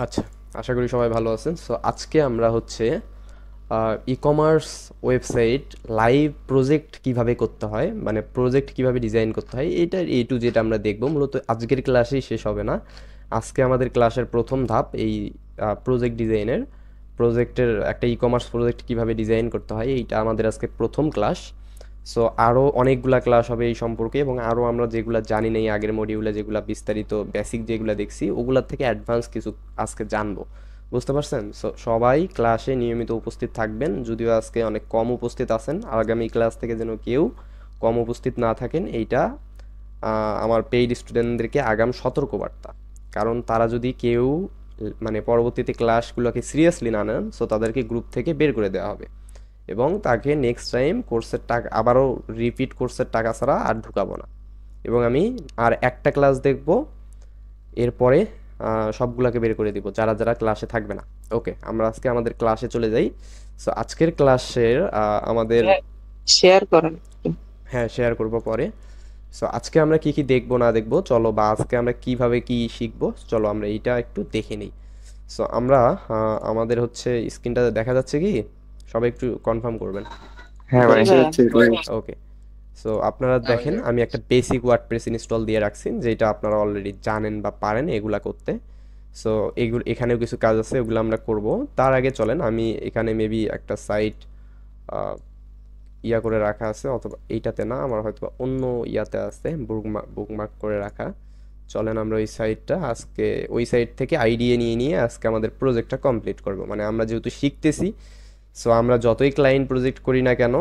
আচ্ছা, আশা করি সবাই ভালো আছেন। সো আজকে আমরা হচ্ছে e commerce website live project কিভাবে করতে হয়, মানে প্রজেক্ট কিভাবে ডিজাইন করতে হয়, এইটার এ টু জেড আমরা দেখব। মূলত আজকের ক্লাসেই শেষ হবে না। আজকে আমাদের ক্লাসের প্রথম ধাপ এই প্রজেক্ট ডিজাইনের। প্রজেক্টের একটা ই কমার্স প্রজেক্ট কিভাবে ডিজাইন করতে হয়, এইটা আমাদের আজকে প্রথম ক্লাস। সো আরও অনেকগুলা ক্লাস হবে এই সম্পর্কে, এবং আরও আমরা যেগুলো জানি না এই আগের মডিউলে, যেগুলো বিস্তারিত বেসিক যেগুলো দেখছি ওগুলোর থেকে অ্যাডভান্স কিছু আজকে জানবো। বুঝতে পারছেন? সো সবাই ক্লাসে নিয়মিত উপস্থিত থাকবেন, যদিও আজকে অনেক কম উপস্থিত আছেন। আগামী ক্লাস থেকে যেন কেউ কম উপস্থিত না থাকেন, এইটা আমার পেইড স্টুডেন্টদেরকে আগাম সতর্কবার্তা। কারণ তারা যদি কেউ মানে পরবর্তীতে ক্লাসগুলোকে সিরিয়াসলি না নেন, সো তাদেরকে গ্রুপ থেকে বের করে দেওয়া হবে, এবং তাকে নেক্সট টাইম কোর্সের টাকা আবারও রিপিট কোর্সের টাকা ছাড়া আর ঢুকাবো না। এবং আমি আর একটা ক্লাস দেখব, এরপরে সবগুলোকে বের করে দিব যারা যারা ক্লাসে থাকবে না। ওকে, আমরা আজকে আমাদের ক্লাসে চলে যাই। সো আজকের ক্লাসের আমাদের, শেয়ার করেন। হ্যাঁ শেয়ার করব পরে। সো আজকে আমরা কি কি দেখবো না দেখবো চলো, বা আজকে আমরা কিভাবে কি শিখবো চলো আমরা এইটা একটু দেখে নিই। সো আমরা আমাদের হচ্ছে স্ক্রিনটা দেখা যাচ্ছে কি? সবাই একটু কনফার্ম করবেন। হ্যাঁ জি ভাই, ভাইয়া। ওকে, সো আপনারা দেখেন আমি একটা বেসিক ওয়ার্ডপ্রেস ইনস্টল দিয়ে রাখছি, যেটা আপনারা অলরেডি জানেন বা পারেন এগুলা করতে। সো এগুলো এখানেও কিছু কাজ আছে, ওগুলো আমরা করব। তার আগে চলেন আমি এখানে মেবি একটা সাইট ইয়া করে রাখা আছে, অথবা এইটাতে না, আমার হয়তো অন্য ইয়াতে আছে বুকমার্ক করে রাখা। চলেন আমরা ওই সাইটটা আজকে, ওই সাইট থেকে আইডিয়া নিয়ে নিয়ে আজকে আমাদের প্রজেক্টটা কমপ্লিট করব। মানে আমরা যেহেতু শিখতেছি, সো আমরা যতই ক্লায়েন্ট প্রজেক্ট করি না কেন,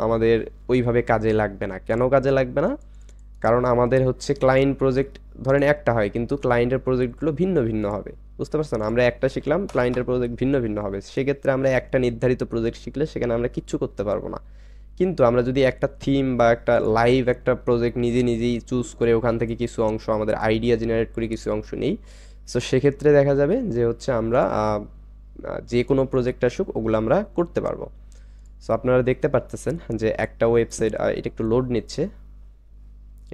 আমাদের ওইভাবে কাজে লাগবে না। কেন কাজে লাগবে না? কারণ আমাদের হচ্ছে ক্লায়েন্ট প্রজেক্ট ধরেন একটা হয়, কিন্তু ক্লায়েন্টের প্রজেক্টগুলো ভিন্ন ভিন্ন হবে। বুঝতে পারছেন? আমরা একটা শিখলাম, ক্লায়েন্টের প্রজেক্ট ভিন্ন ভিন্ন হবে। সেক্ষেত্রে আমরা একটা নির্ধারিত প্রজেক্ট শিখলে সেখানে আমরা কিচ্ছু করতে পারবো না। কিন্তু আমরা যদি একটা থিম বা একটা লাইভ একটা প্রজেক্ট নিজে নিজেই চুজ করে ওখান থেকে কিছু অংশ আমাদের আইডিয়া জেনারেট করে কিছু অংশ নেই, সো সেক্ষেত্রে দেখা যাবে যে হচ্ছে আমরা যে কোনো প্রজেক্ট আসুক ওগুলো আমরা করতে পারবো। সো আপনারা দেখতে পারতেছেন যে একটা ওয়েবসাইট, এটা একটু লোড নিচ্ছে।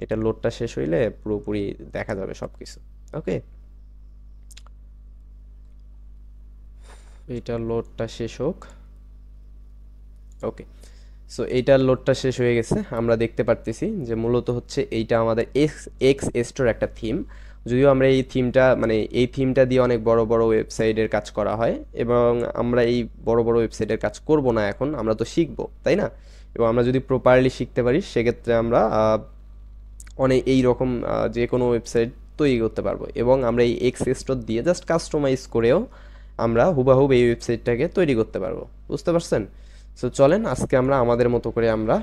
এটা লোডটা শেষ হইলে পুরোপুরি দেখা যাবে সব কিছু। ওকে, এটা লোডটা শেষ হোক। ওকে, সো এইটার লোডটা শেষ হয়ে গেছে। আমরা দেখতে পারতেছি যে মূলত হচ্ছে এইটা আমাদের এক্স এক্স এস্টোর একটা থিম। যদিও আমরা এই থিমটা, মানে এই থিমটা দিয়ে অনেক বড় বড় ওয়েবসাইটের কাজ করা হয়, এবং আমরা এই বড় বড় ওয়েবসাইটের কাজ করব না এখন, আমরা তো শিখবো তাই না? এবং আমরা যদি প্রপারলি শিখতে পারি সেক্ষেত্রে আমরা অনেক এই রকম যে কোনো ওয়েবসাইট তৈরি করতে পারবো, এবং আমরা এই এক্স স্টোর দিয়ে জাস্ট কাস্টমাইজ করেও আমরা হুবাহুব এই ওয়েবসাইটটাকে তৈরি করতে পারবো। বুঝতে পারছেন? সো চলেন আজকে আমরা আমাদের মতো করে আমরা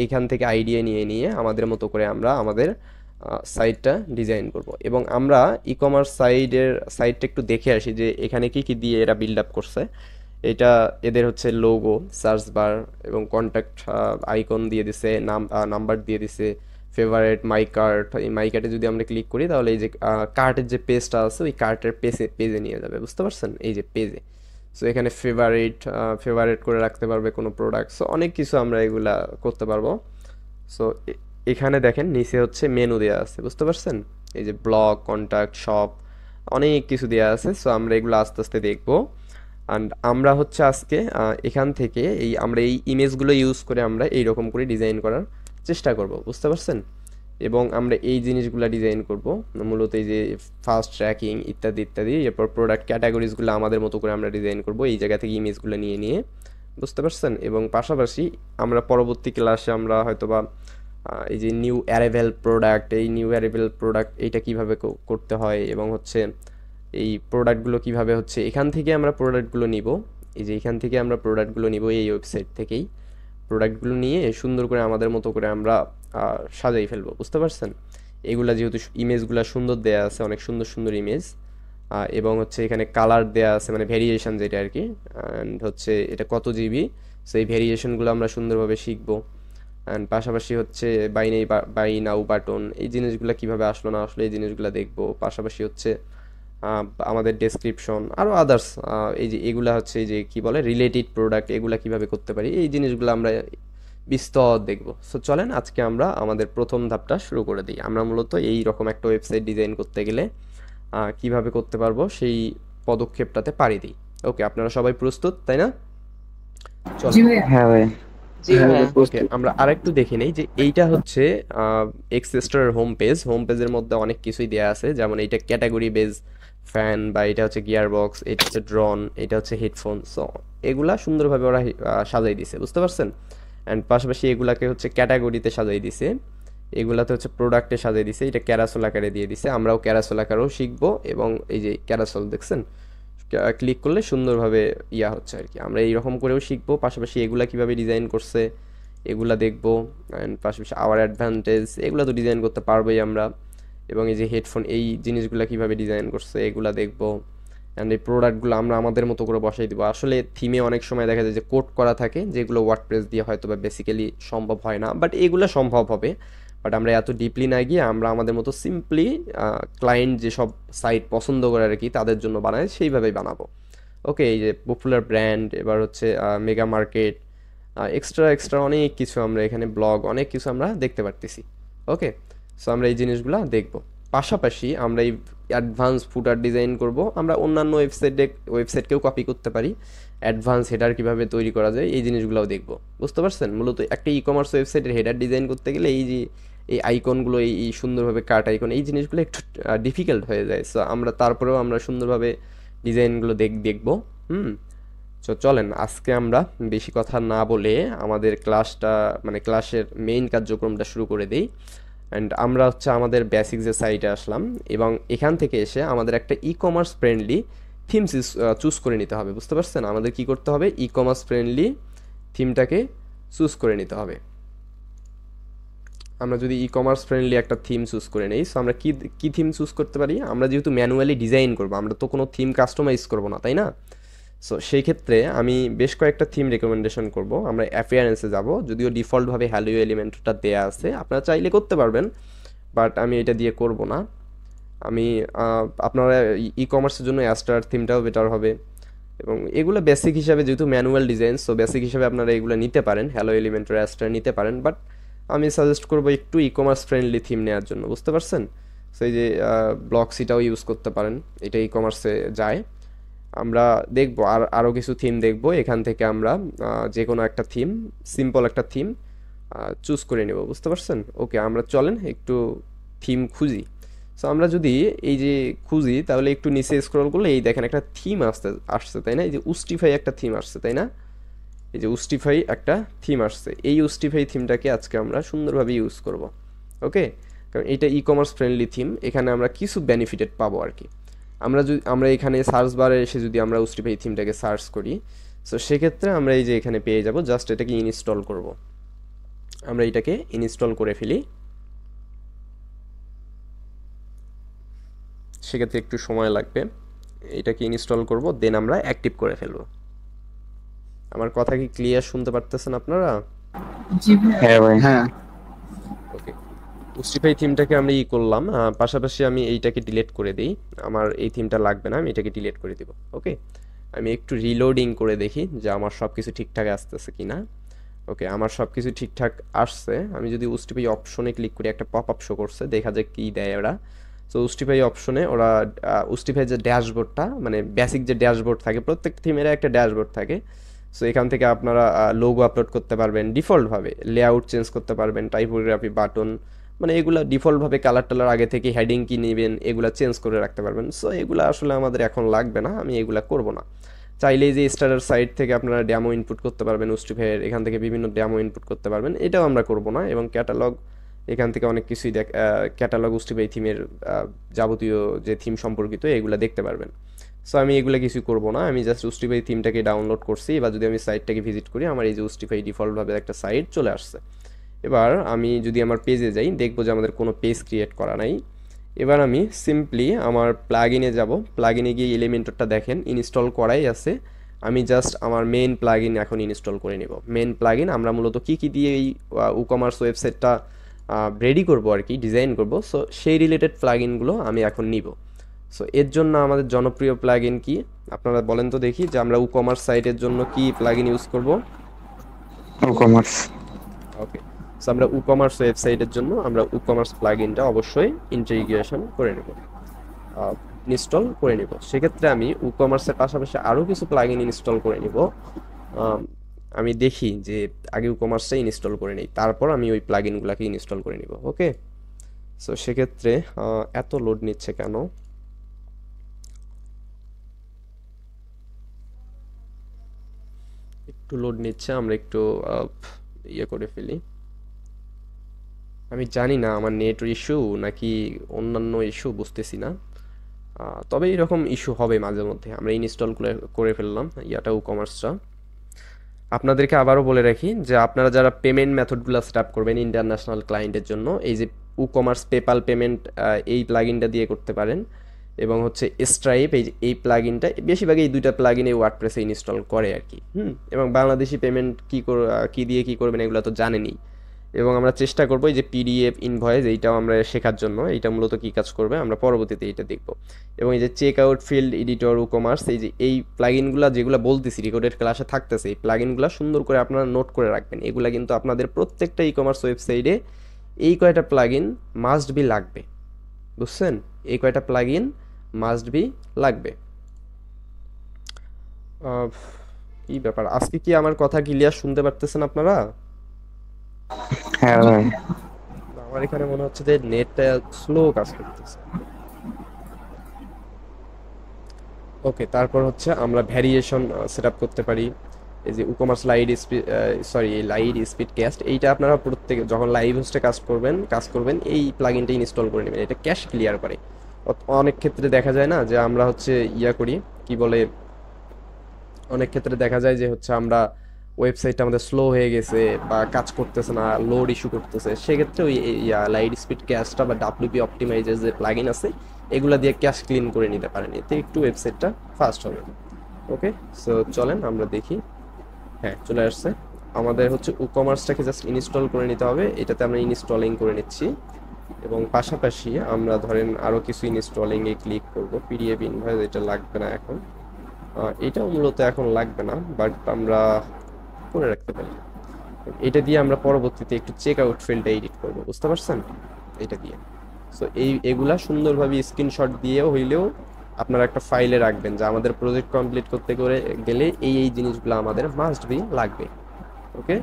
এখান থেকে আইডিয়া নিয়ে নিয়ে আমাদের মতো করে আমরা আমাদের সাইটটা ডিজাইন করব। এবং আমরা ই কমার্স সাইটটা একটু দেখে আসি যে এখানে কি কি দিয়ে এরা বিল্ড আপ করছে। এটা এদের হচ্ছে লোগো, সার্চ বার এবং কন্ট্যাক্ট আইকন দিয়ে দিছে, নাম্বার দিয়ে দিছে, ফেভারেট, মাই কার্ট। এই মাই কার্টে যদি আমরা ক্লিক করি তাহলে এই যে কার্টের যে পেজটা আছে ওই কার্টের পেজে নিয়ে যাবে। বুঝতে পারছেন? এই যে পেজে। সো এখানে ফেভারেট করে রাখতে পারবে কোনো প্রোডাক্ট। সো অনেক কিছু আমরা এগুলা করতে পারবো। সো এখানে দেখেন নিচে হচ্ছে মেনু দেওয়া আছে। বুঝতে পারছেন? এই যে ব্লগ, কন্ট্যাক্ট, শপ, অনেক কিছু দেওয়া আছে। সো আমরা এগুলো আস্তে আস্তে দেখবো। অ্যান্ড আমরা হচ্ছে আজকে এখান থেকে আমরা এই ইমেজগুলো ইউজ করে আমরা এইরকম করে ডিজাইন করার চেষ্টা করব। বুঝতে পারছেন? এবং আমরা এই জিনিসগুলো ডিজাইন করব, মূলত এই যে ফাস্ট ট্র্যাকিং ইত্যাদি ইত্যাদি। এরপর প্রোডাক্ট ক্যাটাগরিজগুলো আমাদের মতো করে আমরা ডিজাইন করব এই জায়গা থেকে ইমেজগুলো নিয়ে নিয়ে। বুঝতে পারছেন? এবং পাশাপাশি আমরা পরবর্তী ক্লাসে আমরা হয়তোবা এই যে নিউ অ্যারাইভেল প্রোডাক্ট, এই নিউ অ্যারাইভেল প্রোডাক্ট এইটা কিভাবে করতে হয়, এবং হচ্ছে এই প্রোডাক্টগুলো কিভাবে হচ্ছে এখান থেকে আমরা প্রোডাক্টগুলো নিব। এই যে এখান থেকে আমরা প্রোডাক্টগুলো নিব এই ওয়েবসাইট থেকেই। প্রোডাক্টগুলো নিয়ে সুন্দর করে আমাদের মতো করে আমরা সাজাই ফেলবো। বুঝতে পারছেন? এগুলা যেহেতু ইমেজগুলো সুন্দর দেয়া আছে, অনেক সুন্দর সুন্দর ইমেজ, এবং হচ্ছে এখানে কালার দেয়া আছে, মানে ভেরিয়েশন যেটা আর কি, অ্যান্ড হচ্ছে এটা কত জিবি, সো এই ভেরিয়েশনগুলো আমরা সুন্দরভাবে শিখবো। অ্যান্ড পাশাপাশি হচ্ছে বাই নাও বাটন, এই জিনিসগুলো কিভাবে আসলো না আসলে এই জিনিসগুলো দেখবো। পাশাপাশি হচ্ছে আমাদের ডেসক্রিপশন আরও আদার্স, এই যে এগুলা হচ্ছে এই যে কি বলে রিলেটেড প্রোডাক্ট, এগুলা কিভাবে করতে পারি, এই জিনিসগুলো আমরা বিস্তর দেখবো। সো চলেন আজকে আমরা আমাদের প্রথম ধাপটা শুরু করে দিই। আমরা মূলত এই রকম একটা ওয়েবসাইট ডিজাইন করতে গেলে কিভাবে করতে পারবো সেই পদক্ষেপটাতে পাড়ি দিই। ওকে, আপনারা সবাই প্রস্তুত তাই না? জি চলেন। ভাইয়া। হ্যাঁ ভাই। জি হ্যাঁ ভাইয়া। ভাই, ওকে, প্রস্তুত। আমরা আরেকটু দেখে নেই যে এইটা হচ্ছে এক্সেস্টরের হোম পেজের মধ্যে অনেক কিছুই দেয়া আছে, যেমন এইটা ক্যাটাগরি বেজ ফ্যান, বা এটা হচ্ছে গিয়ার বক্স, এটা হচ্ছে ড্রোন, এটা হচ্ছে হেডফোন। সো এগুলা সুন্দরভাবে ওরা সাজাই দিছে, বুঝতে পারছেন? অ্যান্ড পাশাপাশি এগুলাকে হচ্ছে ক্যাটাগরিতে সাজাই দিছে, এগুলাতে হচ্ছে প্রোডাক্টে সাজিয়ে দিছে, এটা ক্যারাসোল আকারে দিয়ে দিছে। আমরাও ক্যারাসোল আকারেও শিখবো, এবং এই যে ক্যারাসোল দেখছেন, ক্লিক করলে সুন্দরভাবে ইয়া হচ্ছে আর কি। আমরা এইরকম করেও শিখবো, পাশাপাশি এগুলা কিভাবে ডিজাইন করছে এগুলা দেখবো। অ্যান্ড পাশাপাশি আওয়ার অ্যাডভান্টেজ, এগুলা তো ডিজাইন করতে পারবোই আমরা। এবং এই যে হেডফোন, এই জিনিসগুলা কিভাবে ডিজাইন করছে এগুলা দেখবো। অ্যান্ড এই প্রোডাক্টগুলো আমরা আমাদের মতো করে বসাই দিব। আসলে থিমে অনেক সময় দেখা যায় যে কোড করা থাকে, যেগুলো ওয়ার্ডপ্রেস দিয়ে হয়তো বা বেসিক্যালি সম্ভব হয় না, বাট এগুলো সম্ভব হবে। বাট আমরা এত ডিপলি না গিয়ে আমরা আমাদের মতো সিম্পলি ক্লায়েন্ট যেসব সাইট পছন্দ করে আর কি তাদের জন্য বানাই, সেইভাবেই বানাবো। ওকে, এই যে পপুলার ব্র্যান্ড, এবার হচ্ছে মেগা মার্কেট, এক্সট্রা এক্সট্রা অনেক কিছু আমরা এখানে, ব্লগ, অনেক কিছু আমরা দেখতে পারতেছি। ওকে, সো আমরা এই জিনিসগুলো দেখব। পাশাপাশি আমরা এই অ্যাডভান্স ফুটার ডিজাইন করব। আমরা অন্যান্য ওয়েবসাইটকেও কপি করতে পারি। অ্যাডভান্স হেডার কিভাবে তৈরি করা যায় এই জিনিসগুলোও দেখব, বুঝতে পারছেন? মূলত একটা ই কমার্স ওয়েবসাইটের হেডার ডিজাইন করতে গেলে এই যে এই আইকনগুলো, এই সুন্দরভাবে কাট আইকন, এই জিনিসগুলো একটু ডিফিকাল্ট হয়ে যায়। সো আমরা তারপরেও আমরা সুন্দরভাবে ডিজাইনগুলো দেখবো। হুম। চলেন আজকে আমরা বেশি কথা না বলে আমাদের ক্লাসটা, মানে ক্লাসের মেইন কার্যক্রমটা শুরু করে দিই। অ্যান্ড আমরা হচ্ছে আমাদের বেসিক যে সাইটে আসলাম, এবং এখান থেকে এসে আমাদের একটা e commerce friendly themes choose করে নিতে হবে, বুঝতে পারছেন? আমাদের কি করতে হবে? ই কমার্স ফ্রেন্ডলি থিমটাকে চুজ করে নিতে হবে। আমরা যদি ই কমার্স ফ্রেন্ডলি একটা থিম চুজ করে নেই, সো আমরা কি কি থিম চুজ করতে পারি? আমরা যেহেতু ম্যানুয়ালি ডিজাইন করবো, আমরা তো কোনো থিম কাস্টমাইজ করবো না, তাই না? সো সেই ক্ষেত্রে আমি বেশ কয়েকটা থিম রেকমেন্ডেশন করব। আমরা অ্যাপিয়ারেন্সে যাব, যদিও ডিফল্টভাবে হ্যালো এলিমেন্টটা দেয়া আছে, আপনারা চাইলে করতে পারবেন, বাট আমি এটা দিয়ে করব না। আমি আপনারা ই কমার্সের জন্য অ্যাস্টার থিমটাও বেটার হবে। এবং এগুলো বেসিক হিসাবে, যেহেতু ম্যানুয়াল ডিজাইন, সো বেসিক হিসাবে আপনারা এগুলো নিতে পারেন, হ্যালো এলিমেন্টের অ্যাস্টার নিতে পারেন, বাট আমি সাজেস্ট করবো একটু ই কমার্স ফ্রেন্ডলি থিম নেওয়ার জন্য, বুঝতে পারছেন? সো এই যে ব্লকসিটাও ইউজ করতে পারেন, এটা ই কমার্সে যায়। আমরা দেখবো আরও কিছু থিম দেখবো, এখান থেকে আমরা যে কোনো একটা থিম, সিম্পল একটা থিম চুজ করে নেব, বুঝতে পারছেন? ওকে, আমরা চলেন একটু থিম খুঁজি। সো আমরা যদি এই যে খুঁজি, তাহলে একটু নিচে স্ক্রল করলে এই দেখেন একটা থিম আসছে তাই না? এই যে উস্টিফাই একটা থিম আসছে তাই না? এই যে উস্টিফাই একটা থিম আসছে, এই উস্টিফাই থিমটাকে আজকে আমরা সুন্দরভাবে ইউজ করব। ওকে, কারণ এটা ই কমার্স ফ্রেন্ডলি থিম, এখানে আমরা কিছু বেনিফিটেড পাবো আর কি। আমরা এখানে সার্চ বারে এসে যদি আমরা উস্টিফাই থিমটাকে সার্চ করি, সো সেক্ষেত্রে আমরা এই যে এখানে পেয়ে যাব, জাস্ট এটাকে ইনস্টল করব। আমরা এটাকে ইনস্টল করে ফেলি, সেক্ষেত্রে একটু সময় লাগবে। এটাকে ইনস্টল করব, দেন আমরা অ্যাক্টিভ করে ফেলবো। আমার কথা কি ক্লিয়ার শুনতে পারতেছেন আপনারা? জি ভাইয়া। হ্যাঁ ভাই। হ্যাঁ। ওকে, উস্টিফাই থিমটাকে আমি করলাম, পাশাপাশি আমি এইটাকে ডিলিট করে দিই। আমার এই থিমটা লাগবে না, আমি এটাকে ডিলিট করে দিব। ওকে, আমি একটু রিলোডিং করে দেখি যে আমার সব কিছু ঠিকঠাক আসতেছে কি না। ওকে, আমার সব কিছু ঠিকঠাক আসছে। আমি যদি উস্টিফাই অপশনে ক্লিক করি, একটা পপ আপ শো করছে, দেখা যাক কি দেয় ওরা। সো উস্টিফাই অপশনে ওরা উস্টিফাই যে ড্যাশবোর্ডটা, মানে বেসিক যে ড্যাশবোর্ড থাকে, প্রত্যেক থিমের একটা ড্যাশবোর্ড থাকে। সো এখান থেকে আপনারা লোগো আপলোড করতে পারবেন ডিফল্টভাবে, লেআউট চেঞ্জ করতে পারবেন, টাইপোগ্রাফি, বাটন, মানে এগুলা ডিফল্টভাবে কালার টালার আগে থেকে হেডিং কি নেবেন এগুলা চেঞ্জ করে রাখতে পারবেন। সো এগুলা আসলে আমাদের এখন লাগবে না, আমি এগুলা করব না। চাইলেই যে স্টারের সাইট থেকে আপনারা ড্যামো ইনপুট করতে পারবেন, উস্টিফাইয়ের এখান থেকে বিভিন্ন ড্যামো ইনপুট করতে পারবেন, এটাও আমরা করব না। এবং ক্যাটালগ, এখান থেকে অনেক কিছুই ক্যাটালগ উস্টিফাই থিমের যাবতীয় যে থিম সম্পর্কিত এগুলা দেখতে পারবেন। সো আমি এগুলো কিছু করব না, আমি জাস্ট উস্টিফাই থিমটাকে ডাউনলোড করছি। এবার যদি আমি সাইটটাকে ভিজিট করি, আমার এই যে উস্টিফাই ডিফল্টভাবে একটা সাইট চলে আসছে। এবার আমি যদি আমার পেজে যাই, দেখবো যে আমাদের কোনো পেজ ক্রিয়েট করা নাই। এবার আমি সিম্পলি আমার প্লাগইনে যাব, প্লাগইনে গিয়ে এলিমেন্টরটা দেখেন ইনস্টল করাই আছে। আমি জাস্ট আমার মেইন প্লাগইন এখন ইনস্টল করে নেব। মেইন প্লাগইন আমরা মূলত কী কী দিয়ে এই কমার্স ওয়েবসাইটটা রেডি করব আর কি, ডিজাইন করব, সো সেই রিলেটেড প্লাগইনগুলো আমি এখন নিব। সো এর জন্য আমাদের জনপ্রিয় প্লাগইন কি আপনারা বলেন তো দেখি, যে আমরা কমার্স সাইটের জন্য কি প্লাগইন ইউজ করব? কমার্স। ওকে, সো আমরা কমার্স ওয়েবসাইটের জন্য আমরা কমার্স প্লাগইনটা অবশ্যই ইন্টিগ্রেশন করে নেব। ইনস্টল করে নিব। সেক্ষেত্রে আমি কমার্সের পাশাপাশি আরও কিছু প্লাগইন ইনস্টল করে নিব। আম, আমি দেখি যে আগে কমার্সটা ইনস্টল করে নিই, তারপর আমি ওই প্লাগইনগুলোকে ইনস্টল করে নিব। ওকে, সো সেক্ষেত্রে এত লোড নিচ্ছে কেন? একটু লোড নিচ্ছে, আমরা একটু ইয়ে করে ফেলি। আমি জানি না আমার নেট ইস্যু নাকি অন্যান্য ইস্যু, বুঝতেছি না। তবে এরকম ইস্যু হবে মাঝে মধ্যে। আমরা ইনস্টল করে ফেললাম ইয়াটা কমার্সটা। আপনাদেরকে আবারও বলে রাখি যে আপনারা যারা পেমেন্ট মেথডগুলো সেট আপ করবেন ইন্টারন্যাশনাল ক্লায়েন্টের জন্য, এই যে কমার্স পেপাল পেমেন্ট এই প্লাগইনটা দিয়ে করতে পারেন, এবং হচ্ছে স্ট্রাইপ এই প্লাগইনটা বেশিরভাগ এই দুইটা প্লাগইন এই ওয়ার্ডপ্রেসে ইনস্টল করে আর কি। এবং বাংলাদেশি পেমেন্ট কি দিয়ে কি করবেন এগুলো তো জানেনই। এবং আমরা চেষ্টা করবো এই যে পিডিএফ ইনভয়েস এইটাও আমরা শেখার জন্য, এইটা মূলত কী কাজ করবে আমরা পরবর্তীতে এইটা দেখব। এবং এই যে check out field editor commerce, এই যে এই প্লাগইনগুলো যেগুলো বলতেছি রেকর্ডেড ক্লাসে থাকতেছে, এই প্লাগইনগুলো সুন্দর করে আপনারা নোট করে রাখবেন। এগুলা কিন্তু আপনাদের প্রত্যেকটা কমার্স ওয়েবসাইটে এই কয়টা প্লাগইন মাস্ট বি লাগবে, বুঝছেন? এই কয়টা প্লাগইন মাস্ট বি লাগবে। কি ব্যাপার, আজকে কি আমার কথা ক্লিয়ার শুনতে পারতেছেন আপনারা? হ্যাঁ ভাই। আমার এখানে মনে হচ্ছে যে নেটটা স্লো কাজ করতেছে। ওকে, তারপর হচ্ছে আমরা ভ্যারিয়েশন সেট আপ করতে পারি। এই যে commerce light speed, sorry light speed cast, এইটা আপনারা প্রত্যেকে যখন লাইভ হোস্টে কাজ করবেন এই প্লাগইনটা ইনস্টল করে নেবেন। এটা ক্যাশ ক্লিয়ার করে। অনেক ক্ষেত্রে দেখা যায় না যে আমরা হচ্ছে করি, কি বলে, অনেক ক্ষেত্রে দেখা যায় যে হচ্ছে আমরা ওয়েবসাইটটা আমাদের স্লো হয়ে গেছে বা কাজ করতেছে না, লোড ইস্যু করতেছে, সেক্ষেত্রে ওই লাইট স্পিড ক্যাশটা বা ডাব্লিউপি অপটিমাইজার যে প্লাগইন আছে এগুলা দিয়ে ক্যাশ ক্লিন করে নিতে পারেন, এতে একটু ওয়েবসাইটটা ফাস্ট হবে। ওকে, সো চলেন আমরা দেখি। হ্যাঁ, চলে আসছে। আমাদের হচ্ছে কমার্সটাকে জাস্ট ইনস্টল করে নিতে হবে, এটাতে আমরা ইনস্টলিং করে নিচ্ছি। এবং পাশাপাশি আমরা ধরেন আরও কিছু ইনস্টলিংয়ে ক্লিক করব। পিডিএফ ইনভয়েস এটা লাগবে না এখন, এটাও মূলত এখন লাগবে না, বাট আমরা করে রাখতে পারি। এটা দিয়ে আমরা পরবর্তীতে একটু চেক আউট ফিল্ডটা এডিট করব, বুঝতে পারছেন? এটা দিয়ে সো এগুলা সুন্দরভাবে স্ক্রিনশট দিয়েও হইলেও আপনারা একটা ফাইলে রাখবেন যে আমাদের প্রজেক্ট কমপ্লিট করতে করে গেলে এই জিনিসগুলো আমাদের মাস্ট বি লাগবে। ওকে,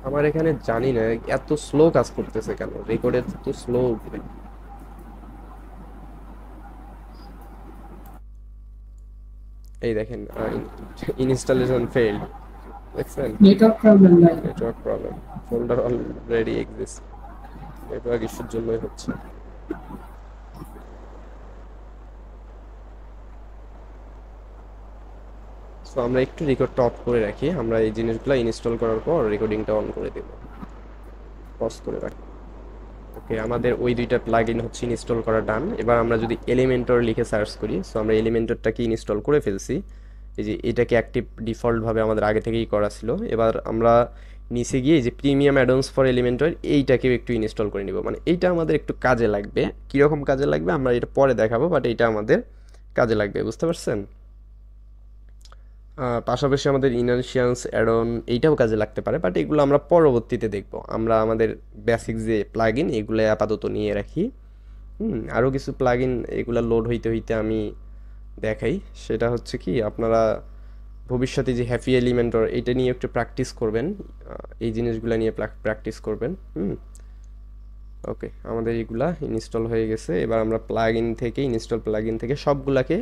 আমার এখানে জানি না এত স্লো কাজ করতেছে কেন, রেকর্ডের তো স্লো উঠবে। এই দেখেন, ইনস্টলেশন ফেইল্ড, দেখছেন? নেটওয়ার্ক প্রবলেম ভাই। Network problem, folder already exist, network ইস্যুর জন্যই হচ্ছে। সো আমরা একটু রেকর্ডটা অফ করে রাখি, আমরা এই জিনিসগুলো ইনস্টল করার পর রেকর্ডিংটা অন করে দেব, পজ করে রাখি। ওকে, আমাদের ওই দুইটা প্লাগইন হচ্ছে ইনস্টল করা ডান। এবার আমরা যদি এলিমেন্টর লিখে সার্চ করি, সো আমরা এলিমেন্টরটাকে ইনস্টল করে ফেলছি। এই যে এটাকে অ্যাক্টিভ ডিফল্টভাবে আমাদের আগে থেকেই করা ছিল। এবার আমরা নিচে গিয়ে এই যে প্রিমিয়াম অ্যাডন্স ফর এলিমেন্টর এইটাকেও একটু ইনস্টল করে নিব। মানে এইটা আমাদের একটু কাজে লাগবে। কীরকম কাজে লাগবে আমরা এটা পরে দেখাবো, বাট এইটা আমাদের কাজে লাগবে, বুঝতে পারছেন? পাশাপাশি আমাদের ইনার্শিয়ান্স অ্যাডন এইটাও কাজে লাগতে পারে, বাট এগুলো আমরা পরবর্তীতে দেখব। আমরা আমাদের বেসিক যে প্লাগইন এগুলো আপাতত নিয়ে রাখি। আরও কিছু প্লাগইন এগুলো লোড হইতে হইতে আমি দেখাই। সেটা হচ্ছে কি, আপনারা ভবিষ্যতে যে হ্যাপি এলিমেন্টর এটা নিয়ে একটু প্র্যাকটিস করবেন, এই জিনিসগুলো নিয়ে প্র্যাকটিস করবেন। ওকে, আমাদের এইগুলা ইনস্টল হয়ে গেছে। এবার আমরা ইনস্টল প্লাগইন থেকে সবগুলাকে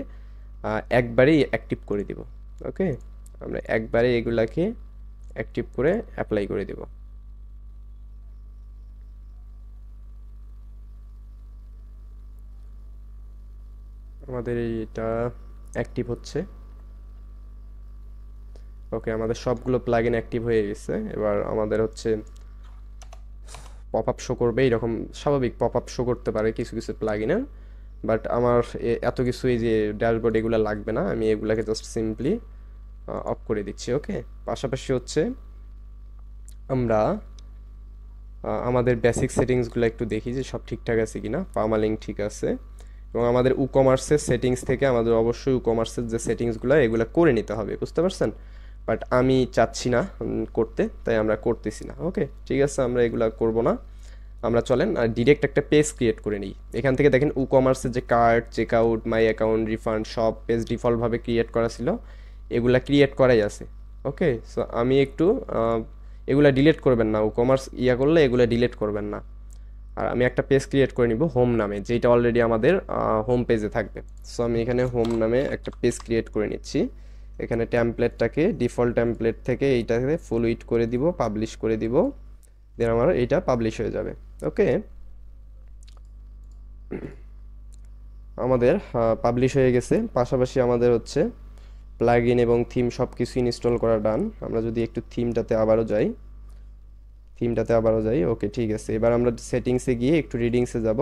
একবারেই অ্যাক্টিভ করে দিব। ওকে, আমরা একবারে এগুলাকে অ্যাক্টিভ করে অ্যাপ্লাই করে দেব। আমাদের এটা অ্যাক্টিভ হচ্ছে। ওকে, আমাদের সবগুলো প্লাগইন অ্যাক্টিভ হয়ে গেছে। এবার আমাদের হচ্ছে পপ আপ শো করবে, এরকম স্বাভাবিক পপ আপ শো করতে পারে কিছু কিছু প্লাগইনের, বাট আমার এত কিছু এই যে ড্যাশবোর্ড এগুলো লাগবে না, আমি এগুলাকে জাস্ট সিম্পলি অফ করে দিচ্ছি। ওকে, পাশাপাশি হচ্ছে আমরা আমাদের বেসিক সেটিংসগুলো একটু দেখি যে সব ঠিকঠাক আছে কিনা। পার্মালিঙ্ক ঠিক আছে, এবং আমাদের কমার্সের সেটিংস থেকে আমাদের অবশ্যই কমার্সের যে সেটিংসগুলো এগুলো করে নিতে হবে, বুঝতে পারছেন? বাট আমি চাচ্ছি না করতে, তাই আমরা করতেছি না। ওকে, ঠিক আছে, আমরা এগুলা করব না। আমরা চলেন ডিরেক্ট একটা পেজ ক্রিয়েট করে নিই। এখান থেকে দেখেন কমার্সের যে cart, checkout, my account, refund, সব পেজ ডিফল্টভাবে ক্রিয়েট করা ছিল, এগুলা ক্রিয়েট করাই আছে। ওকে, সো আমি একটু এগুলা ডিলিট করবেন না, কমার্স করলে এগুলা ডিলিট করবেন না। আর আমি একটা পেজ ক্রিয়েট করে নিব হোম নামে, যেটা অলরেডি আমাদের হোম পেজে থাকবে। সো আমি এখানে হোম নামে একটা পেজ ক্রিয়েট করে নিচ্ছি। এখানে টেমপ্লেটটাকে ডিফল্ট টেমপ্লেট থেকে এইটাকে ফুল উইড করে দিব, পাবলিশ করে দিব, দেন আমার এইটা পাবলিশ হয়ে যাবে। ওকে, আমাদের পাবলিশ হয়ে গেছে। পাশাপাশি আমাদের হচ্ছে প্লাগইন এবং থিম সব কিছু ইনস্টল করা ডান। আমরা যদি একটু থিমটাতে আবারও যাই, ওকে ঠিক আছে। এবার আমরা সেটিংসে গিয়ে একটু রিডিংসে যাব।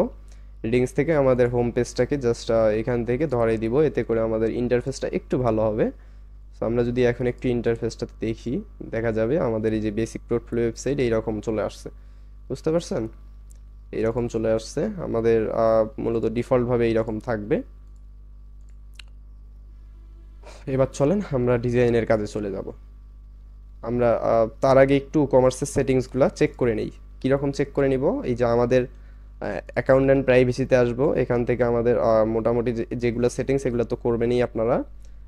রিডিংস থেকে আমাদের হোম পেজটাকে জাস্ট এখান থেকে ধরে দিব, এতে করে আমাদের ইন্টারফেসটা একটু ভালো হবে। সো আমরা যদি এখন একটু ইন্টারফেসটাতে দেখি, দেখা যাবে আমাদের এই যে বেসিক পোর্টফোলিও ওয়েবসাইট এইরকম চলে আসছে। বুঝতে পারছেন? এইরকম চলে আসছে আমাদের, মূলত ডিফল্টভাবে এইরকম থাকবে। এবার চলেন আমরা ডিজাইনের কাজে চলে যাব। আমরা তার আগে একটু কমার্সের সেটিংসগুলো চেক করে নিই। কীরকম চেক করে নিব? এই যে আমাদের অ্যাকাউন্ট অ্যান্ড প্রাইভেসিতে আসবো, এখান থেকে আমাদের মোটামুটি যেগুলো সেটিংস এগুলো তো করবেনই আপনারা।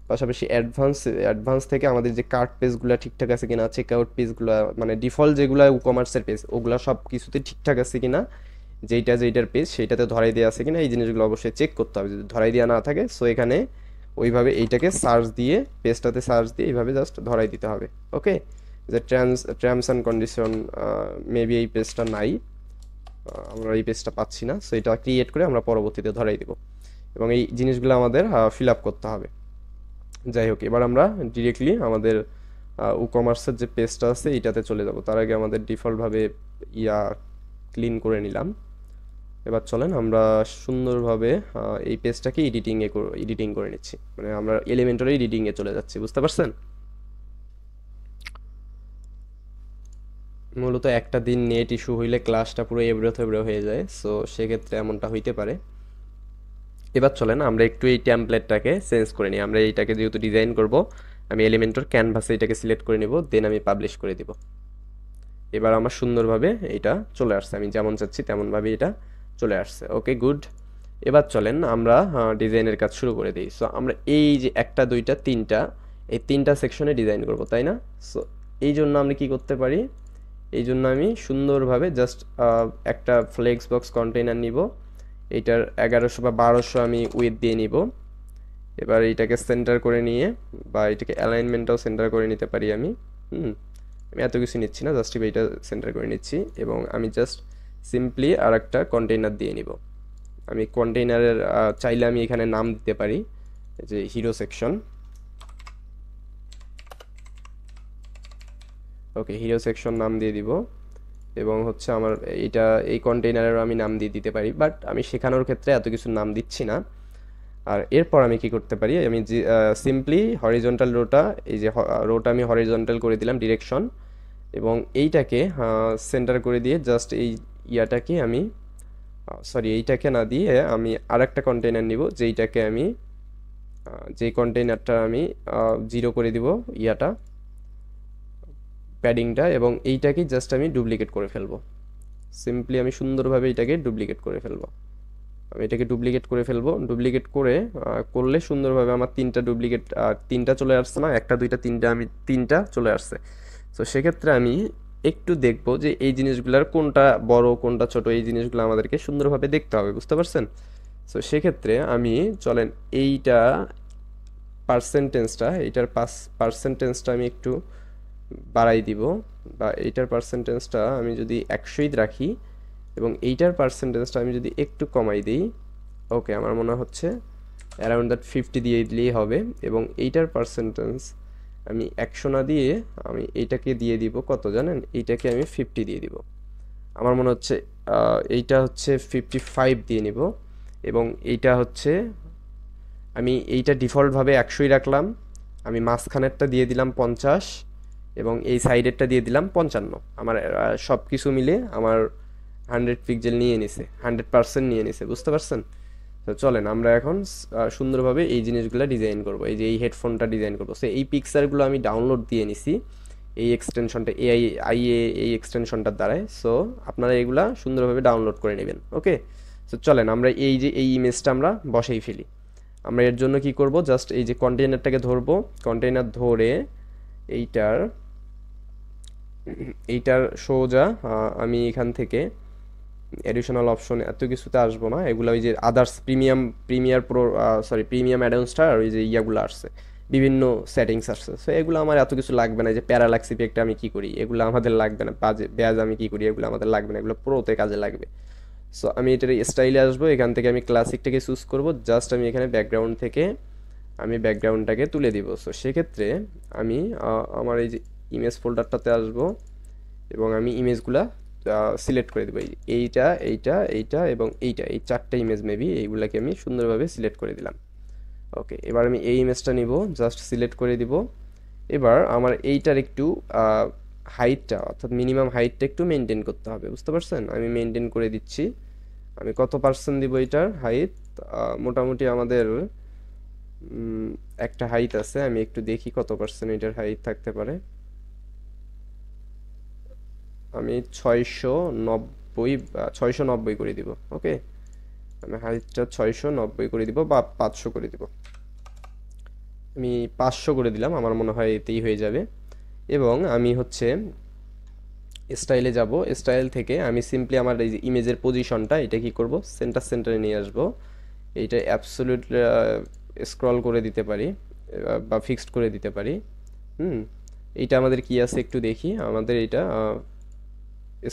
পাশাপাশি অ্যাডভান্স থেকে আমাদের যে কার্ট পেজগুলো ঠিকঠাক আছে কিনা, চেকআউট পেজগুলো মানে ডিফল্ট যেগুলো কমার্সের পেজ, ওগুলো সব কিছুতে ঠিকঠাক আছে কিনা, যেইটার পেজ সেইটাতে ধরাই দেওয়া আছে কিনা, এই জিনিসগুলো অবশ্যই চেক করতে হবে। যদি ধরাই দেওয়া না থাকে, সো এখানে ওইভাবে এইটাকে সার্চ দিয়ে, পেজটাতে সার্চ দিয়ে এইভাবে জাস্ট ধরাই দিতে হবে। ওকে, যে টার্মস অ্যান্ড কন্ডিশন, মেবি এই পেজটা নাই, আমরা এই পেজটা পাচ্ছি না, সো এটা ক্রিয়েট করে আমরা পরবর্তীতে ধরাই দেব এবং এই জিনিসগুলো আমাদের ফিল আপ করতে হবে। যাই হোক, এবার আমরা ডিরেক্টলি আমাদের কমার্সের যে পেজটা আছে এইটাতে চলে যাব। তার আগে আমাদের ডিফল্টভাবে ক্লিন করে নিলাম। এবার চলেন আমরা সুন্দরভাবে এই পেজটাকে এডিটিং করে নিচ্ছি, মানে আমরা এলিমেন্টরি এডিটিংয়ে চলে যাচ্ছি। বুঝতে পারছেন? মূলত একটা দিন নেট ইস্যু হইলে ক্লাসটা পুরো এবড়ো থেবড়ো হয়ে যায়, সো সেক্ষেত্রে এমনটা হইতে পারে। এবার চলেন আমরা একটু এই টেমপ্লেটটাকে চেঞ্জ করে নিই। আমরা এইটাকে যেহেতু ডিজাইন করব, আমি এলিমেন্টর ক্যানভাসে এটাকে সিলেক্ট করে নিব, দেন আমি পাবলিশ করে দিব। এবার আমার সুন্দরভাবে এটা চলে আসছে, আমি যেমন চাচ্ছি তেমনভাবে এটা চলে আসছে। ওকে, গুড। এবার চলেন আমরা ডিজাইনের কাজ শুরু করে দিই। সো আমরা এই যে একটা, দুইটা, তিনটা, এই তিনটা সেকশনে ডিজাইন করব, তাই না? সো এই জন্য আমরা কি করতে পারি? এই জন্য আমি সুন্দরভাবে জাস্ট একটা ফ্লেক্স বক্স কন্টেইনার নিব, এইটার 1100 বা 1200 আমি উইথ দিয়ে নিব। এবার এইটাকে সেন্টার করে নিয়ে, বা এটাকে অ্যালাইনমেন্টটাও সেন্টার করে নিতে পারি আমি। আমি এত কিছু নিচ্ছি না, জাস্ট এইটা সেন্টার করে নিচ্ছি এবং আমি জাস্ট সিম্পলি আর একটা কন্টেইনার দিয়ে নিব। আমি কন্টেইনারের চাইলে আমি এখানে নাম দিতে পারি যে হিরো সেকশন। ওকে, হিরো সেকশন নাম দিয়ে দিব এবং হচ্ছে আমার এই কন্টেইনারেরও আমি নাম দিয়ে দিতে পারি, বাট আমি শেখানোর ক্ষেত্রে এত কিছু নাম দিচ্ছি না। আর এরপর আমি কি করতে পারি? আমি সিম্পলি হরিজন্টাল এই যে রোটা আমি হরিজন্টাল করে দিলাম ডিরেকশন, এবং এইটাকে সেন্টার করে দিয়ে জাস্ট ইয়াটাকে আমি এইটাকে না দিয়ে আমি আরেকটা কন্টেইনার নিব, যেই কন্টেইনারটা আমি 0 করে দিব প্যাডিংটা, এবং এইটাকে জাস্ট আমি ডুপ্লিকেট করে ফেলবো। সিম্পলি আমি সুন্দরভাবে এটাকে ডুপ্লিকেট করে ফেলবো। ডুপ্লিকেট করলে সুন্দরভাবে আমার তিনটা চলে আসছে না, একটা, দুইটা, তিনটা, আমি তিনটা চলে আসছে। তো সেক্ষেত্রে আমি একটু দেখবো যে এই জিনিসগুলোর কোনটা বড় কোনটা ছোট, এই জিনিসগুলো আমাদেরকে সুন্দরভাবে দেখতে হবে। বুঝতে পারছেন? তো সেক্ষেত্রে আমি চলেন এইটার পার্সেন্টেজটা আমি একটু বাড়াই দিব, বা এইটার পার্সেন্টেজটা আমি যদি 100 রাখি এবং এইটার পার্সেন্টেজটা আমি যদি একটু কমাই দিই, ওকে, আমার মনে হচ্ছে অ্যারাউন্ড দ্যাট 50 দিয়ে দিলেই হবে। এবং এইটার পার্সেন্টেজ আমি 100 না দিয়ে আমি এইটাকে দিয়ে দিব কত জানেন? এইটাকে আমি 50 দিয়ে দিব। আমার মনে হচ্ছে এইটা হচ্ছে 55 দিয়ে নিব, এবং এইটা হচ্ছে আমি এইটা ডিফল্টভাবে 100 রাখলাম, আমি মাঝখানেরটা দিয়ে দিলাম 50 এবং এই সাইডেরটা দিয়ে দিলাম 55। আমার সব কিছু মিলে আমার 100 পিক্সেল নিয়ে নিছে, 100% নিয়ে নিছে। বুঝতে পারছেন? তো চলেন আমরা এখন সুন্দরভাবে এই জিনিসগুলো ডিজাইন করব, এই যে এই হেডফোনটা ডিজাইন করব। সো এই পিকচারগুলো আমি ডাউনলোড দিয়ে নিছি এই এক্সটেনশনটা আইএ এই এক্সটেনশনটার দ্বারাই। সো আপনারা এগুলা সুন্দরভাবে ডাউনলোড করে নেবেন। ওকে, সো চলেন আমরা এই যে এই ইমেজটা আমরা বসাই ফেলি। আমরা এর জন্য কি করব, জাস্ট এই যে কন্টেইনারটাকে ধরবো, কন্টেইনার ধরে এইটার এইটার সোজা আমি এখান থেকে এডিশনাল অপশন এত কিছুতে আসবো না, এগুলো ওই যে আদার্স প্রিমিয়ার প্রো প্রিমিয়াম অ্যাডভান্সটা আর ওই যে ইয়াগুলো আসছে, বিভিন্ন সেটিংস আসছে। সো এগুলো আমার এত কিছু লাগবে না, যে প্যারালাক্স ইফেক্টে আমি কি করি এগুলো আমাদের লাগবে না, ব্যাজ আমি কি করি এগুলো আমাদের লাগবে না, এগুলো প্রোতে কাজে লাগবে। সো আমি এটার স্টাইলে আসবো, এখান থেকে আমি ক্লাসিকটাকে চুজ করব, জাস্ট আমি এখানে ব্যাকগ্রাউন্ড থেকে আমি ব্যাকগ্রাউন্ডটাকে তুলে দিব। সো সেক্ষেত্রে আমি আমার এই যে ইমেজ ফোল্ডারটাতে আসবো এবং আমি ইমেজগুলা সিলেক্ট করে দেবো, এইটা এইটা এইটা এবং এইটা, এই চারটে ইমেজ মেবি এইগুলাকে আমি সুন্দরভাবে সিলেক্ট করে দিলাম। ওকে, এবার আমি এই ইমেজটা নিব, জাস্ট সিলেক্ট করে দিব। এবার আমার এইটার একটু হাইটটা অর্থাৎ মিনিমাম হাইটটা একটু মেনটেন করতে হবে, বুঝতে পারছেন? আমি মেনটেন করে দিচ্ছি। আমি কত পার্সেন্ট দিব এটার হাইট? মোটামুটি আমাদের একটা হাইট আছে, আমি একটু দেখি কত পার্সেন্ট এটার হাইট থাকতে পারে। আমি 690 করে দিব। ওকে, আমি হাইটটা 690 করে দিব বা 500 করে দিব। আমি 500 করে দিলাম, আমার মনে হয় এতেই হয়ে যাবে। এবং আমি হচ্ছে স্টাইলে যাব, স্টাইল থেকে আমি সিম্পলি আমার এই যে ইমেজের পজিশনটা এটা কি করব, সেন্টারে নিয়ে আসব। এইটা অ্যাবসলিউট স্ক্রল করে দিতে পারি বা ফিক্সড করে দিতে পারি। এইটা আমাদের কি আছে একটু দেখি, আমাদের এটা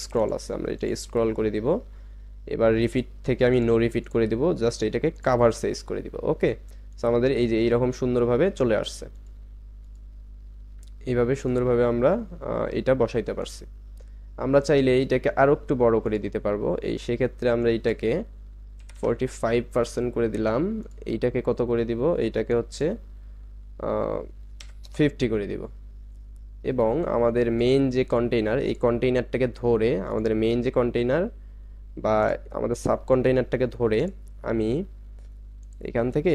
স্ক্রল আছে, আমরা এটা স্ক্রল করে দিব। এবার রিপিট থেকে আমি নো রিপিট করে দিব, জাস্ট এটাকে কাভার সাইজ করে দিব। ওকে, সো আমাদের এই যে এইরকম সুন্দরভাবে চলে আসছে, এইভাবে সুন্দরভাবে আমরা এটা বসাইতে পারছি। আমরা চাইলে এইটাকে আরও একটু বড় করে দিতে পারবো, এই সেক্ষেত্রে আমরা এইটাকে 45% করে দিলাম। এইটাকে কত করে দিব, এইটাকে হচ্ছে 50 করে দিব। এবং আমাদের মেইন যে কন্টেইনার, এই কন্টেইনারটাকে ধরে আমাদের মেইন যে কন্টেইনার বা আমাদের সাব কন্টেইনারটাকে ধরে আমি এখান থেকে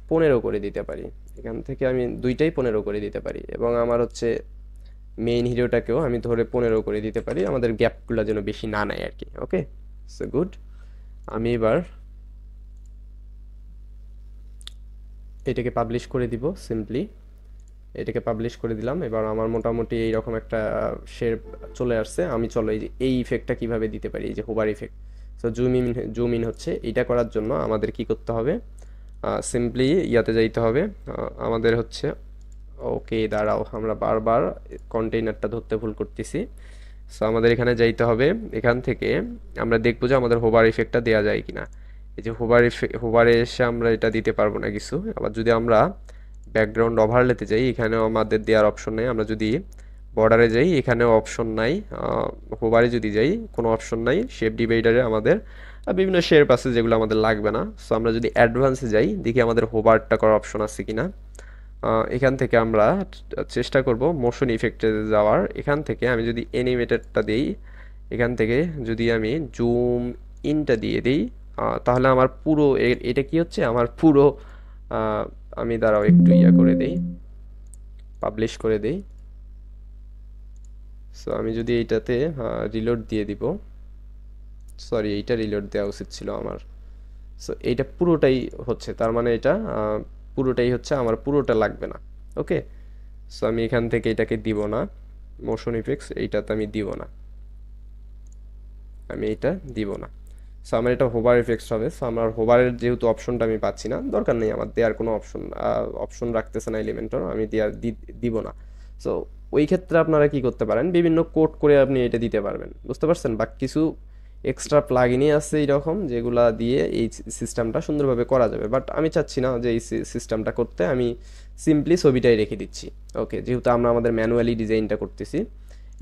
15 করে দিতে পারি, এখান থেকে আমি দুইটাই 15 করে দিতে পারি। এবং আমার হচ্ছে মেইন হিরোটাকেও আমি ধরে 15 করে দিতে পারি, আমাদের গ্যাপগুলো যেন বেশি না নেয় আর কি। ওকে, সো গুড। আমি এবার এটাকে পাবলিশ করে দিব, সিম্পলি এটাকে পাবলিশ করে দিলাম। এবার আমার মোটামুটি এইরকম একটা শেপ চলে আসছে। আমি চলো এই যে এই ইফেক্টটা কিভাবে দিতে পারি, এই যে hover effect. So zoom in হচ্ছে, এটা করার জন্য আমাদের কি করতে হবে, সিম্পলি ইয়াতে যাইতে হবে আমাদের হচ্ছে। ওকে দাঁড়াও, আমরা বারবার কন্টেইনারটা ধরতে ভুল করতেছি। সো আমাদের এখানে যাইতে হবে, এখান থেকে আমরা দেখবো যে আমাদের হোভার ইফেক্টটা দেওয়া যায় কিনা। এই যে হোভারে এসে আমরা এটা দিতে পারবো না কিছু। আবার যদি আমরা ব্যাকগ্রাউন্ড ওভারলেতে যাই, এখানেও আমাদের দেওয়ার অপশন নেই। আমরা যদি বর্ডারে যাই, এখানেও অপশন নাই। হোভারে যদি যাই, কোনো অপশন নাই। শেপ ডিভাইডারে আমাদের বিভিন্ন শেপ আছে যেগুলো আমাদের লাগবে না। সো আমরা যদি অ্যাডভান্সে যাই, দেখি আমাদের হোভারটা করার অপশন আছে কিনা। এখান থেকে আমরা চেষ্টা করব মোশন ইফেক্টে যাওয়ার। এখান থেকে আমি যদি অ্যানিমেটেডটা দিই, এখান থেকে যদি আমি জুম ইনটা দিয়ে দিই, তাহলে আমার পুরো এটা কি হচ্ছে, আমার পুরো আমি দাঁড়াও একটু ইয়া করে দেই, পাবলিশ করে দেই। সো আমি যদি এইটাতে রিলোড দিয়ে দিব, সরি এইটা রিলোড দেওয়া উচিত ছিল আমার। সো এইটা পুরোটাই হচ্ছে, তার মানে এটা পুরোটাই হচ্ছে, আমার পুরোটা লাগবে না। ওকে, সো আমি এখান থেকে এটাকে দিব না, মোশন ইফেক্টস এইটাতে আমি দিব না, আমি এটা দিব না। সো আমার এটা হোভার ইফেক্টস হবে। সো আমার হোভারের যেহেতু অপশনটা আমি পাচ্ছি না, দরকার নেই আমার দেওয়ার কোনো অপশন রাখতেছে না এলিমেন্টর, আমি দিব না। সো ওই ক্ষেত্রে আপনারা কি করতে পারেন, বিভিন্ন কোড করে আপনি এটা দিতে পারবেন, বুঝতে পারছেন? বা কিছু এক্সট্রা প্লাগইনই আছে এইরকম, যেগুলা দিয়ে এই সিস্টেমটা সুন্দরভাবে করা যাবে। বাট আমি চাচ্ছি না যে এই সিস্টেমটা করতে, আমি সিম্পলি ছবিটাই রেখে দিচ্ছি। ওকে, যেহেতু আমরা আমাদের ম্যানুয়ালি ডিজাইনটা করতেছি।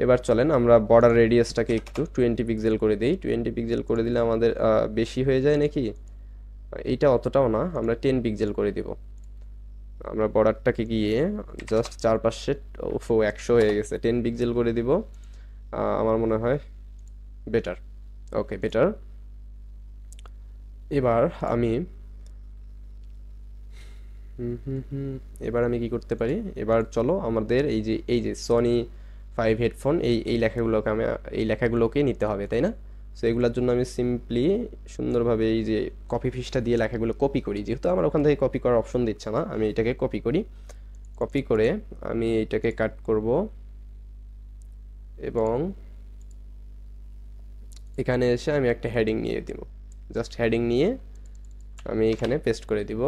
এবার চলেন আমরা বর্ডার রেডিয়াসটাকে একটু 20 পিক্সেল করে দিই। 20 পিক্সেল করে দিলে আমাদের বেশি হয়ে যায় নাকি? এইটা অতটাও না, আমরা 10 পিক্সেল করে দিব। আমরা বর্ডারটাকে গিয়ে জাস্ট চারপাশে 100 হয়ে গেছে, 10 পিক্সেল করে দিব। আমার মনে হয় বেটার। ওকে, বেটার। এবার আমি এবার আমি কি করতে পারি, এবার চলো আমাদের এই যে সনি 5 হেডফোন এই লেখাগুলোকে এই লেখাগুলোকে নিতে হবে, তাই না? সো এগুলোর জন্য আমি সিম্পলি সুন্দরভাবে এই যে কপি ফিশটা দিয়ে লেখাগুলো কপি করি, যেহেতু আমার ওখান থেকে কপি করার অপশন দিচ্ছে না, আমি এটাকে কপি করি। কপি করে আমি এটাকে কাট করব এবং এখানে এসে আমি একটা হেডিং নিয়ে দিব, জাস্ট হেডিং নিয়ে আমি এখানে পেস্ট করে দিব।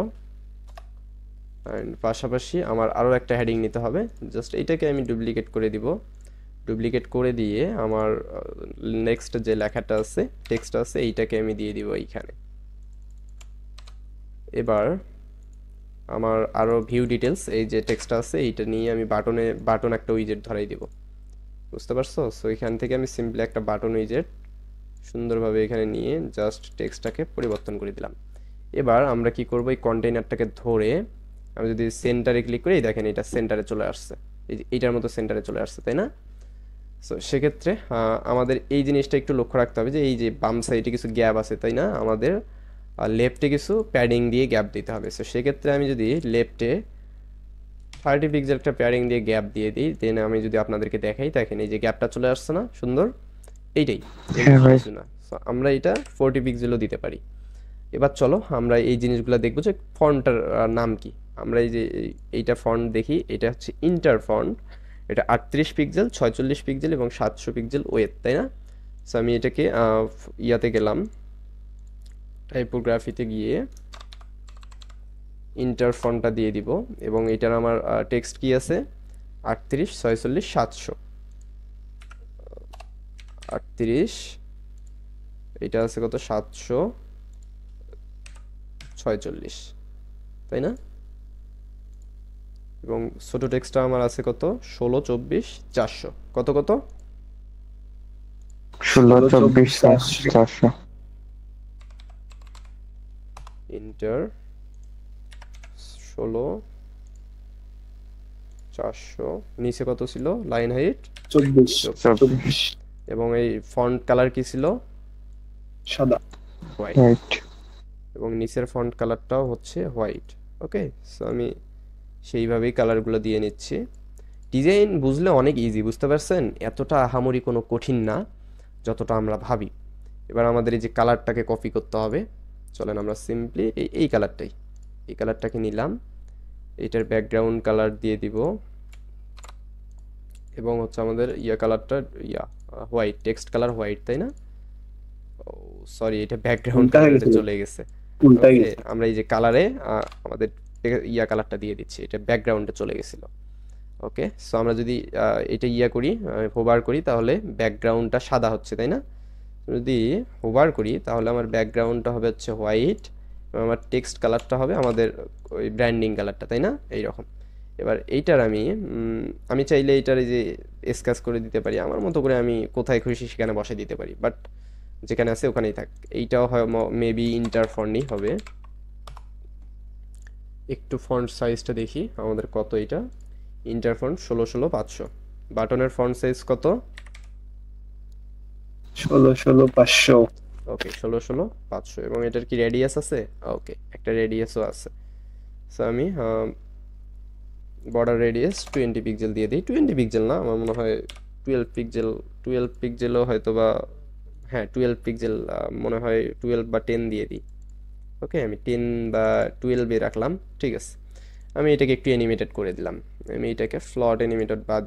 অ্যান্ড পাশাপাশি আমার আরও একটা হেডিং নিতে হবে, জাস্ট এইটাকে আমি ডুপ্লিকেট করে দিব। ডুপ্লিকেট করে দিয়ে আমার নেক্সট যে লেখাটা আছে, টেক্সট আছে, এইটাকে আমি দিয়ে দিব এইখানে। এবার আমার আরও ভিউ ডিটেলস এই যে টেক্সটটা আছে এইটা নিয়ে আমি বাটন একটা উইজেট ধরাই দিব, বুঝতে পারছো? সো এখান থেকে আমি সিম্পলি একটা বাটন উইজেট সুন্দরভাবে এখানে নিয়ে জাস্ট টেক্সটটাকে পরিবর্তন করে দিলাম। এবার আমরা কি করব, এই কন্টেইনারটাকে ধরে আমি যদি সেন্টারে ক্লিক করি, দেখেন এটা সেন্টারে চলে আসছে, এই যে এইটার মতো সেন্টারে চলে আসছে, তাই না? সো সেক্ষেত্রে আমাদের এই জিনিসটা একটু লক্ষ্য রাখতে হবে যে এই যে বাম সাইডে কিছু গ্যাপ আছে, তাই না? আমাদের লেফটে কিছু প্যাডিং দিয়ে গ্যাপ দিতে হবে। সো সেক্ষেত্রে আমি যদি লেফটে 30 পিক্সেল একটা প্যাডিং দিয়ে গ্যাপ দিয়ে দিই, দেন আমি যদি আপনাদেরকে দেখাই, দেখেন এই যে গ্যাপটা চলে আসছে না, সুন্দর? এইটাই, হ্যাঁ ভাই। কিছু না। সো আমরা এটা 40 পিক্সেলও দিতে পারি। এবার চলো আমরা এই জিনিসগুলো দেখবো যে ফন্টটার নাম কি। আমরা এই যে এইটা ফন্ট দেখি, এটা হচ্ছে ইন্টার ফন্ট, এটা 38 পিক্সেল, 46 পিক্সেল এবং 700 পিক্সেল ওয়েট, তাই না? সো আমি এটাকে ইয়াতে গেলাম, টাইপোগ্রাফিতে গিয়ে ইন্টার ফন্টটা দিয়ে দিব এবং এটার আমার টেক্সট কি আছে, 38, 46, 700, 38, এটা আছে কত, 746, তাই না? এবং ছোট টেক্সটটা আমার আছে কত, 16, 24, 400, কত কত, 16, 24, 400। ইন্টার 16, 400, নিচে কত ছিল লাইন হাইট, 24 এবং এই ফন্ট কালার কি ছিল, সাদা। White, right. এবং নিচের ফন্ট কালারটাও হচ্ছে হোয়াইট। ওকে, সো আমি সেইভাবেই কালারগুলো দিয়ে নিচ্ছি। ডিজাইন বুঝলে অনেক ইজি, বুঝতে পারছেন? এতটা আহামরি কোনো কঠিন না যতটা আমরা ভাবি। এবার আমাদের এই যে কালারটাকে কপি করতে হবে, চলেন আমরা সিম্পলি এই কালারটাকে নিলাম, এটার ব্যাকগ্রাউন্ড কালার দিয়ে দিব এবং হচ্ছে আমাদের কালারটা হোয়াইট, টেক্সট কালার হোয়াইট, তাই না? ও সরি, এটা ব্যাকগ্রাউন্ড উল্টা হয়ে কালারে গেছে। চলে গেছে। উল্টাই ওকে, গেছে। আমরা এই যে কালারে আমাদের কালারটা দিয়ে দিচ্ছি, এটা ব্যাকগ্রাউন্ডে চলে গেছিল। ওকে, সো আমরা যদি এটা করি, হোভার করি, তাহলে ব্যাকগ্রাউন্ডটা সাদা হচ্ছে, তাই না? যদি হোভার করি তাহলে আমার ব্যাকগ্রাউন্ডটা হবে হচ্ছে হোয়াইট এবং আমার টেক্সট কালারটা হবে আমাদের ওই ব্র্যান্ডিং কালারটা, তাই না? এই রকম। এবার এইটার আমি চাইলে এইটার এই যে স্কেচ করে দিতে পারি আমার মতো করে, আমি কোথায় খুশি সেখানে বসে দিতে পারি, বাট যেখানে আছে ওখানেই থাক। এইটাও হয় মেবি ইন্টার ফন্টই হবে। একটু ফন্ট সাইজটা দেখি আমাদের কত, এটা ইন্টার ফন্ট 16, 16, 500। বাটনের ফন্ট সাইজ কত, 16, 16, 500। ওকে, 16, 16, 500। এবং এটার কি রেডিয়াস আছে? ওকে, একটা রেডিয়াসও আছে। সো আমি বর্ডার রেডিয়াস 20 পিক্সেল দিয়ে দিই। 20 পিক্সেল না, আমার মনে হয় 12 পিক্সেল, 12 পিক্সেলও হয়তো বা, হ্যাঁ 12 পিক্সেল, মনে হয় 12 বা 10 দিয়ে দিই। ওকে, আমি 10 বা 12-এ রাখলাম, ঠিক আছে। আমি এটাকে একটু অ্যানিমেটেড করে দিলাম, আমি এটাকে ফ্লট অ্যানিমেটেড বা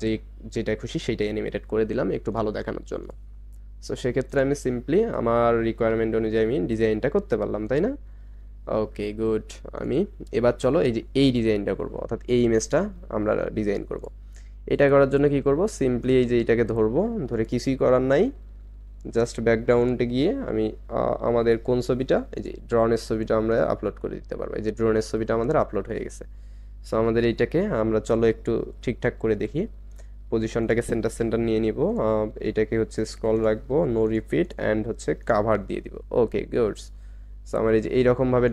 যেটা খুশি সেইটাই অ্যানিমেটেড করে দিলাম একটু ভালো দেখানোর জন্য। সো সেক্ষেত্রে আমি সিম্পলি আমার রিকোয়ারমেন্ট অনুযায়ী আমি ডিজাইনটা করতে পারলাম, তাই না? Okay good. আমি এবার চলো এই যে এই ডিজাইনটা করব, অর্থাৎ এই ইমেজটা আমরা ডিজাইন করব। এটা করার জন্য কি করব, সিম্পলি এই যে এটাকে ধরবো, ধরে কিছুই করার নাই, জাস্ট ব্যাকগ্রাউন্ডে গিয়ে আমি আমাদের কোন ছবিটা, এই যে ড্রোনের ছবিটা আমরা আপলোড করে দিতে পারবো। এই যে ড্রোনের ছবিটা আমাদের আপলোড হয়ে গেছে। সো আমাদের এইটাকে আমরা চলো একটু ঠিকঠাক করে দেখি। পজিশনটাকে সেন্টার নিয়ে নিব, এটাকে হচ্ছে স্ক্রল রাখবো, নো রিপিট, অ্যান্ড হচ্ছে কাভার দিয়ে দিব। ওকে গুডস। সো আমার এই যে এইরকমভাবে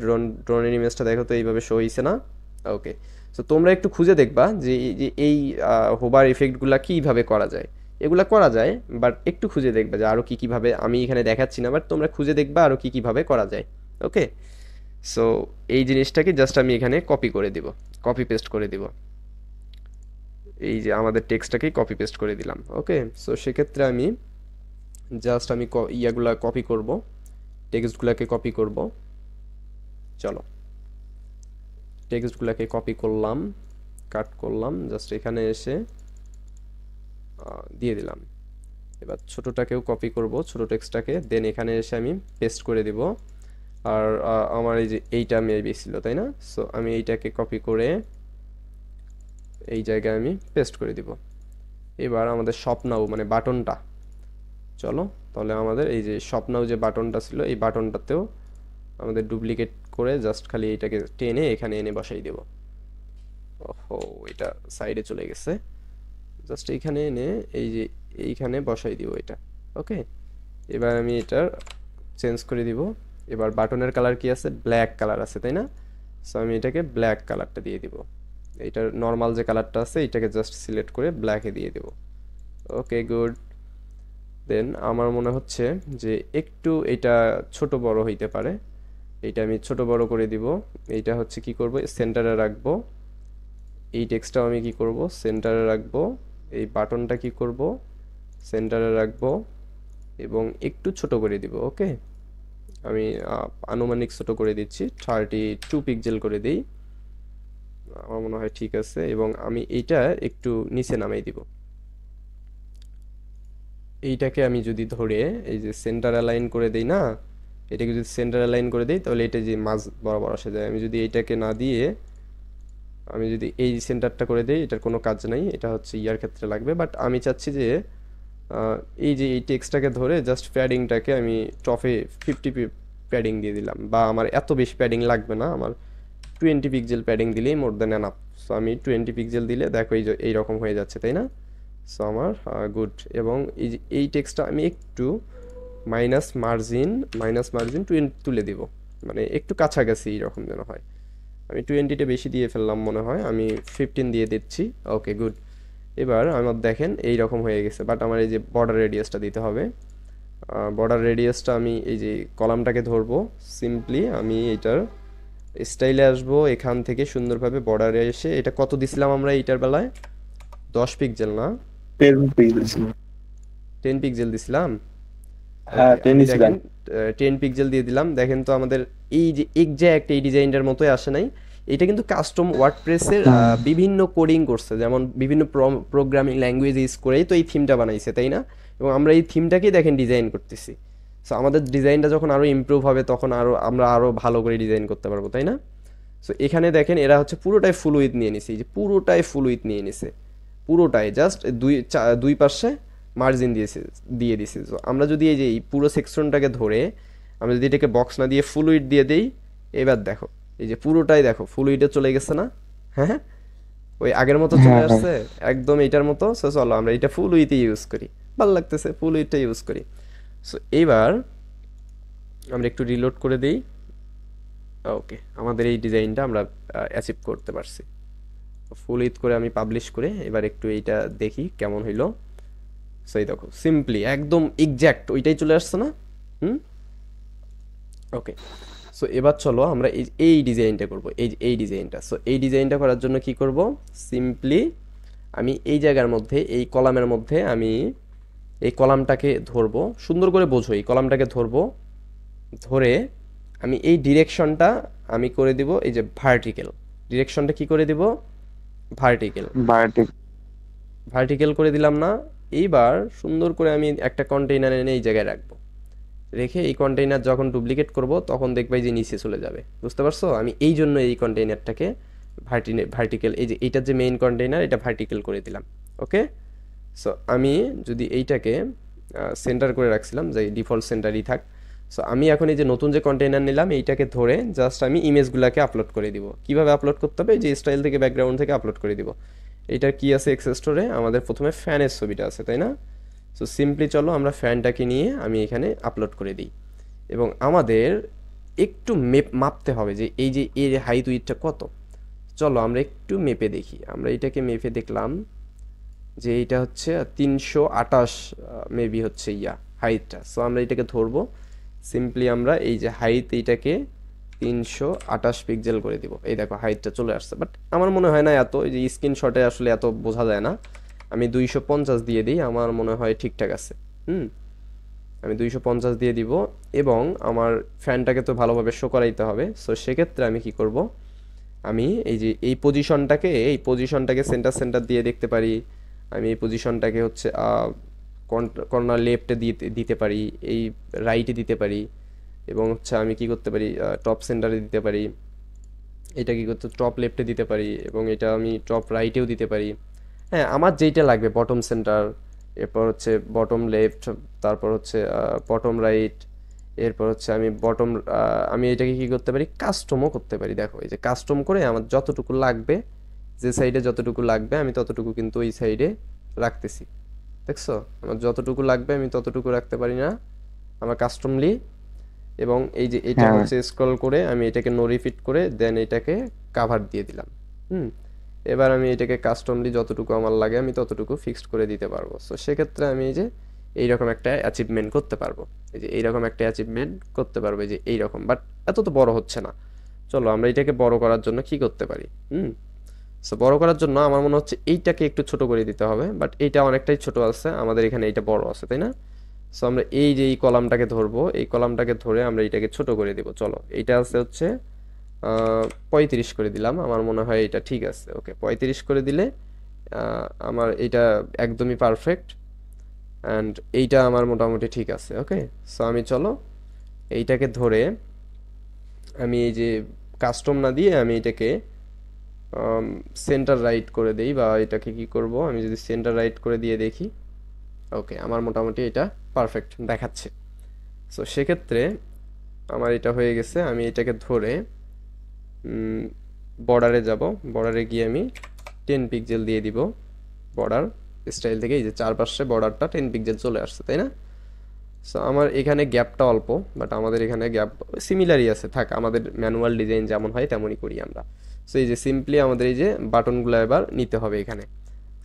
ড্রোনের ইমেজটা দেখো তো এইভাবে শো হয়েছে না? ওকে, সো তোমরা একটু খুঁজে দেখবা যে এই হোভার ইফেক্টগুলা কীভাবে করা যায়। এগুলা করা যায়, বাট একটু খুঁজে দেখবা যে আরও কীভাবে, আমি এখানে দেখাচ্ছি না, বাট তোমরা খুঁজে দেখবা আরও কীভাবে করা যায়। ওকে, সো এই জিনিসটাকে জাস্ট আমি এখানে কপি করে দিব, কপি পেস্ট করে দিব, এই যে আমাদের টেক্সটটাকেই কপি পেস্ট করে দিলাম। ওকে, সো সেক্ষেত্রে আমি জাস্ট আমি ইয়াগুলা কপি করব, টেক্সটগুলোকে কপি করব। চলো, টেক্সটগুলোকে কপি করলাম, কাট করলাম, জাস্ট এখানে এসে দিয়ে দিলাম। এবার ছোটোটাকেও কপি করব, ছোটো টেক্সটটাকে, দেন এখানে এসে আমি পেস্ট করে দিব। আর আমার এই যে এইটা মেবি ছিল, তাই না? সো আমি এইটাকে কপি করে এই জায়গায় আমি পেস্ট করে দিব। এবার আমাদের শপ নাও মানে বাটনটা, চলো তাহলে আমাদের এই যে শপ নাও যে বাটনটা ছিল, এই বাটনটাতেও আমাদের ডুপ্লিকেট করে জাস্ট খালি এইটাকে টেনে এখানে এনে বসাই দেব। ওহো, এটা সাইডে চলে গেছে, জাস্ট এইখানে এনে এই যে এইখানে বসাই দিব এটা। ওকে, এবার আমি এটা চেঞ্জ করে দিব। এবার বাটনের কালার কি আছে? ব্ল্যাক কালার আছে, তাই না? সো আমি এটাকে ব্ল্যাক কালারটা দিয়ে দিব। এইটার নর্মাল যে কালারটা আছে এটাকে জাস্ট সিলেক্ট করে ব্ল্যাকে দিয়ে দেব। ওকে, গুড। দেন আমার মনে হচ্ছে যে একটু এটা ছোট বড় হইতে পারে, এইটা আমি ছোট বড় করে দিব। এইটা হচ্ছে কি করব, সেন্টারে রাখবো। এই টেক্সটটাও আমি কি করব, সেন্টারে রাখবো। এই বাটনটা কি করব, সেন্টারে রাখবো এবং একটু ছোট করে দিব। ওকে, আমি আনুমানিক ছোট করে দিচ্ছি, 32 পিক্সেল করে দিই, আমার মনে হয় ঠিক আছে। এবং আমি এইটা একটু নিচে নামাই দিব। এইটাকে আমি যদি ধরে এই যে সেন্টার অ্যালাইন করে দেই না, এটাকে যদি সেন্টার অ্যালাইন করে দেই তাহলে এটা যে মাঝ বরাবর আসে যায়। আমি যদি এইটাকে না দিয়ে আমি যদি এই সেন্টারটা করে দিই, এটার কোনো কাজ নাই, এটা হচ্ছে ইয়ার ক্ষেত্রে লাগবে। বাট আমি চাচ্ছি যে এই যে এই টেক্সটটাকে ধরে জাস্ট প্যাডিংটাকে আমি টপে 50 প্যাডিং দিয়ে দিলাম, বা আমার এত বেশি প্যাডিং লাগবে না, আমার 20 পিক্সেল প্যাডিং দিলেই মোর দ্যান এনাফ। সো আমি 20 পিক্সেল দিলে দেখো এই যে এইরকম হয়ে যাচ্ছে, তাই না? সো আমার গুড। এবং এই যে এই টেক্সটটা আমি একটু মাইনাস মার্জিন 20 তুলে দিব, মানে একটু কাছাকাছি এরকম যেন হয়। আমি 20টা বেশি দিয়ে ফেললাম মনে হয়, আমি 15 দিয়ে দিচ্ছি। ওকে, গুড। এবার আমার দেখেন এই রকম হয়ে গেছে, বাট আমার এই যে বর্ডার রেডিয়াসটা দিতে হবে। বর্ডার রেডিয়াসটা আমি এই যে কলামটাকে ধরবো, সিম্পলি আমি এইটার স্টাইলে আসবো, এখান থেকে সুন্দরভাবে বর্ডারে এসে, এটা কত দিছিলাম আমরা এইটার বেলায়? 10 পিক্সেল না 10 পিক্সেল। 10 পিক্সেল দিছিলাম। হ্যাঁ, ওকে, 10 আমি ছিলাম। দেখেন 10 পিক্সেল দিয়ে দিলাম। দেখেন তো আমাদের এই যে এক্স্যাক্ট এই ডিজাইনটার মতোই আসে নাই? এটা কিন্তু কাস্টম ওয়ার্ডপ্রেসের বিভিন্ন কোডিং করছে, যেমন বিভিন্ন প্রোগ্রামিং ল্যাঙ্গুয়েজ ইউজ করেই তো এই থিমটা বানাইছে, তাই না? এবং আমরা এই থিমটাকেই দেখেন ডিজাইন করতেছি। সো আমাদের ডিজাইনটা যখন আরও ইমপ্রুভ হবে তখন আমরা আরও ভালো করে ডিজাইন করতে পারবো, তাই না? সো এখানে দেখেন এরা হচ্ছে পুরোটাই ফুল উইথ নিয়ে নিছে, এই যে পুরোটাই ফুল উইথ নিয়ে নিছে, পুরোটাই জাস্ট দুই পাশে মার্জিন দিয়ে দিছে। তো আমরা যদি এই যে এই পুরো সেকশনটাকে ধরে আমরা যদি এটাকে বক্স না দিয়ে ফুল উইথ দিয়ে দেই, এবার দেখো এই যে পুরোটাই দেখো ফুল উইথে চলে গেছে না? হ্যাঁ, ওই আগের মতো চলে হ্যাঁ ভাই। আসছে একদম এইটার মতো। সো চলো আমরা এটা ফুল উইথে ইউজ করি, ভালো লাগতেছে, ফুল উইথটা ইউজ করি। সো এইবার আমরা একটু রিলোড করে দিই। ওকে, আমাদের এই ডিজাইনটা আমরা অ্যাচিভ করতে পারছি। ফুল উইথ করে আমি পাবলিশ করে এবার একটু এইটা দেখি কেমন হইলো। সো এই দেখো সিম্পলি একদম এক্স্যাক্ট ওইটাই চলে আসছে না? হুম, ওকে। সো এবার চলো আমরা এই ডিজাইনটা করব, এই ডিজাইনটা। সো এই ডিজাইনটা করার জন্য কি করব, সিম্পলি আমি এই জায়গার মধ্যে এই কলামের মধ্যে আমি এই কলামটাকে ধরবো, সুন্দর করে বোঝো, এই কলামটাকে ধরবো, ধরে আমি এই ডিরেকশনটা আমি করে দিব এই যে ভার্টিক্যাল। ডিরেকশনটা কি করে দিব? ভার্টিক্যাল। বায়োটিক। ভার্টিক্যাল করে দিলাম না? এইবার সুন্দর করে আমি একটা কন্টেইনার এনে এই জায়গায় রাখবো, রেখে এই কন্টেইনার যখন ডুপ্লিকেট করব তখন দেখবে যে নিচে চলে যাবে। বুঝতে পারছো? আমি এই জন্য এই কন্টেইনারটাকে ভার্টিক্যাল, এই যে এইটার যে মেইন কন্টেইনার এটা ভার্টিক্যাল করে দিলাম। ওকে, সো আমি যদি এইটাকে সেন্টার করে রাখছিলাম যে ডিফল্ট সেন্টারই থাক। সো আমি এখন এই যে নতুন যে কন্টেইনার নিলাম এইটাকে ধরে জাস্ট আমি ইমেজগুলোকে আপলোড করে দিব। কিভাবে আপলোড করতে হবে? যে স্টাইল থেকে ব্যাকগ্রাউন্ড থেকে আপলোড করে দিব। এটার কি আছে এক্স স্টোরে? আমাদের প্রথমে ফ্যানের ছবিটা আছে, তাই না? সো সিম্পলি চলো আমরা ফ্যানটাকে নিয়ে আমি এখানে আপলোড করে দিই। এবং আমাদের একটু মাপতে হবে যে এই যে এর হাইট উইডথটা কত। চলো আমরা একটু মেপে দেখি। আমরা এটাকে মেপে দেখলাম যে এটা হচ্ছে 328 মেবি হচ্ছে হাইটটা। সো আমরা এটাকে ধরবো, সিম্পলি আমরা এই যে হাইট এইটাকে 328 পিক্সেল করে দিব। এই দেখো হাইটটা চলে আসছে, বাট আমার মনে হয় না এত, এই যে স্ক্রিনশটে আসলে এত বোঝা যায় না। আমি 250 দিয়ে দিই, আমার মনে হয় ঠিকঠাক আছে। আমি 250 দিয়ে দিব, এবং আমার ফ্যানটাকে তো ভালোভাবে শো করাইতে হবে। সো সেক্ষেত্রে আমি কি করব, আমি এই যে এই পজিশনটাকে সেন্টার সেন্টার দিয়ে দেখতে পারি। আমি এই পজিশনটাকে হচ্ছে কর্নার লেফটে দিতে পারি, এই রাইটে দিতে পারি, এবং হচ্ছে আমি কি করতে পারি, টপ সেন্টারে দিতে পারি। এটা কি করতে টপ লেফটে দিতে পারি, এবং এটা আমি টপ রাইটেও দিতে পারি। হ্যাঁ, আমার যেইটা লাগবে, বটম সেন্টার, এরপর হচ্ছে বটম লেফট, তারপর হচ্ছে বটম রাইট, এরপর হচ্ছে আমি এটাকে কি করতে পারি, কাস্টমও করতে পারি। দেখো এই যে কাস্টম করে আমার যতটুকু লাগবে, যে সাইডে যতটুকু লাগবে আমি ততটুকু কিন্তু ওই সাইডে রাখতেছি। দেখছো, আমার যতটুকু লাগবে আমি ততটুকু রাখতে পারি না আমার কাস্টমলি। এবং এই যে এটা হ্যাঁ ভাই। হচ্ছে স্ক্রল করে আমি এটাকে নো রিপিট করে দেন এটাকে কাভার দিয়ে দিলাম। হুম এবার আমি এটাকে কাস্টমলি যতটুকু আমার লাগে আমি ততটুকু ফিক্সড করে দিতে পারবো। সো সেক্ষেত্রে আমি এই যে এইরকম একটা অ্যাচিভমেন্ট করতে পারবো, এই যে এইরকম একটা অ্যাচিভমেন্ট করতে পারবো, এই যে এইরকম। বাট এত তো বড় হচ্ছে না। চলো আমরা এটাকে বড় করার জন্য কি করতে পারি। সো বড় করার জন্য আমার মনে হচ্ছে এইটাকে একটু ছোট করে দিতে হবে, বাট এইটা অনেকটাই ছোট আছে, আমাদের এখানে এইটা বড় আছে, তাই না? সো আমরা এই যে এই কলামটাকে ধরবো, এই কলামটাকে ধরে আমরা এটাকে ছোট করে দিব। চলো, এইটা আছে হচ্ছে 35 করে দিলাম, আমার মনে হয় এটা ঠিক আছে। ওকে, 35 করে দিলে আমার এটা একদমই পারফেক্ট, অ্যান্ড এইটা আমার মোটামুটি ঠিক আছে। ওকে, সো আমি চলো এইটাকে ধরে আমি এই যে কাস্টম না দিয়ে আমি এটাকে সেন্টার রাইট করে দেই, বা এটাকে কি করব, আমি যদি সেন্টার রাইট করে দিয়ে দেখি, ওকে, আমার মোটামুটি এটা পারফেক্ট দেখাচ্ছে। সো সেক্ষেত্রে আমার এটা হয়ে গেছে। আমি এটাকে ধরে বর্ডারে যাব, বর্ডারে গিয়ে আমি 10 পিক্সেল দিয়ে দিব। বর্ডার স্টাইল থেকে এই যে চারপাশে বর্ডারটা 10 পিক্সেল চলে আসছে, তাই না? সো আমার এখানে গ্যাপটা অল্প, বাট আমাদের এখানে গ্যাপ সিমিলারই আছে, থাক, আমাদের ম্যানুয়াল ডিজাইন যেমন হয় তেমনই করি আমরা। সো এই যে সিম্পলি আমাদের এই যে বাটনগুলো এবার নিতে হবে এখানে।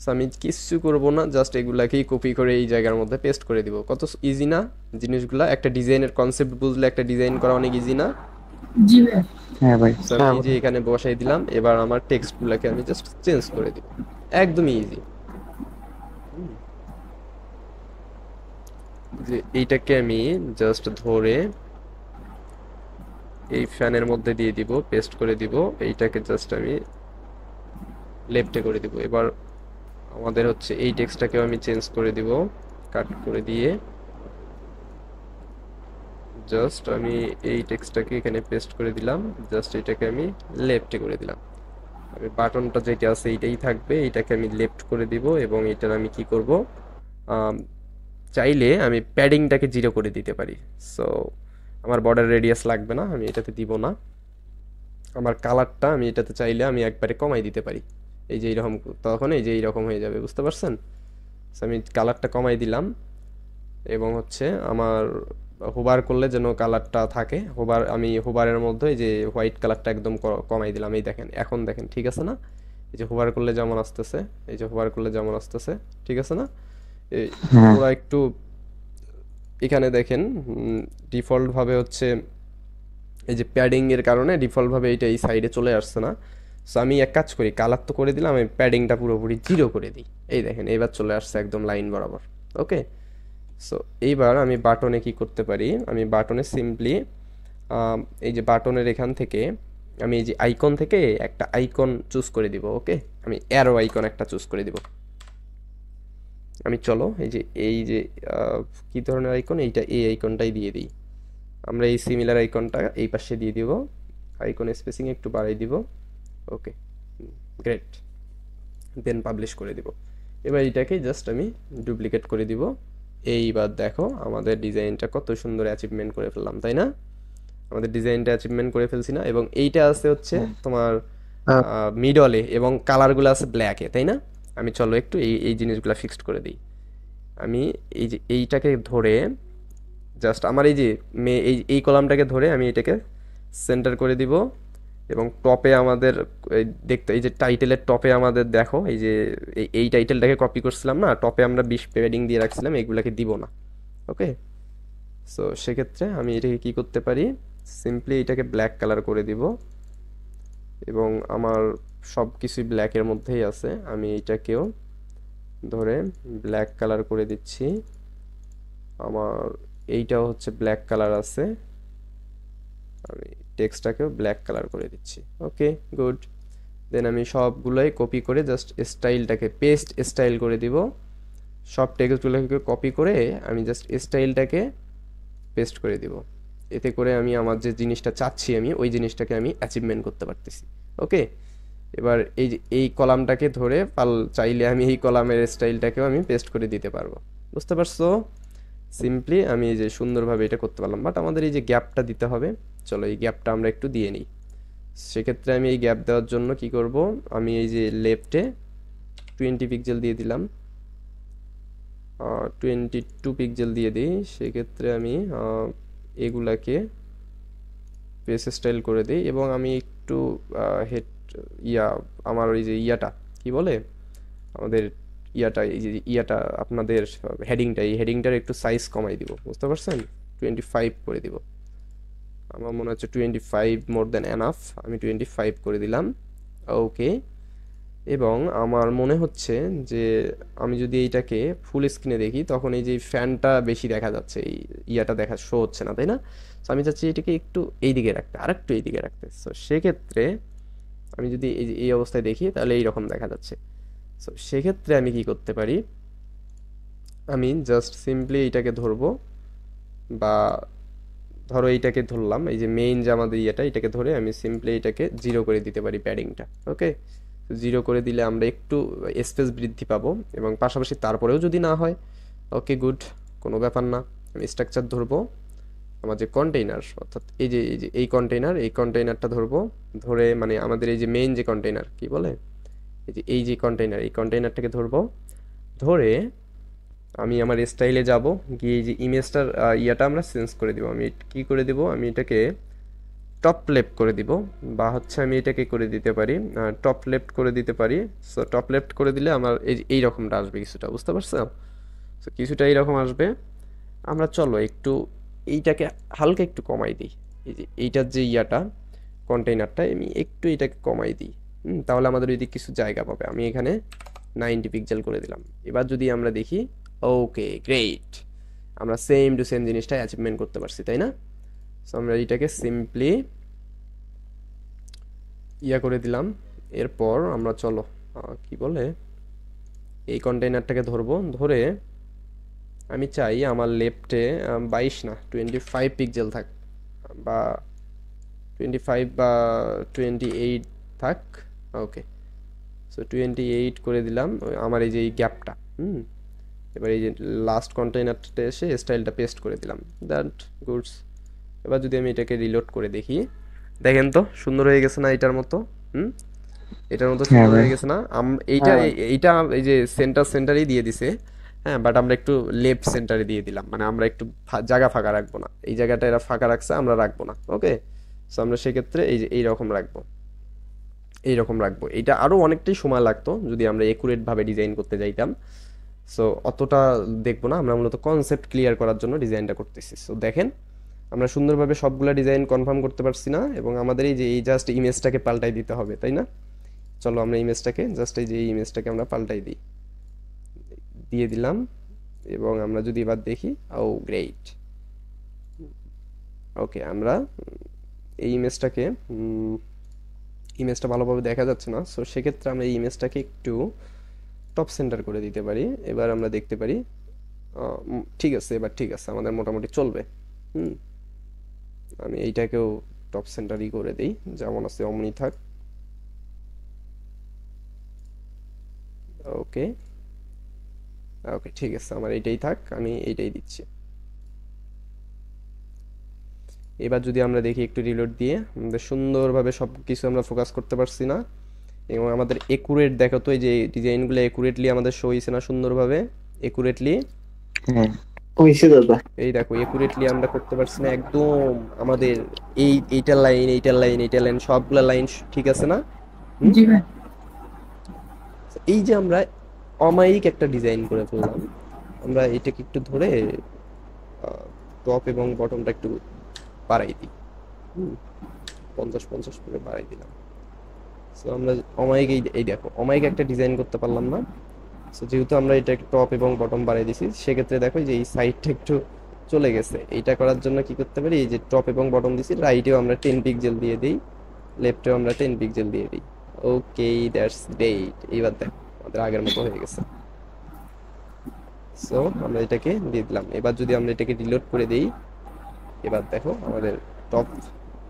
সো আমি কিচ্ছু করবো না, জাস্ট এগুলাকেই কপি করে এই জায়গার মধ্যে পেস্ট করে দিব। কত ইজি না জিনিসগুলা! একটা ডিজাইনের কনসেপ্ট বুঝলে একটা ডিজাইন করা অনেক ইজি না? জি ভাই। হ্যাঁ ভাই। সো আমি এই যে এখানে বসাই দিলাম, এবার আমার টেক্সটগুলোকে আমি জাস্ট চেঞ্জ করে দিব। একদমই ইজি। যে এইটাকে আমি জাস্ট ধরে এই ফ্যানের মধ্যে দিয়ে দিব, পেস্ট করে দিব। এইটাকে জাস্ট আমি লেফটে করে দিব। এবার আমাদের হচ্ছে এই টেক্সটটাকেও আমি চেঞ্জ করে দিব, কাট করে দিয়ে জাস্ট আমি এই টেক্সটটাকে এখানে পেস্ট করে দিলাম, জাস্ট এটাকে আমি লেফটে করে দিলাম। আমি বাটনটা যেটা আছে এইটাই থাকবে, এইটাকে আমি লেফট করে দিব, এবং এটার আমি কি করব, চাইলে আমি প্যাডিংটাকে 0 করে দিতে পারি। সো আমার বর্ডার রেডিয়াস লাগবে না, আমি এটাতে দিব না। আমার কালারটা আমি এটাতে চাইলে আমি একবারে কমাই দিতে পারি, এই যে এইরকম, তখন এই যে এইরকম হয়ে যাবে, বুঝতে পারছেন? সো আমি কালারটা কমাই দিলাম, এবং হচ্ছে আমার হোবার করলে যেন কালারটা থাকে, আমি হোবারের মধ্যে এই যে হোয়াইট কালারটা একদম কমাই দিলাম। এই দেখেন, এখন দেখেন ঠিক আছে না? এই যে হোবার করলে যেমন আসতেছে, এই যে হোবার করলে যেমন আসতেছে, ঠিক আছে না? এই হ্যাঁ ওরা একটু এখানে দেখেন, ডিফল্ট ভাবে হচ্ছে এই যে প্যাডিং এর কারণে ডিফল্ট ভাবে এইটা এই সাইডে চলে আসছে না। সো আমি এক কাজ করি, কালার তো করে দিলাম, আমি প্যাডিংটা পুরোপুরি 0 করে দিই। এই দেখেন এবার চলে আসছে একদম লাইন বরাবর। ওকে, সো এইবার আমি বাটনে কি করতে পারি, আমি বাটনে সিম্পলি এই যে বাটনের এখান থেকে আমি এই যে আইকন থেকে একটা আইকন চুজ করে দিব। ওকে, আমি অ্যারো আইকন একটা চুজ করে দিব। আমি চলো এই যে কি ধরনের আইকন, এই আইকনটাই দিয়ে দিই। আমরা এই সিমিলার আইকনটা এই পাশে দিয়ে দিব, আইকন স্পেসিং একটু বাড়াই দিব। ওকে, গ্রেট, দেন পাবলিশ করে দিব। এবার এটাকে জাস্ট আমি ডুপ্লিকেট করে দিব। এইবার দেখো আমাদের ডিজাইনটা কত সুন্দর অ্যাচিভমেন্ট করে ফেললাম, তাই না? আমাদের ডিজাইনটা অ্যাচিভমেন্ট করে ফেলছি না? এবং এইটা আছে হচ্ছে তোমার মিডলে, এবং কালারগুলো আছে ব্ল্যাকে, তাই না? আমি চলো একটু এই জিনিসগুলো ফিক্সড করে দিই। আমি এই যে এইটাকে ধরে জাস্ট আমার এই যে এই কলামটাকে ধরে আমি এটাকে সেন্টার করে দিব, এবং টপে আমাদের দেখতে এই যে টাইটেলের টপে আমাদের দেখো এই যে এই টাইটেলটাকে কপি করছিলাম না, টপে আমরা 20 প্যাডিং দিয়ে রাখছিলাম, এগুলাকে দিব না। ওকে, সো সেক্ষেত্রে আমি এটাকে কি করতে পারি, সিম্পলি এটাকে ব্ল্যাক কালার করে দিব এবং আমার সব কিছুই ব্ল্যাকের মধ্যেই আছে, আমি এইটাকেও ধরে ব্ল্যাক কালার করে দিচ্ছি। আমার এইটাও হচ্ছে ব্ল্যাক কালার আছে, আমি টেক্সটটাকেও ব্ল্যাক কালার করে দিচ্ছি। ওকে, গুড। দেন আমি সবগুলোই কপি করে জাস্ট স্টাইলটাকে পেস্ট স্টাইল করে দিব। সব টেক্সটগুলোকে কপি করে আমি জাস্ট স্টাইলটাকে পেস্ট করে দিব। এতে করে আমি আমার যে জিনিসটা চাচ্ছি আমি ওই জিনিসটাকে আমি অ্যাচিভমেন্ট করতে পারতেছি। ওকে, এবার এই যে এই কলামটাকে ধরে চাইলে আমি এই কলামের স্টাইলটাকেও আমি পেস্ট করে দিতে পারবো। বুঝতে পারছো? সিম্পলি আমি এই যে সুন্দরভাবে এটা করতে পারলাম, বাট আমাদের এই যে গ্যাপটা দিতে হবে। চলো এই গ্যাপটা আমরা একটু দিয়ে নিই। সেক্ষেত্রে আমি এই গ্যাপ দেওয়ার জন্য কি করব, আমি এই যে লেফটে 20 পিক্সেল দিয়ে দিলাম, 22 পিক্সেল দিয়ে দিই। সেক্ষেত্রে আমি এগুলাকে পেজ স্টাইল করে দিই এবং আমি একটু হেড আমার ওই যে কি বলে আমাদের এই যে আপনাদের হেডিংটা, এই হেডিংটার একটু সাইজ কমাই দিব। বুঝতে পারছেন? 25 করে দিব। আমার মনে হচ্ছে 25 মোর দ্যান এনাফ, আমি 25 করে দিলাম। ওকে, এবং আমার মনে হচ্ছে যে আমি যদি এইটাকে ফুল স্ক্রিনে দেখি তখন এই যে ফ্যানটা বেশি দেখা যাচ্ছে, এই দেখা শো হচ্ছে না, তাই না? তো আমি চাচ্ছি এটাকে একটু এইদিকে রাখতে, আর একটু এইদিকে রাখতে। সো সেক্ষেত্রে আমি যদি এই অবস্থায় দেখি তাহলে এইরকম দেখা যাচ্ছে। সো সেক্ষেত্রে আমি কি করতে পারি, আমি জাস্ট সিম্পলি এইটাকে ধরবো, বা ধরো এইটাকে ধরলাম, এই যে মেইন যে আমাদের এটাকে ধরে আমি সিম্পলি এটাকে 0 করে দিতে পারি প্যাডিংটা। ওকে, 0 করে দিলে আমরা একটু স্পেস বৃদ্ধি পাবো এবং পাশাপাশি তারপরেও যদি না হয়, ওকে গুড, কোনো ব্যাপার না। আমি স্ট্রাকচার ধরবো, আমার যে কন্টেইনার, অর্থাৎ এই কন্টেইনারটা ধরবো, ধরে মানে আমাদের এই যে মেইন যে কন্টেইনার কি বলে, এই যে এই কন্টেইনারটাকে ধরবো, ধরে আমি আমার স্টাইলে যাব, গিয়ে এই যে ইমেজটার আমরা চেঞ্জ করে দিব। আমি কি করে দিব, আমি এটাকে টপ লেফট করে দিব, বা হচ্ছে আমি এটাকে করে দিতে পারি টপ লেফট করে দিতে পারি। সো টপ লেফট করে দিলে আমার এই রকমটা আসবে কিছুটা। বুঝতে পারছো? সো কিছুটা এইরকম আসবে। আমরা চলো একটু এইটাকে হালকা একটু কমাই দিই, এই যে এইটার যে কন্টেইনারটা আমি একটু এটাকে কমাই দিই। তাহলে আমাদের ওইদিকে কিছু জায়গা পাবে। আমি এখানে 90 পিক্সেল করে দিলাম। এবার যদি আমরা দেখি, ওকে গ্রেট, আমরা সেম টু সেম জিনিসটা অ্যাচিভমেন্ট করতে পারছি, তাই না? সো আমরা এটাকে সিম্পলি করে দিলাম। এরপর আমরা চলো কি বলে এই কন্টেইনারটাকে ধরবো, ধরে আমি চাই আমার লেফটে 22 না 25 পিক্সেল থাক, বা 25 বা 28 থাক। ওকে, সো 28 করে দিলাম আমার এই যে এই গ্যাপটা। এবার এই যে লাস্ট কন্টেইনারটাতে এসে স্টাইলটা পেস্ট করে দিলাম। That goods. এবার যদি আমি এটাকে রিলোড করে দেখি, দেখেন তো সুন্দর হয়ে গেছে না এটার মতো? এটার মতো সুন্দর হয়ে গেছে না? এইটা এই যে সেন্টারই দিয়ে দিছে, হ্যাঁ, বাট আমরা একটু লেফট সেন্টারে দিয়ে দিলাম, মানে আমরা একটু জায়গা ফাঁকা রাখবো না। এই জায়গাটা এরা ফাঁকা রাখছে, আমরা রাখবো না। ওকে, সো আমরা সেক্ষেত্রে এই যে এইরকম রাখবো, এটা আরো অনেকটাই সময় লাগতো যদি আমরা একুরেট ভাবে ডিজাইন করতে যাইতাম। সো অতটা দেখবো না, আমরা মূলত কনসেপ্ট ক্লিয়ার করার জন্য ডিজাইনটা করতেছি। সো দেখেন আমরা সুন্দরভাবে সবগুলা ডিজাইন কনফার্ম করতে পারছি না, এবং আমাদের এই জাস্ট ইমেজটাকে পাল্টাই দিতে হবে, তাই না? চলো আমরা ইমেজটাকে জাস্ট এই ইমেজটাকে আমরা পাল্টাই দিয়ে দিলাম, এবং আমরা যদি এবার দেখি, ও গ্রেট। ওকে, আমরা এই ইমেজটা ভালোভাবে দেখা যাচ্ছে না, সো সেক্ষেত্রে আমরা এই ইমেজটাকে একটু টপ সেন্টার করে দিতে পারি। এবার আমরা দেখতে পারি ঠিক আছে, এবার ঠিক আছে, আমাদের মোটামুটি চলবে। আমি এইটাকেও টপ সেন্টারই করে দিই, যেমন আছে অমনি থাক। ওকে ওকে, ঠিক আছে, আমার এইটাই থাক, আমি এইটাই দিচ্ছি। এবার যদি আমরা দেখি একটু রিলোড দিয়ে, আমাদের সুন্দরভাবে সব কিছু আমরা ফোকাস করতে পারছি না, এবং আমাদের একুরেট দেখো তো, এই যে ডিজাইনগুলো একুরেটলি আমাদের শো হইছে না সুন্দরভাবে? একুরেটলি এই দেখো, একুরেটলি আমরা করতে পারছি না একদম। আমাদের এইটার লাইন সবগুলা লাইন ঠিক আছে না? এই যে আমরা অমায়িক একটা ডিজাইন করে ফেললাম। আমরা এটাকে একটু ধরে টপ এবং বটমটা একটু বাড়াই দিই, 50 করে বাড়াই দিলাম। সো আমরা অমায়িক এই দেখো অমায়িক একটা ডিজাইন করতে পারলাম না। সো যেহেতু আমরা এটা একটু টপ এবং বটম বাড়াই দিছি, সেক্ষেত্রে দেখো যে এই সাইডটা একটু চলে গেছে। এইটা করার জন্য কি করতে পারি, এই যে টপ এবং বটম দিছি, রাইটেও আমরা 10 পিক্সেল দিয়ে দিই, লেফটেও আমরা 10 পিক্সেল দিয়ে দিই। ওকে, দ্যাটস গ্রেট। এইবার দেখো আমাদের আগের মতো হয়ে গেছে। সো আমরা এটাকে দিয়ে দিলাম। এবার যদি আমরা এটাকে রিলোড করে দিই, এবার দেখো আমাদের টপ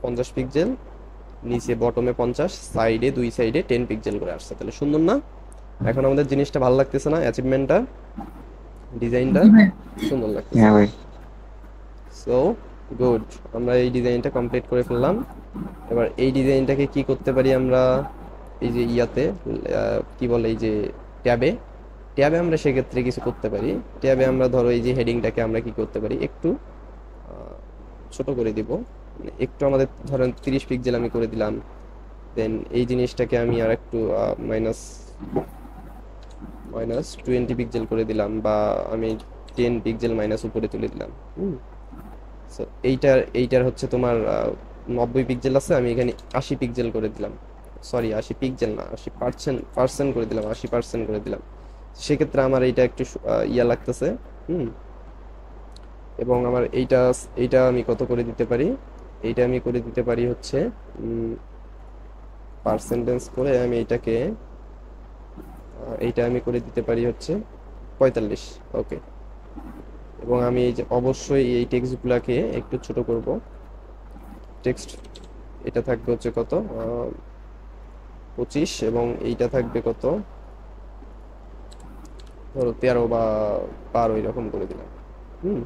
50 পিক্সেল, নিচে বটমে 50, সাইডে দুই সাইডে 10 পিক্সেল করে আসছে। তাহলে সুন্দর না? এখন আমাদের জিনিসটা ভালো লাগতেছে না? অ্যাচিভমেন্টটা, ডিজাইনটা সুন্দর লাগতেছে। হ্যাঁ ভাই। সো গুড, আমরা এই ডিজাইনটা কমপ্লিট করে ফেললাম। এবার এই ডিজাইনটাকে কি করতে পারি আমরা, এই যে ইয়াতে কি বলে, এই যে ট্যাবে, ট্যাবে আমরা সেক্ষেত্রে কিছু করতে পারি। ট্যাবে আমরা ধরো এই যে হেডিংটাকে আমরা কি করতে পারি, একটু ছোট করে দিব। মানে একটু আমাদের ধরেন 30 পিক্সেল আমি করে দিলাম। দেন এই জিনিসটাকে আমি আর একটু মাইনাস মাইনাস 20 পিক্সেল করে দিলাম, বা আমি 10 পিক্সেল মাইনাস উপরে তুলে দিলাম। সো এইটার হচ্ছে তোমার 90 পিক্সেল আছে, আমি এখানে 80 পিক্সেল করে দিলাম। সরি, 80 পিক্সেল না, 80% করে দিলাম, 80% করে দিলাম। সেক্ষেত্রে আমার এইটা একটু ইয়া লাগতেছে। হুম এবং আমার এইটা আমি কত করে দিতে পারি, এইটা আমি করে দিতে পারি হচ্ছে পার্সেন্টেজ করে আমি এইটাকে এইটা আমি করে দিতে পারি হচ্ছে 45। ওকে, এবং আমি এই যে অবশ্যই এই টেক্সটগুলোকে একটু ছোট করব। টেক্সট এটা থাকবে হচ্ছে কত 25, এবং এইটা থাকবে কত ধরো 13 বা 12 এরকম করে দিলাম। হুম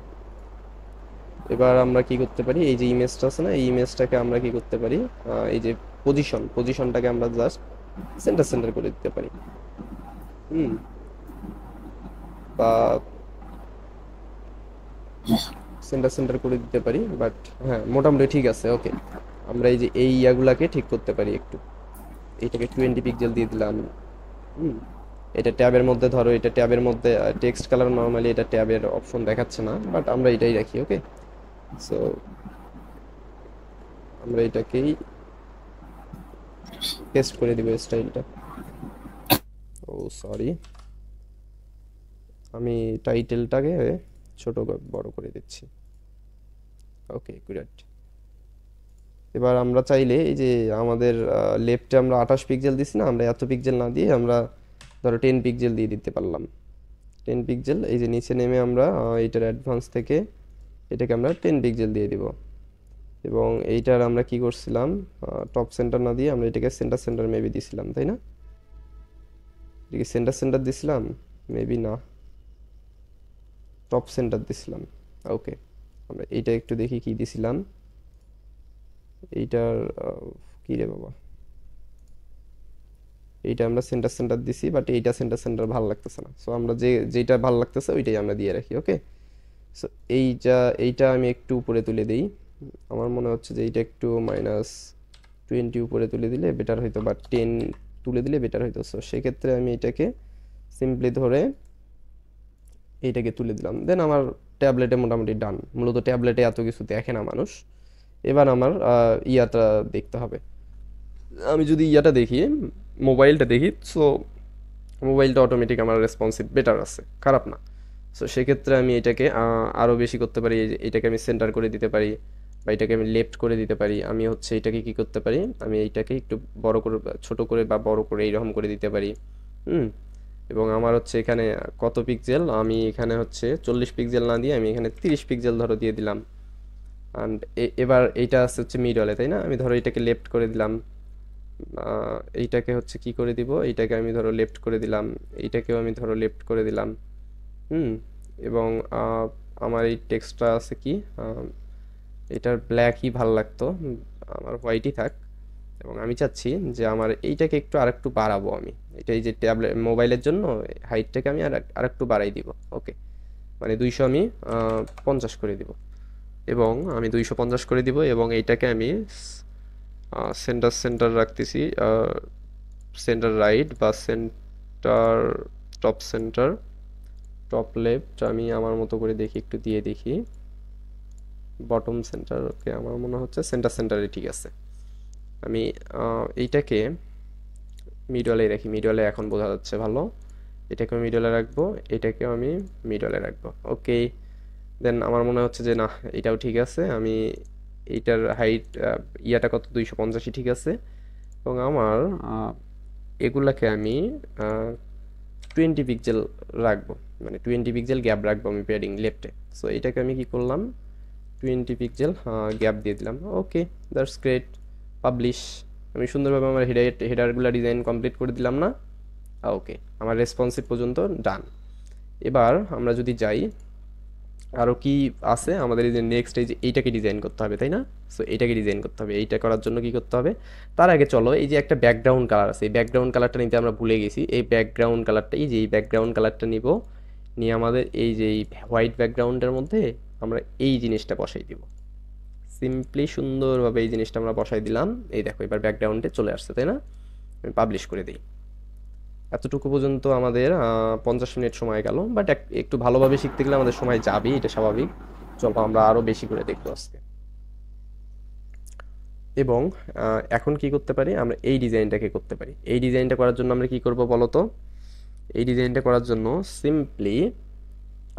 এবার আমরা কি করতে পারি, এই যে ইমেজটা আছে না, এই ইমেজটাকে আমরা কি করতে পারি, এই যে পজিশনটাকে আমরা জাস্ট সেন্টার করে দিতে পারি। হুম বা সেন্টার করে দিতে পারি, বাট হ্যাঁ মোটামুটি ঠিক আছে। ওকে, আমরা এই যে এই ইয়াগুলাকে ঠিক করতে পারি একটু। এইটাকে 20 পিক্সেল দিয়ে দিলাম। হুম এটা ট্যাবের মধ্যে, ধরো এটা ট্যাবের মধ্যে টেক্সট কালার, নর্মালি এটা ট্যাবের অপশন দেখাচ্ছে না, বাট আমরা এটাই রাখি। ওকে, সো আমরা এটাকেই পেস্ট করে দিব স্টাইলটা। ও সরি, আমি টাইটেলটাকে বড় করে দিচ্ছি। Okay great. এবার আমরা চাইলে এই যে আমাদের লেফটে আমরা 28 পিক্সেল দিছি না, আমরা এত পিক্সেল না দিয়ে আমরা ধরো 10 পিক্সেল দিয়ে দিতে পারলাম। 10 পিক্সেল, এই যে নিচে নেমে আমরা এইটার অ্যাডভান্স থেকে এটাকে আমরা 10 পিক্সেল দিয়ে দিব। এবং এইটার আমরা কি করছিলাম, টপ সেন্টার না দিয়ে আমরা এটাকে সেন্টার মেবি দিছিলাম, তাই না? এটাকে সেন্টার দিছিলাম মেবি, না টপ সেন্টার দিছিলাম। ওকে, আমরা এইটা একটু দেখি কি দিছিলাম। এইটার কি রে বাবা, এইটা আমরা সেন্টার দিছি, বাট এইটা সেন্টার ভালো লাগতেছে না। সো আমরা যেটা ভালো লাগতেছে ওইটাই আমরা দিয়ে রাখি। ওকে, সো এইটা আমি একটু উপরে তুলে দিই। আমার মনে হচ্ছে যে এইটা একটু -20 উপরে তুলে দিলে বেটার হইতো, বা 10 তুলে দিলে বেটার হইতো। সো সেক্ষেত্রে আমি এটাকে সিম্পলি ধরে এইটাকে তুলে দিলাম। দেন আমার ট্যাবলেটে মোটামুটি ডান। মূলত ট্যাবলেটে এত কিছু দেখে না মানুষ। এবার আমার ইয়াটা দেখতে হবে। আমি যদি ইয়াটা দেখি, মোবাইলটা দেখি, সো মোবাইলটা অটোমেটিক আমার রেসপন্সিভ বেটার আছে, খারাপ না। সো সেক্ষেত্রে আমি এটাকে আরও বেশি করতে পারি। এটাকে আমি সেন্টার করে দিতে পারি, বা এটাকে আমি লেফট করে দিতে পারি। আমি হচ্ছে এটাকে কি করতে পারি, আমি এইটাকে একটু বড় করে, ছোট করে বা বড় করে এইরকম করে দিতে পারি। হুম এবং আমার হচ্ছে এখানে কত পিক্সেল, আমি এখানে হচ্ছে 40 পিক্সেল না দিয়ে আমি এখানে 30 পিক্সেল ধরো দিয়ে দিলাম। অ্যান্ড এবার এইটা হচ্ছে মিডলে, তাই না? আমি ধরো এটাকে লেফট করে দিলাম। এইটাকে হচ্ছে কি করে দিব, এইটাকে আমি ধরো লেফট করে দিলাম, এইটাকেও আমি ধরো লেফট করে দিলাম। হুম এবং আমার এই টেক্সটটা আছে কি, এটার ব্ল্যাকই ভাল লাগতো, আমার হোয়াইটই থাক। এবং আমি চাচ্ছি যে আমার এইটাকে একটু আরেকটু বাড়াবো আমি। এটা এই যে ট্যাবলেট মোবাইলের জন্য হাইটটাকে আমি আরেকটু বাড়াই দিব। ওকে, মানে 200 আমি 50 করে দিব, এবং আমি 250 করে দিব, এবং এইটাকে আমি সেন্টার রাখতেছি, সেন্টার রাইট বা centre, top centre, top left আমি আমার মতো করে দেখি, একটু দিয়ে দেখি। বটম সেন্টার, ওকে, আমার মনে হচ্ছে সেন্টারে ঠিক আছে। আমি এইটাকে মিডলে রাখি, মিডলে এখন বোঝা যাচ্ছে ভালো। এটাকে মিডলে রাখবো, এটাকেও আমি মিডলে রাখবো, ওকে। দেন আমার মনে হচ্ছে যে না, এটাও ঠিক আছে। আমি এইটার হাইট ইয়াটা কত, 285 ঠিক আছে। এবং আমার এগুলাকে আমি 20 পিক্সেল রাখবো, মানে 20 পিক্সেল গ্যাপ রাখবো আমি প্যাডিং লেফটে। সো এটাকে আমি কি করলাম, 20 পিক্সেল গ্যাপ দিয়ে দিলাম, ওকে, দ্যাটস গ্রেট। পাবলিশ। আমি সুন্দরভাবে আমার হেডারগুলো ডিজাইন কমপ্লিট করে দিলাম না? ওকে, আমার রেসপন্সিভ পর্যন্ত ডান। এবার আমরা যদি যাই, আরও কি আছে আমাদের, এই যে নেক্সট এই যে এইটাকে ডিজাইন করতে হবে, তাই না? সো এইটাকে ডিজাইন করতে হবে। এইটা করার জন্য কি করতে হবে, তার আগে চলো এই যে একটা ব্যাকগ্রাউন্ড কালার আছে, এই ব্যাকগ্রাউন্ড কালারটা নিতে আমরা ভুলে গেছি। এই ব্যাকগ্রাউন্ড কালারটা, এই যে এই ব্যাকগ্রাউন্ড কালারটা নিব, নিয়ে আমাদের এই যে এই হোয়াইট ব্যাকগ্রাউন্ডের মধ্যে আমরা এই জিনিসটা বসাই দিব। সিম্পলি সুন্দরভাবে এই জিনিসটা আমরা বসাই দিলাম। এই দেখো এবার ব্যাকগ্রাউন্ডে চলে আসছে, তাই না? আমি পাবলিশ করে দিই। এতটুকু পর্যন্ত আমাদের 50 মিনিট সময় গেল, বাট একটু ভালোভাবে শিখতে গেলে আমাদের সময় যাবেই, এটা স্বাভাবিক। চলো আমরা আরো বেশি করে দেখবো আজকে। এবং এখন কি করতে পারি, আমরা এই ডিজাইনটাকে করতে পারি। এই ডিজাইনটা করার জন্য আমরা কি করব বলো তো? এই ডিজাইনটা করার জন্য সিম্পলি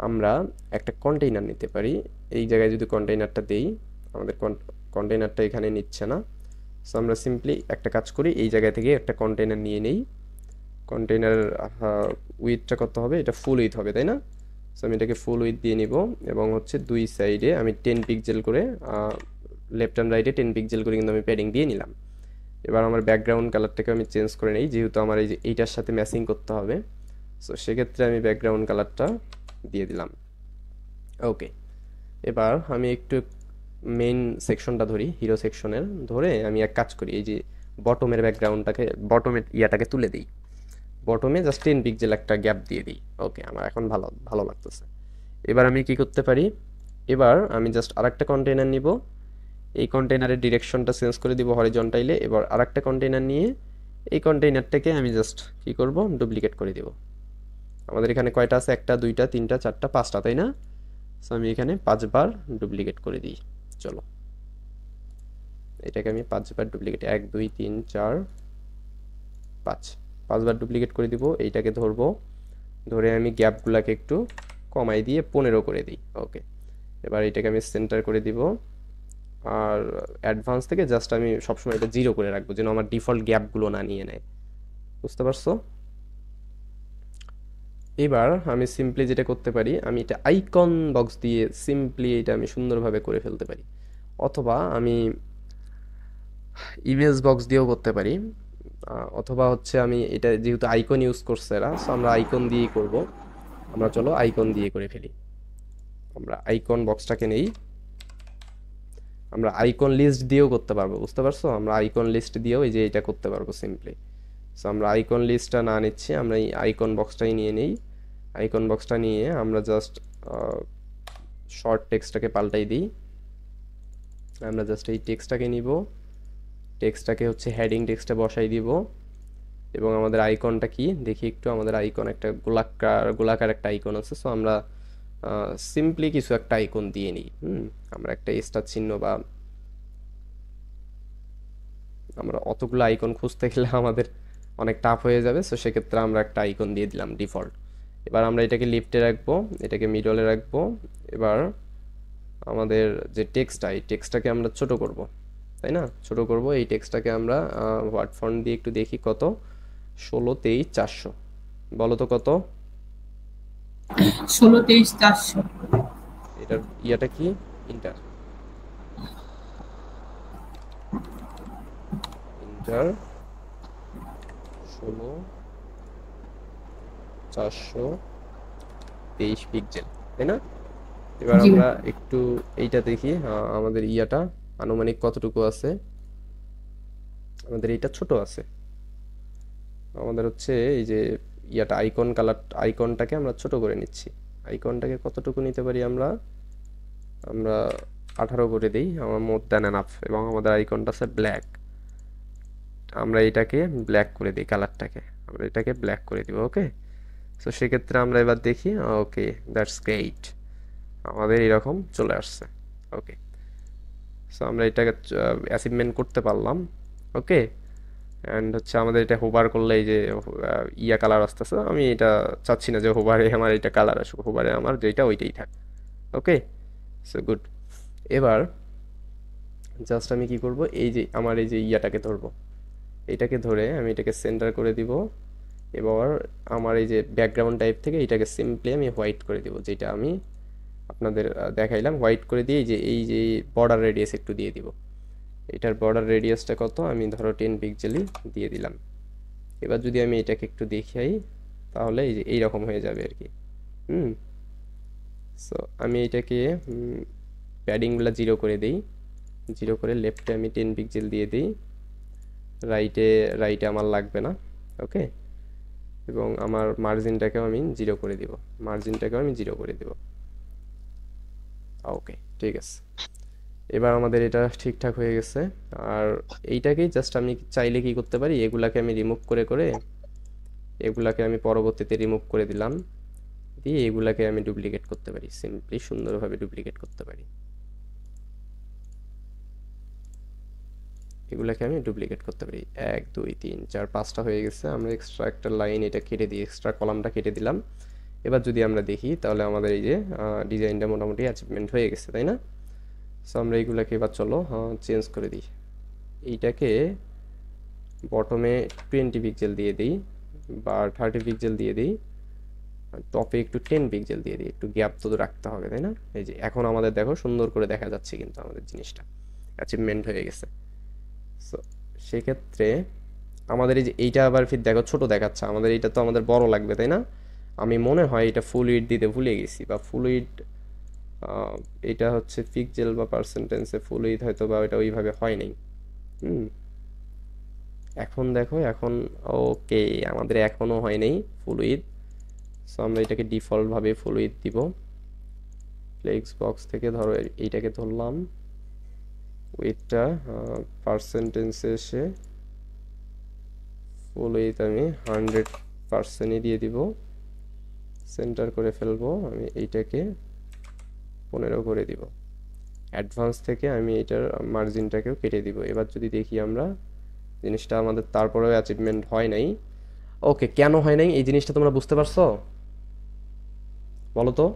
আমরা একটা কন্টেইনার নিতে পারি। এই জায়গায় যদি কন্টেইনারটা দেই, আমাদের কন্টেইনারটা এখানে নিচ্ছে না। সো আমরা সিম্পলি একটা কাজ করি, এই জায়গা থেকে একটা কন্টেইনার নিয়ে নেই। কন্টেইনার উইথটা কত হবে, এটা ফুল উইথ হবে, তাই না? সো আমি এটাকে ফুল উইথ দিয়ে নিব, এবং হচ্ছে দুই সাইডে আমি 10 পিক্সেল করে, লেফট অ্যান্ড রাইটে 10 পিক্সেল করে কিন্তু আমি প্যাডিং দিয়ে নিলাম। এবার আমার ব্যাকগ্রাউন্ড কালারটাকে আমি চেঞ্জ করে নিই, যেহেতু আমার এই যে এইটার সাথে ম্যাচিং করতে হবে। সো সেক্ষেত্রে আমি ব্যাকগ্রাউন্ড কালারটা দিয়ে দিলাম, ওকে। এবার আমি একটু মেইন সেকশনটা ধরি, হিরো সেকশনের ধরে আমি এক কাজ করি, এই যে বটমের ব্যাকগ্রাউন্ডটাকে, বটমের ইয়াটাকে তুলে দিই, বটমে জাস্ট 10 পিক্সেল একটা গ্যাপ দিয়ে দিই, ওকে। আমার এখন ভালো ভালো লাগতেছে। এবার আমি কি করতে পারি, এবার আমি জাস্ট আরেকটা কন্টেইনার নিব, এই কন্টেইনারের ডিরেকশনটা চেঞ্জ করে দিব হরিজন্টাইলে। এবার আরেকটা কন্টেইনার নিয়ে এই কন্টেইনারটাকে আমি জাস্ট কি করব, ডুপ্লিকেট করে দিব। আমাদের এখানে কয়টা আছে, 1টা 2টা 3টা 4টা 5টা, তাই না? সো আমি এখানে 5বার ডুপ্লিকেট করে দিই। চলো এটাকে আমি 5বার ডুপ্লিকেট, 1 2 3 4 5, 5বার ডুপ্লিকেট করে দিব। এইটাকে ধরবো, ধরে আমি গ্যাপগুলোকে একটু কমাই দিয়ে 15 করে দিই, ওকে। এবার এটাকে আমি সেন্টার করে দিব, আর অ্যাডভান্স থেকে জাস্ট আমি সবসময় এটা 0 করে রাখবো, যেন আমার ডিফল্ট গ্যাপগুলো না নিয়ে নেয়। বুঝতে পারছো? এবার আমি সিম্পলি যেটা করতে পারি, আমি এটা আইকন বক্স দিয়ে সিম্পলি এটা আমি সুন্দরভাবে করে ফেলতে পারি, অথবা আমি ইমেজ বক্স দিয়েও করতে পারি, অথবা হচ্ছে আমি এটা যেহেতু আইকন ইউজ করছে এরা, সো আমরা আইকন দিয়েই করব। আমরা চলো আইকন দিয়ে করে ফেলি। আমরা আইকন বক্সটাকে নেই, আমরা আইকন লিস্ট দিয়েও করতে পারবো, বুঝতে পারছো? আমরা আইকন লিস্ট দিয়েও এই যে এটা করতে পারবো সিম্পলি। সো আমরা আইকন লিস্টটা না নিচ্ছি, আমরা এই আইকন বক্সটাই নিয়ে নেই। আইকন বক্সটা নিয়ে আমরা জাস্ট শর্ট টেক্সটটাকে পাল্টাই দিই। আমরা জাস্ট এই টেক্সটটাকে নিব, টেক্সটটাকে হচ্ছে হেডিং টেক্সটে বসাই দিব। এবং আমাদের আইকনটা কি দেখি একটু, আমাদের আইকন একটা গোলাকার একটা আইকন আছে। সো আমরা সিম্পলি কিছু একটা আইকন দিয়ে নিই। আমরা একটা স্টার চিহ্ন, বা আমরা অতগুলো আইকন খুঁজতে গেলে আমাদের অনেক টাফ হয়ে যাবে। সো সেক্ষেত্রে আমরা একটা আইকন দিয়ে দিলাম ডিফল্ট। এবার আমরা এটাকে লেফটে রাখবো, এটাকে মিডলে রাখবো। এবার আমাদের যে টেক্সটটা, এই টেক্সটটাকে আমরা ছোট করব, তাই না? ছোট করব এই টেক্সটটাকে আমরা ওয়ার্ড ফন্ট দিয়ে একটু দেখি কত, 16 23 400, বলো তো কত? 16 23 400। এটার ইয়াটা কি, ইন্টার, ইন্টার 16 423 পিক্সেল, তাই না? এবার জি আমরা একটু এইটা দেখি, আমাদের ইয়াটা আনুমানিক কতটুকু আছে। আমাদের এইটা ছোট আছে, আমাদের হচ্ছে এই যে ইয়াটা আইকন কালার, আইকনটাকে আমরা ছোট করে নিচ্ছি। আইকনটাকে কতটুকু নিতে পারি আমরা, আমরা 18 করে দিই, আমার মোর দ্যান এনাফ। এবং আমাদের আইকনটা আছে ব্ল্যাক, আমরা এটাকে ব্ল্যাক করে দিই, কালারটাকে আমরা এটাকে ব্ল্যাক করে দিব, ওকে। সো সেক্ষেত্রে আমরা এবার দেখি, ওকে, দ্যাটস গ্রেট, আমাদের এরকম চলে আসছে, ওকে। সো আমরা এটাকে অ্যাচিভমেন্ট করতে পারলাম। ওকে, অ্যান্ড হচ্ছে আমাদের এটা হোভার করলে এই যে ইয়া কালার আসতেছে, আমি এটা চাচ্ছি না যে হোভারে আমার এটা কালার আসুক, হোভারে আমার যেটা ওইটাই থাক। ওকে, সো গুড। এবার জাস্ট আমি কি করব, এই যে আমার এই যে ইয়াটাকে ধরবো, এটাকে ধরে আমি এটাকে সেন্টার করে দিব। এবার আমার এই যে ব্যাকগ্রাউন্ড টাইপ থেকে এটাকে সিম্পলি আমি হোয়াইট করে দিব, যেটা আমি আপনাদের দেখাইলাম। হোয়াইট করে দিয়ে এই যে বর্ডার রেডিয়াস একটু দিয়ে দিব। এটার বর্ডার রেডিয়াসটা কত, আমি ধরো 10 পিক্সেলই দিয়ে দিলাম। এবার যদি আমি এটাকে একটু দেখাই, তাহলে এই যে এইরকম হয়ে যাবে আর কি। হুম, সো আমি এটাকে প্যাডিংগুলো 0 করে দিই। 0 করে লেফটে আমি 10 পিক্সেল দিয়ে দিই, রাইটে রাইটে আমার লাগবে না। ওকে, এবং আমার মার্জিনটাকেও আমি 0 করে দিব, মার্জিনটাকেও আমি 0 করে দিব। ওকে, ঠিক আছে। এবার আমাদের এটা ঠিকঠাক হয়ে গেছে। আর এইটাকেই জাস্ট আমি চাইলে কি করতে পারি, এগুলাকে আমি রিমুভ করে করে এগুলাকে আমি পরবর্তীতে রিমুভ করে দিলাম, দিয়ে এগুলাকে আমি ডুপ্লিকেট করতে পারি, সিম্পলি সুন্দরভাবে ডুপ্লিকেট করতে পারি। এগুলাকে আমি ডুপ্লিকেট করতে পারি, 1 2 3 4 5টা হয়ে গেছে। আমরা এক্সট্রা একটা লাইন এটা কেটে দিই, এক্সট্রা কলামটা কেটে দিলাম। এবার যদি আমরা দেখি, তাহলে আমাদের এই যে ডিজাইনটা মোটামুটি অ্যাচিভমেন্ট হয়ে গেছে, তাই না? সো আমরা এইগুলাকে এবার চলো চেঞ্জ করে দিই। এইটাকে বটমে 20 পিক্সেল দিয়ে দিই বা 30 পিক্সেল দিয়ে দিই, টপে একটু 10 পিক্সেল দিয়ে দিই, একটু গ্যাপ তো রাখতে হবে, তাই না? এই যে এখন আমাদের দেখো সুন্দর করে দেখা যাচ্ছে, কিন্তু আমাদের জিনিসটা অ্যাচিভমেন্ট হয়ে গেছে। সো সেক্ষেত্রে আমাদের এই যে এইটা আবার ফির দেখো ছোট দেখাচ্ছে, আমাদের এইটা তো আমাদের বড় লাগবে, তাই না? আমি মনে হয় এটা ফুল উইডথ দিতে ভুলে গেছি, বা ফুল উইডথ এটা হচ্ছে পিক্সেল বা পার্সেন্টেজে ফুল উইডথ হয়তো বা এটা ওইভাবে হয় নাই। হুম, এখন দেখো এখন ওকে, আমাদের এখনো হয় নাই ফুল উইডথ। সো আমরা এটাকে ডিফল্ট ভাবে ফুল উইডথ দিব। ফ্লেক্স বক্স থেকে ধরো এইটাকে ধরলাম, উইডথটা পার্সেন্টেজে এসে ফুল উইডথ আমি 100%ই দিয়ে দিব। সেন্টার করে ফেলবো, আমি এইটাকে 15 করে দিব। অ্যাডভান্স থেকে আমি এটার মার্জিনটাকেও কেটে দিব। এবার যদি দেখি আমরা জিনিসটা আমাদের তারপরেও অ্যাচিভমেন্ট হয় নাই। ওকে, কেন হয় নাই এই জিনিসটা তোমরা বুঝতে পারছো বলো তো?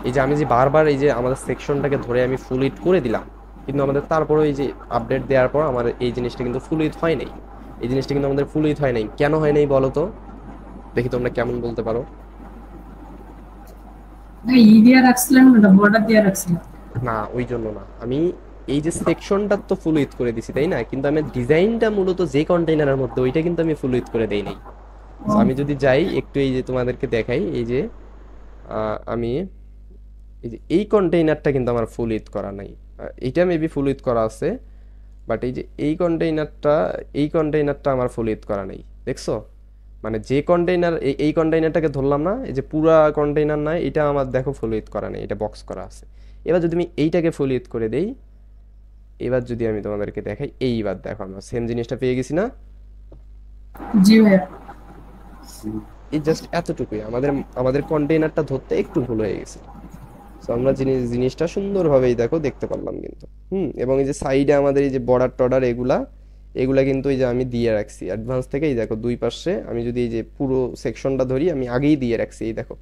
এই যে আমি যে বারবার এই যে আমাদের সেকশনটাকে ধরে আমি ফুল উইডথ করে দিলাম, কিন্তু আমাদের তারপরেও এই যে আপডেট দেওয়ার পর আমার এই জিনিসটা কিন্তু ফুল উইডথ হয় নাই। এই জিনিসটা কিন্তু আমাদের ফুল উইডথ হয় নাই, কেন হয় নাই বলো তো? দেখি তোমরা কেমন বলতে পারো। না, দিয়ে রাখছিলাম না, বর্ডার দিয়ে রাখছিলাম। না, ওই জন্য না, আমি এই যে সেকশনটা তো ফুল উইথ করে দিছি, তাই না? কিন্তু আমি ডিজাইনটা মূলত যে কন্টেইনারের মধ্যে, ওইটা কিন্তু আমি ফুল উইথ করে দেই নাই। তো আমি যদি যাই একটু, এই যে তোমাদেরকে দেখাই, এই যে আমি এই যে এই কন্টেইনারটা কিন্তু আমার ফুল উইথ করা নাই। এইটা মেবি ফুল উইথ করা আছে, বাট এই যে এই কন্টেইনারটা আমার ফুল উইথ করা নেই, দেখছো? মানে যে কন্টেইনার, এই কন্টেইনারটাকে ধরলাম না, এই যে পুরা কন্টেইনার নয়, এটা আমার দেখো ফুল উইথ করা নেই, এটা বক্স করা আছে। এবার যদি আমি এইটাকে ফুল উইথ করে দেই, এবার যদি আমি তোমাদেরকে দেখাই, এইবার দেখো আমরা সেম জিনিসটা পেয়ে গেছি না? জি ভাইয়া। এই জাস্ট এতটুকুই, আমাদের আমাদের কন্টেইনারটা ধরতে একটু ভুল হয়ে গেছে। তো আমরা জিনিসটা সুন্দরভাবেই দেখো দেখতে পারলাম কিন্তু। এবং এই যে সাইডে আমাদের এই যে বর্ডার টর্ডার এগুলা এগুলা কিন্তু এই যে আমি দিয়ে রাখছি অ্যাডভান্স থেকে। এই দেখো দুই পাশে আমি যদি এই যে পুরো সেকশনটা ধরি, আমি আগেই দিয়ে রাখছি। এই দেখো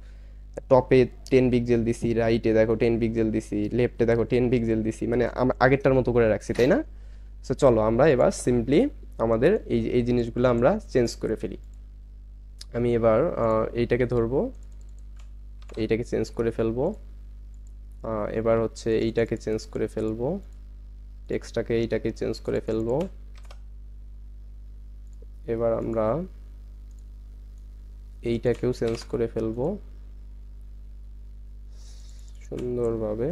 টপে 10 পিক্সেল দিছি, রাইটে দেখো 10 পিক্সেল দিছি, লেফটে দেখো 10 পিক্সেল দিছি, মানে আগেরটার মতো করে রাখছি, তাই না? সো চলো আমরা এবার সিম্পলি আমাদের এই জিনিসগুলো আমরা চেঞ্জ করে ফেলি। আমি এবার এইটাকে ধরবো, এইটাকে চেঞ্জ করে ফেলবো। এবার হচ্ছে এইটাকে চেঞ্জ করে ফেলবো, টেক্সটটাকে এইটাকে চেঞ্জ করে ফেলবো। এবার আমরা এইটাকেও চেঞ্জ করে ফেলবো সুন্দরভাবে।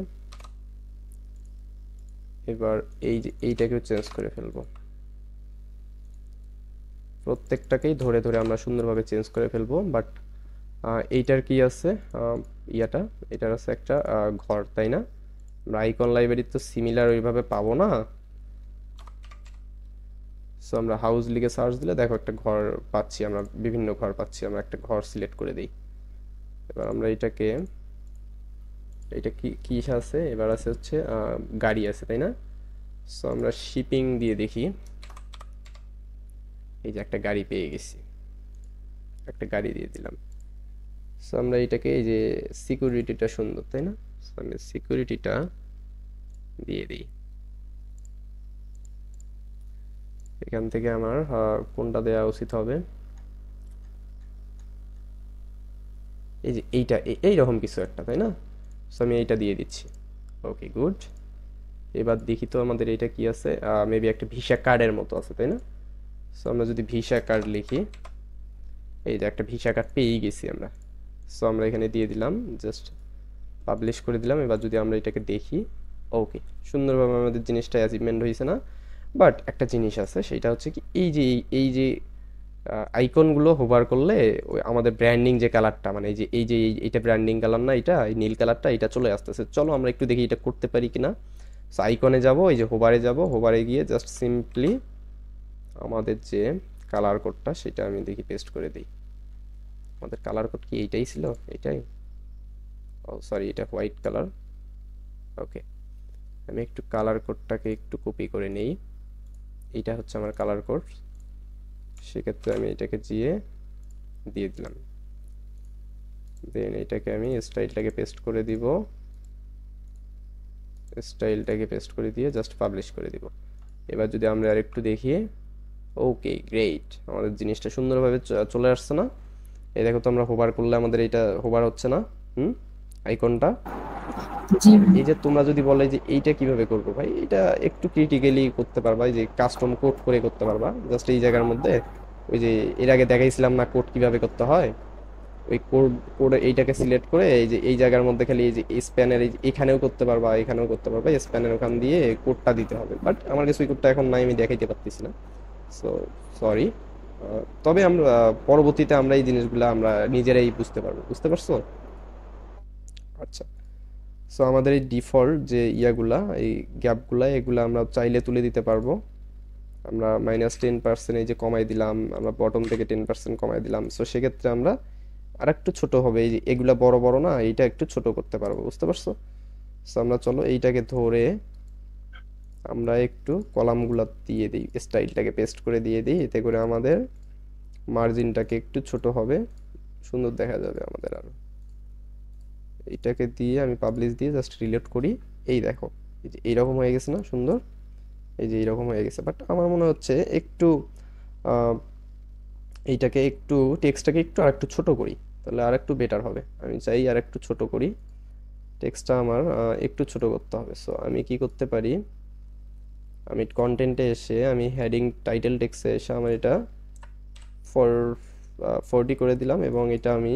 এবার এই যে এইটাকেও চেঞ্জ করে ফেলবো। প্রত্যেকটাকেই ধরে ধরে আমরা সুন্দরভাবে চেঞ্জ করে ফেলবো। বাট এইটার কি আছে, ইয়াটা এটার আছে একটা ঘর, তাই না? আমরা আইকন লাইব্রেরি তো সিমিলার ওইভাবে পাবো না। সো আমরা হাউস লিখে সার্চ দিলে দেখো একটা ঘর পাচ্ছি, আমরা বিভিন্ন ঘর পাচ্ছি। আমরা একটা ঘর সিলেক্ট করে দিই। এবার আমরা এইটাকে, এটা কি কি আছে, এবার আছে হচ্ছে গাড়ি আছে, তাই না? সো আমরা শিপিং দিয়ে দেখি। এই যে একটা গাড়ি পেয়ে গেছি, একটা গাড়ি দিয়ে দিলাম। সো আমরা এটাকে, এই যে সিকিউরিটিটা সুন্দর তাই না, সো আমি সিকিউরিটিটা দিয়ে দিই। এখান থেকে আমার কোনটা দেওয়া উচিত হবে, এই যে এইটা, এইরকম কিছু একটা তাই না। সো আমি এইটা দিয়ে দিচ্ছি। Okay good. এবার দেখি তো আমাদের এইটা কি আছে, মেবি একটা ভিসা কার্ডের মতো আছে তাই না। সো আমরা যদি ভিসা কার্ড লিখি, এই যে একটা ভিসা কার্ড পেয়েই গেছি আমরা। সো আমরা এখানে দিয়ে দিলাম, জাস্ট পাবলিশ করে দিলাম। এবার যদি আমরা এটাকে দেখি, ওকে সুন্দরভাবে আমাদের জিনিসটা অ্যাচিভমেন্ট হয়েছে না। বাট একটা জিনিস আছে, সেটা হচ্ছে কি, এই যে আইকনগুলো হোভার করলে ওই আমাদের ব্র্যান্ডিং যে কালারটা, মানে এইটা ব্র্যান্ডিং কালার না, এটা এই নীল কালারটা, এটা চলে আসতেছে। চলো আমরা একটু দেখি এটা করতে পারি কিনা। সো আইকনে যাব, এই যে হোভারে যাব, হোভারে গিয়ে জাস্ট সিম্পলি আমাদের যে কালার কোডটা সেটা আমি দেখি পেস্ট করে দিই। আমাদের কালার কোড কি এইটাই ছিল? এটাই, ও সরি, এটা হোয়াইট কালার। ওকে, আমি একটু কালার কোডটাকে একটু কপি করে নেই। এইটা হচ্ছে আমার কালার কোড। সেক্ষেত্রে আমি এটাকে দিয়ে দিলাম। দেন এটাকে আমি স্টাইলটাকে পেস্ট করে দিব, স্টাইলটাকে পেস্ট করে দিয়ে জাস্ট পাবলিশ করে দিব। এবার যদি আমরা আর একটু দেখি, ওকে গ্রেট, আমাদের জিনিসটা সুন্দরভাবে চলে আসছে না। এই দেখো তো, আমরা হোভার করলে আমাদের এটা হোভার হচ্ছে না, আইকনটা। জি ভাইয়া। এই যে তোমরা যদি বলে যে এইটা কিভাবে করবো ভাই, এটা একটু ক্রিটিক্যালি করতে পারবা, এই যে কাস্টম কোড করে করতে পারবা। জাস্ট এই জায়গার মধ্যে, ওই যে এর আগে দেখাইছিলাম না কোড কিভাবে করতে হয়, ওই কোড এইটাকে সিলেক্ট করে এই যে এই জায়গার মধ্যে খালি এই যে স্প্যানের এখানেও করতে পারবা, এখানেও করতে পারবা, স্প্যানের ওখান দিয়ে কোডটা দিতে হবে। বাট আমার কাছে ওই কোডটা এখন নাই, আমি দেখাইতে পারতেছি না। So sorry. তবে আমরা পরবর্তীতে আমরা এই জিনিসগুলো আমরা নিজেরাই বুঝতে পারবো, বুঝতে পারছো? আচ্ছা, সো আমাদের এই ডিফল্ট যে ইয়াগুলা, এই গ্যাপগুলা, এগুলা আমরা চাইলে তুলে দিতে পারবো। আমরা -10% এই যে কমাই দিলাম, আমরা বটম থেকে 10% কমাই দিলাম। সো সেক্ষেত্রে আমরা আর একটু ছোট হবে, এই যে এগুলা বড় বড় না, এইটা একটু ছোট করতে পারবো, বুঝতে পারছো? সো আমরা চলো এইটাকে ধরে আমরা একটু কলামগুলা দিয়ে দিই, স্টাইলটাকে পেস্ট করে দিয়ে দিই। এতে করে আমাদের মার্জিনটাকে একটু ছোট হবে, সুন্দর দেখা যাবে আমাদের আরো। এইটাকে দিয়ে আমি পাবলিশ দিয়ে জাস্ট রিলোড করি। এই দেখো, এই যে এইরকম হয়ে গেছে না সুন্দর, এই যে এইরকম হয়ে গেছে। বাট আমার মনে হচ্ছে একটু আহ, এইটাকে একটু, টেক্সটটাকে একটু আর একটু ছোট করি, তাহলে আর একটু বেটার হবে। আমি চাই আর একটু ছোট করি, টেক্সটটা আমার একটু ছোট করতে হবে। সো আমি কি করতে পারি, আমি কন্টেন্টে এসে, আমি হেডিং টাইটেল টেক্সটে এসে আমার এটা 40 করে দিলাম, এবং এটা আমি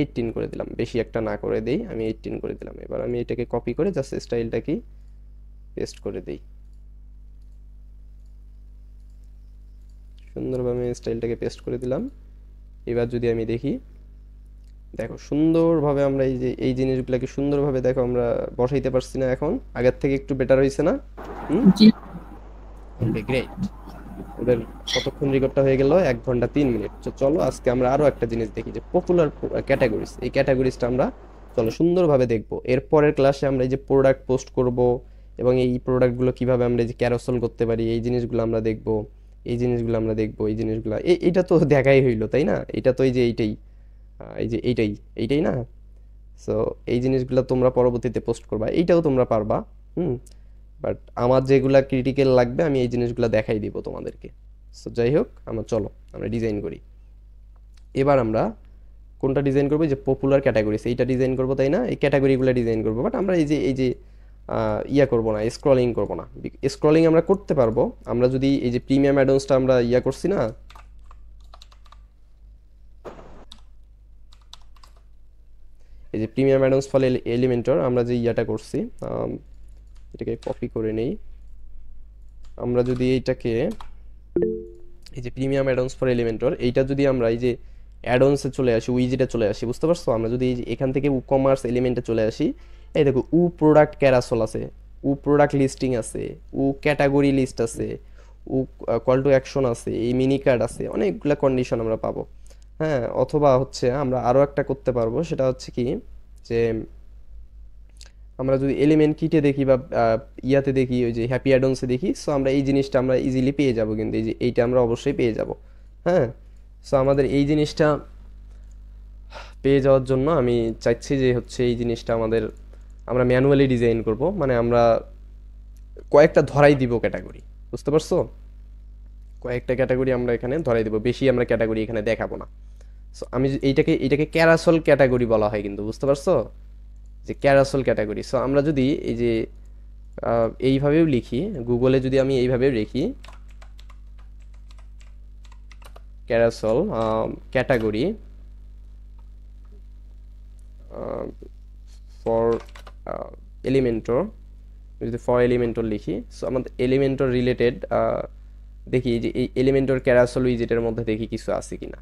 18 করে দিলাম, বেশি একটা না করে দেই, আমি 18 করে দিলাম। এবার আমি এটাকে কপি করে জাস্ট স্টাইলটাকে পেস্ট করে দেই, সুন্দরভাবে স্টাইলটাকে পেস্ট করে দিলাম। এবার যদি আমি দেখি, দেখো সুন্দরভাবে আমরা এই যে এই জিনিসগুলোকে সুন্দরভাবে দেখো আমরা বসাইতে পারছি না এখন, আগের থেকে একটু বেটার হয়েছে না? হুম, জি ওকে গ্রেট। ওদের কতক্ষণ রেকর্ডটা হয়ে গেল? 1 ঘন্টা 3 মিনিট। তো চলো আজকে আমরা আরো একটা জিনিস দেখি, যে পপুলার ক্যাটাগরিজ, এই ক্যাটাগরিজটা আমরা চলো সুন্দরভাবে দেখবো। এর পরের ক্লাসে আমরা এই যে প্রোডাক্ট পোস্ট করব, এবং এই প্রোডাক্টগুলো কিভাবে আমরা এই যে ক্যারোসেল করতে পারি, এই জিনিসগুলো আমরা দেখবো, এই জিনিসগুলো আমরা দেখবো, এই জিনিসগুলো এইটা তো দেখাই হইলো তাই না? এটা তো এই যে এইটাই, এই যে এইটাই না। সো এই জিনিসগুলো তোমরা পরবর্তীতে পোস্ট করবা, এইটাও তোমরা পারবা। হুম, বাট আমার যেগুলা ক্রিটিক্যাল লাগবে আমি এই জিনিসগুলো দেখাই দিব তোমাদেরকে। সো যাই হোক, চলো আমরা ডিজাইন করি। এবার আমরা কোনটা ডিজাইন করবো, যে পপুলার ক্যাটাগরিজ, এইটা ডিজাইন করবো তাই না? এই ক্যাটাগরিগুলো ডিজাইন করবো। বাট আমরা এই যে ইয়া করবো না, স্ক্রলিং করবো না। স্ক্রলিং আমরা করতে পারবো, আমরা যদি এই যে প্রিমিয়াম অ্যাডন্সটা আমরা ইয়া করছি না, এই যে প্রিমিয়াম অ্যাডন্স ফর এলিমেন্টর আমরা যে ইয়াটা করছি, এটাকে কপি করে নেই। আমরা যদি এইটাকে, এই যে প্রিমিয়াম অ্যাডন্স ফর এলিমেন্টর, এইটা যদি আমরা এই যে অ্যাডন্সে চলে আসি, উইজেটে চলে আসি, বুঝতে পারছো? আমরা যদি এই যে এখান থেকে কমার্স এলিমেন্টে চলে আসি, এই দেখো প্রোডাক্ট ক্যারাসল আছে, প্রোডাক্ট লিস্টিং আছে, ক্যাটাগরি লিস্ট আছে, কল টু অ্যাকশন আছে, এই মিনি কার্ড আছে, অনেকগুলা কন্ডিশন আমরা পাবো। হ্যাঁ, অথবা হচ্ছে আমরা আরো একটা করতে পারবো, সেটা হচ্ছে কি, যে আমরা যদি এলিমেন্ট কিটে দেখি বা ইয়াতে দেখি, ওই যে হ্যাপি অ্যাডন্সে দেখি, সো আমরা এই জিনিসটা আমরা ইজিলি পেয়ে যাব, কিন্তু এই যে এইটা আমরা অবশ্যই পেয়ে যাব। হ্যাঁ, সো আমাদের এই জিনিসটা পেয়ে যাওয়ার জন্য আমি চাইছি যে হচ্ছে এই জিনিসটা আমরা ম্যানুয়ালি ডিজাইন করব, মানে আমরা কয়েকটা ধরাই দিব ক্যাটাগরি, বুঝতে পারছো? কয়েকটা ক্যাটাগরি আমরা এখানে ধরাই দিব, বেশি আমরা ক্যাটাগরি এখানে দেখাবো না। সো আমি এইটাকে ক্যারাসল ক্যাটাগরি বলা হয়, কিন্তু বুঝতে পারছো যে ক্যারাসল ক্যাটাগরি। সো আমরা যদি এই যে এইভাবেও লিখি, গুগলে যদি আমি এইভাবেও লিখি ক্যারাসল ক্যাটাগরি ফর এলিমেন্টর, যদি ফর এলিমেন্টর লিখি, সো আমাদের এলিমেন্টর রিলেটেড দেখি যে এই এলিমেন্টর ক্যারাসল উইজেটের মধ্যে দেখি কিছু আছে কিনা।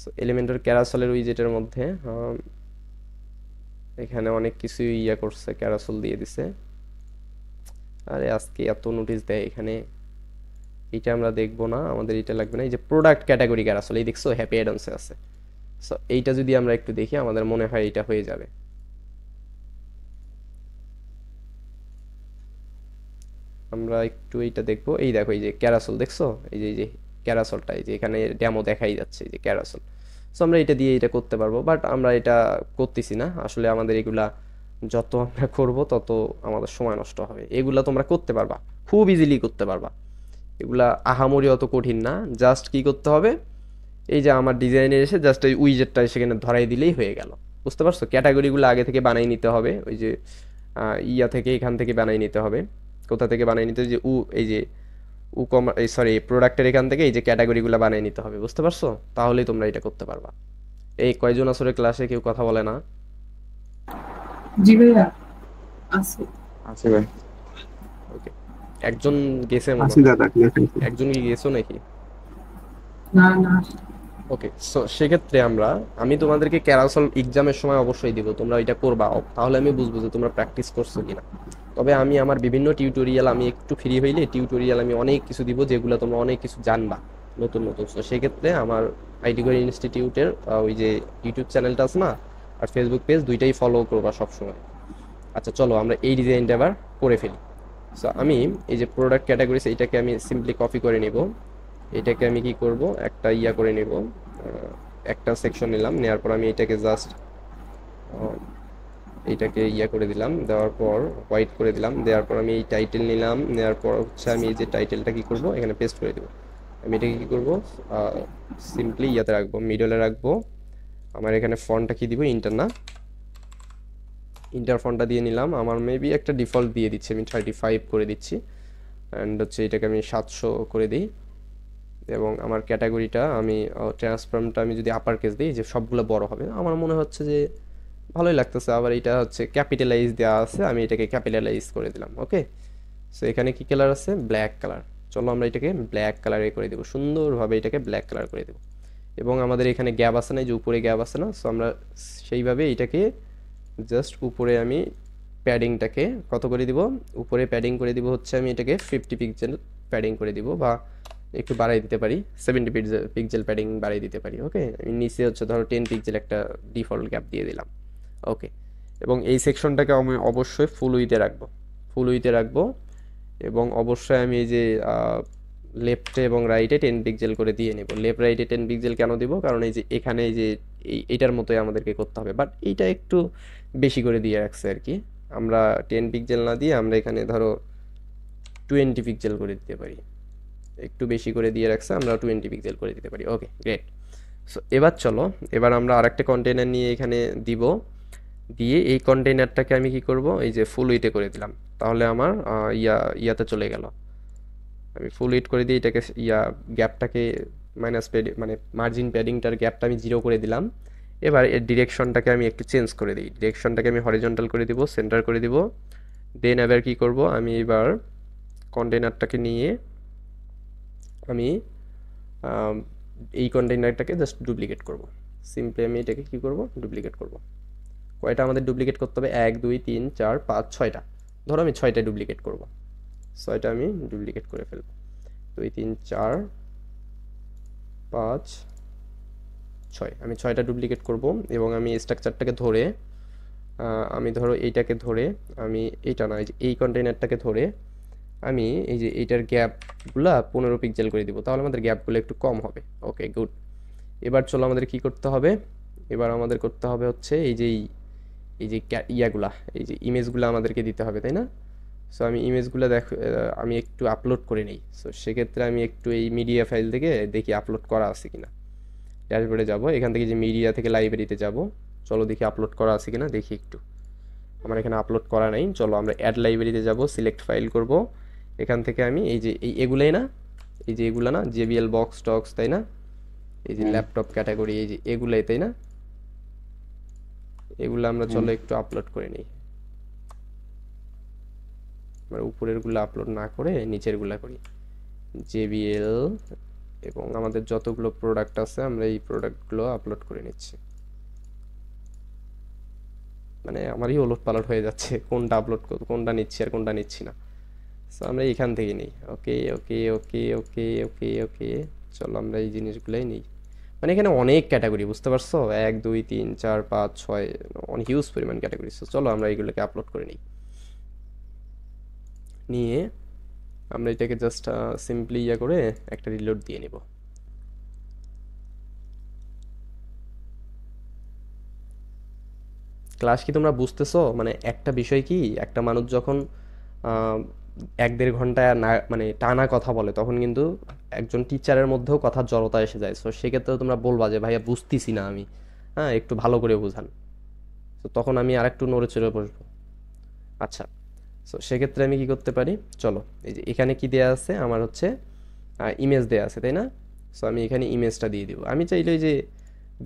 সো এলিমেন্টর ক্যারাসলের উইজেটের মধ্যে এখানে অনেক কিছু ইয়া করছে, ক্যারাসল দিয়ে দিছে। আরে আজকে এত নোটিশ দেয় এখানে, এটা আমরা দেখবো না, আমাদের এটা লাগবে না। এই যে প্রোডাক্ট ক্যাটাগরি ক্যারাসল, এই দেখছো হ্যাপি অ্যাডন্সে আছে। সো এইটা যদি আমরা একটু দেখি, আমাদের মনে হয় এটা হয়ে যাবে। আমরা একটু এইটা দেখবো, এই দেখো এই যে ক্যারাসল দেখছো, এই যে ক্যারাসলটা, এই যে এখানে ডেমো দেখাই যাচ্ছে, এই যে ক্যারাসল। সো আমরা এটা দিয়ে এটা করতে পারবো, বাট আমরা এটা করতেছি না আসলে। আমাদের এগুলা যত আমরা করব তত আমাদের সময় নষ্ট হবে। এগুলা তোমরা করতে পারবা, খুব ইজিলি করতে পারবা, এগুলা আহামরি অত কঠিন না। জাস্ট কি করতে হবে, এই যে আমার ডিজাইনে এসে জাস্ট এই উইজেটটা সেখানে ধরাই দিলেই হয়ে গেল, বুঝতে পারছো? ক্যাটাগরিগুলো আগে থেকে বানাই নিতে হবে, ওই যে ইয়া থেকে, এখান থেকে বানাই নিতে হবে। কোথা থেকে বানাই নিতে, যে এই যে এই সরি প্রোডাক্টের এখান থেকে এই যে ক্যাটাগরিগুলো বানাই নিতে হবে, বুঝতে পারছো? তাহলেই তোমরা এটা করতে পারবা। এই কয়জন আসলে ক্লাসে কেউ কথা বলে না? জি ভাইয়া আছে। আছে ভাই। ওকে, একজন গেছে মনে আসি হয়, দাদা একজন কি গেছো নাকি? না না ওকে, সো সেক্ষেত্রে আমি তোমাদেরকে ক্যারাসল এক্সামের সময় অবশ্যই দিব, তোমরা এটা করবা, তাহলে আমি বুঝবো যে তোমরা প্র্যাকটিস করছো কিনা। তবে আমি আমার বিভিন্ন টিউটোরিয়াল, আমি একটু ফ্রি হইলে টিউটোরিয়াল আমি অনেক কিছু দিব, যেগুলো তোমরা অনেক কিছু জানবা নতুন নতুন। তো সেক্ষেত্রে আমার আইটি কোর ইনস্টিটিউটের ওই যে ইউটিউব চ্যানেলটা আছে না, আর ফেসবুক পেজ, দুইটাই ফলো করবা সবসময়। আচ্ছা চলো আমরা এই ডিজাইনটা এবার করে ফেলি। সো আমি এই যে প্রোডাক্ট ক্যাটাগরিজ, এইটাকে আমি সিম্পলি কপি করে নিব। এটাকে আমি কি করব, একটা ইয়া করে নিব, একটা সেকশন নিলাম, নেওয়ার পর আমি এটাকে জাস্ট এইটাকে ইয়া করে দিলাম, দেওয়ার পর হোয়াইট করে দিলাম, দেওয়ার পর আমি এই টাইটেল নিলাম, নেওয়ার পর হচ্ছে আমি এই যে টাইটেলটা কি করব, এখানে পেস্ট করে দেবো। আমি এটাকে কি করব, সিম্পলি ইয়াতে রাখবো, মিডলে রাখবো। আমার এখানে ফন্টটা কি দিব, ইন্টার না, ইন্টার ফন্টটা দিয়ে নিলাম। আমার মেবি একটা ডিফল্ট দিয়ে দিচ্ছি, আমি 35 করে দিচ্ছি, অ্যান্ড হচ্ছে এটাকে আমি 700 করে দিই। এবং আমার ক্যাটাগরিটা আমি ট্রান্সফর্মটা আমি যদি আপার কেস দিই, যে সবগুলো বড় হবে, আমার মনে হচ্ছে যে ভালোই লাগতেছে। আবার এটা হচ্ছে ক্যাপিটালাইজ দেওয়া আছে, আমি এটাকে ক্যাপিটালাইজ করে দিলাম। ওকে, সো এখানে কি কালার আছে, ব্ল্যাক কালার। চলো আমরা এটাকে ব্ল্যাক কালারে করে দেবো, সুন্দরভাবে এটাকে ব্ল্যাক কালার করে দেবো। এবং আমাদের এখানে গ্যাপ আছে না, এই যে উপরে গ্যাপ আছে না, সো আমরা সেইভাবে এটাকে জাস্ট উপরে আমি প্যাডিংটাকে কত করে দিব, উপরে প্যাডিং করে দিব হচ্ছে, আমি এটাকে 50 পিক্সেল প্যাডিং করে দিব, বা একটু বাড়াই দিতে পারি, 70 পিক্সেল প্যাডিং বাড়াই দিতে পারি। ওকে, আমি নিচে হচ্ছে ধরো 10 পিক্সেল একটা ডিফল্ট গ্যাপ দিয়ে দিলাম। ওকে, এবং এই সেকশনটাকে আমি অবশ্যই ফুল উইথে রাখবো, ফুল উইথে রাখবো। এবং অবশ্যই আমি এই যে লেফটে এবং রাইটে 10 পিক্সেল করে দিয়ে নেব। লেফট রাইটে 10 পিক্সেল কেন দিব, কারণ এই যে এখানে এই যে এইটার মতোই আমাদেরকে করতে হবে, বাট এইটা একটু বেশি করে দিয়ে রাখছে আর কি। আমরা 10 পিক্সেল না দিয়ে আমরা এখানে ধরো 20 পিক্সেল করে দিতে পারি, একটু বেশি করে দিয়ে রাখছে, আমরা 20 পিক্সেল করে দিতে পারি। Okay great. সো এবার চলো, এবার আমরা আরেকটা কন্টেইনার নিয়ে এখানে দিব, দিয়ে এই কন্টেইনারটাকে আমি কি করব, এই যে ফুল উইথে করে দিলাম, তাহলে আমার ইয়াতে চলে গেল। আমি ফুল উইথ করে দিয়ে এটাকে গ্যাপটাকে মাইনাস মানে মার্জিন প্যাডিংটার গ্যাপটা আমি 0 করে দিলাম। এবার এর ডিরেকশনটাকে আমি একটু চেঞ্জ করে দিই, ডিরেকশনটাকে আমি হরিজন্টাল করে দিব, সেন্টার করে দিব। দেন এবার কি করব, আমি এবার কন্টেইনারটাকে নিয়ে আমি এই কন্টেইনারটাকে জাস্ট ডুপ্লিকেট করব। সিম্পলি আমি এটাকে কি করব, ডুপ্লিকেট করব। কয়টা আমাদের ডুপ্লিকেট করতে হবে, 1 2 3 4 5 6টা। ধরো আমি 6টা ডুপ্লিকেট করব, 6টা আমি ডুপ্লিকেট করে ফেলব। 2 3 4 5 6, আমি 6টা ডুপ্লিকেট করব। এবং আমি স্ট্রাকচারটাকে ধরে আমি ধরো এইটাকে ধরে আমি এইটা না, এই কন্টেইনারটাকে ধরে আমি এই যে এইটার গ্যাপগুলা 15 পিক্সেল করে দিব, তাহলে আমাদের গ্যাপগুলো একটু কম হবে। Okay good. এবার চলো আমাদের কি করতে হবে, এবার আমাদের করতে হবে হচ্ছে এই যে ইয়াগুলা, এই যে ইমেজগুলো আমাদেরকে দিতে হবে, তাই না? সো আমি ইমেজগুলো আমি একটু আপলোড করে নিই। সো সেক্ষেত্রে আমি একটু এই মিডিয়া ফাইল থেকে দেখি আপলোড করা আছে কিনা। ড্যাশবোর্ডে যাব, এখান থেকে যে মিডিয়া থেকে লাইব্রেরিতে যাব, চলো দেখি আপলোড করা আছে কিনা, দেখি একটু। আমার এখানে আপলোড করা নাই, চলো আমরা অ্যাড লাইব্রেরিতে যাব, সিলেক্ট ফাইল করব। এখান থেকে আমি এই যে এগুলাই না, এই যে এগুলা না, JBL বক্স টক্স, তাই না? এই যে ল্যাপটপ ক্যাটাগরি, এই যে এগুলাই, তাই না? এগুলো আমরা চলো একটু আপলোড করে নিই। আমরা উপরের গুলো আপলোড না করে নিচের গুলা করি। JBL এবং আমাদের যতগুলো প্রোডাক্ট আছে আমরা এই প্রোডাক্টগুলো আপলোড করে নিচ্ছি। মানে আমারই ওলট পালট হয়ে যাচ্ছে, কোনটা আপলোড করব, কোনটা নিচ্ছি আর কোনটা নিচ্ছি না। সো আমরা এখান থেকে নিই। ওকে ওকে ওকে ওকে ওকে ওকে, চলো আমরা এই জিনিসগুলোই নিই। মানে এখানে অনেক ক্যাটাগরি, বুঝতে পারছো? 1 2 3 4 5 6, অনেক হিউজ পরিমাণ ক্যাটাগরি। সো চলো আমরা এইগুলোকে আপলোড করে নিই। নিয়ে আমরা এটাকে জাস্ট সিম্পলি ইয়া করে একটা রিলোড দিয়ে নিব। ক্লাস কি তোমরা বুঝতেছো? মানে একটা বিষয় কি, একটা মানুষ যখন 1 1.5 ঘন্টা না মানে টানা কথা বলে, তখন কিন্তু একজন টিচারের মধ্যেও কথার জড়তা এসে যায়। সো সেক্ষেত্রে তোমরা বলবা যে ভাইয়া বুঝতেছি না আমি, হ্যাঁ একটু ভালো করে বোঝান। তো তখন আমি আর একটু নড়ে চড়ে বসবো। আচ্ছা, সো সেক্ষেত্রে আমি কি করতে পারি, চলো এই যে এখানে কি দেয়া আছে আমার, হচ্ছে ইমেজ দেয়া আছে, তাই না? সো আমি এখানে ইমেজটা দিয়ে দিব। আমি চাইলে যে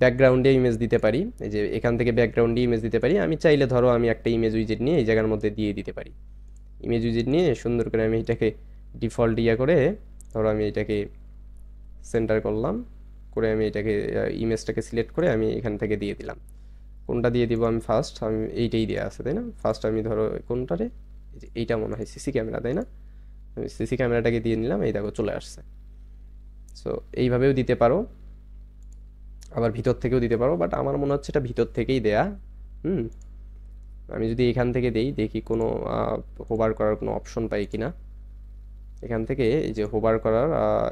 ব্যাকগ্রাউন্ডে ইমেজ দিতে পারি, এই যে এখান থেকে ব্যাকগ্রাউন্ডে ইমেজ দিতে পারি। আমি চাইলে ধরো আমি একটা ইমেজ উইজেট নিয়ে এই জায়গার মধ্যে দিয়ে দিতে পারি। ইমেজ উইজেট নিয়ে সুন্দর করে আমি এটাকে ডিফল্ট ইয়া করে, ধরো আমি এটাকে সেন্টার করলাম, করে আমি এটাকে ইমেজটাকে সিলেক্ট করে আমি এখান থেকে দিয়ে দিলাম। কোনটা দিয়ে দিব আমি, ফার্স্ট আমি এইটাই দেওয়া আছে, তাই না? ফার্স্ট আমি ধরো কোনটারে, এই যে এইটা মনে হয় সিসি ক্যামেরা, তাই না? আমি সিসি ক্যামেরাটাকে দিয়ে নিলাম, এই দেখো চলে আসছে। সো এইভাবেও দিতে পারো, আবার ভিতর থেকেও দিতে পারো, বাট আমার মনে হচ্ছে এটা ভিতর থেকেই দেয়া। হুম, আমি যদি এখান থেকে দেই, দেখি কোনো হোভার করার কোনো অপশন পাই কিনা। এখান থেকে এই যে হোভার করার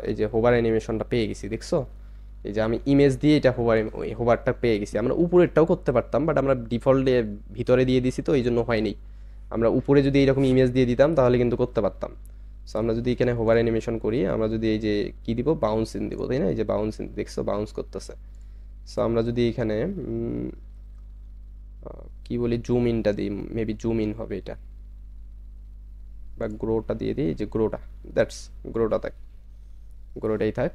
এই যে হোভার অ্যানিমেশনটা পেয়ে গেছি, দেখছো? এই যে আমি ইমেজ দিয়ে এটা হোভারটা পেয়ে গেছি। আমরা উপরেরটাও করতে পারতাম, বাট আমরা ডিফল্টে ভিতরে দিয়ে দিছি, তো এই জন্য হয়নি। আমরা উপরে যদি এইরকম ইমেজ দিয়ে দিতাম তাহলে কিন্তু করতে পারতাম। সো আমরা যদি এখানে হোভার অ্যানিমেশন করি, আমরা যদি এই যে কি দিব, বাউন্সিং দিব, তাই না? এই যে বাউন্সিং, দেখছো বাউন্স করতেছে। সো আমরা যদি এখানে কি বলি, জুম ইনটা দিই, মেবি জুম ইন হবে এটা, বা গ্রোটা দিয়ে দিই, যে গ্রোটা, দ্যাটস গ্রোটা থাক, গ্রোটাই থাক।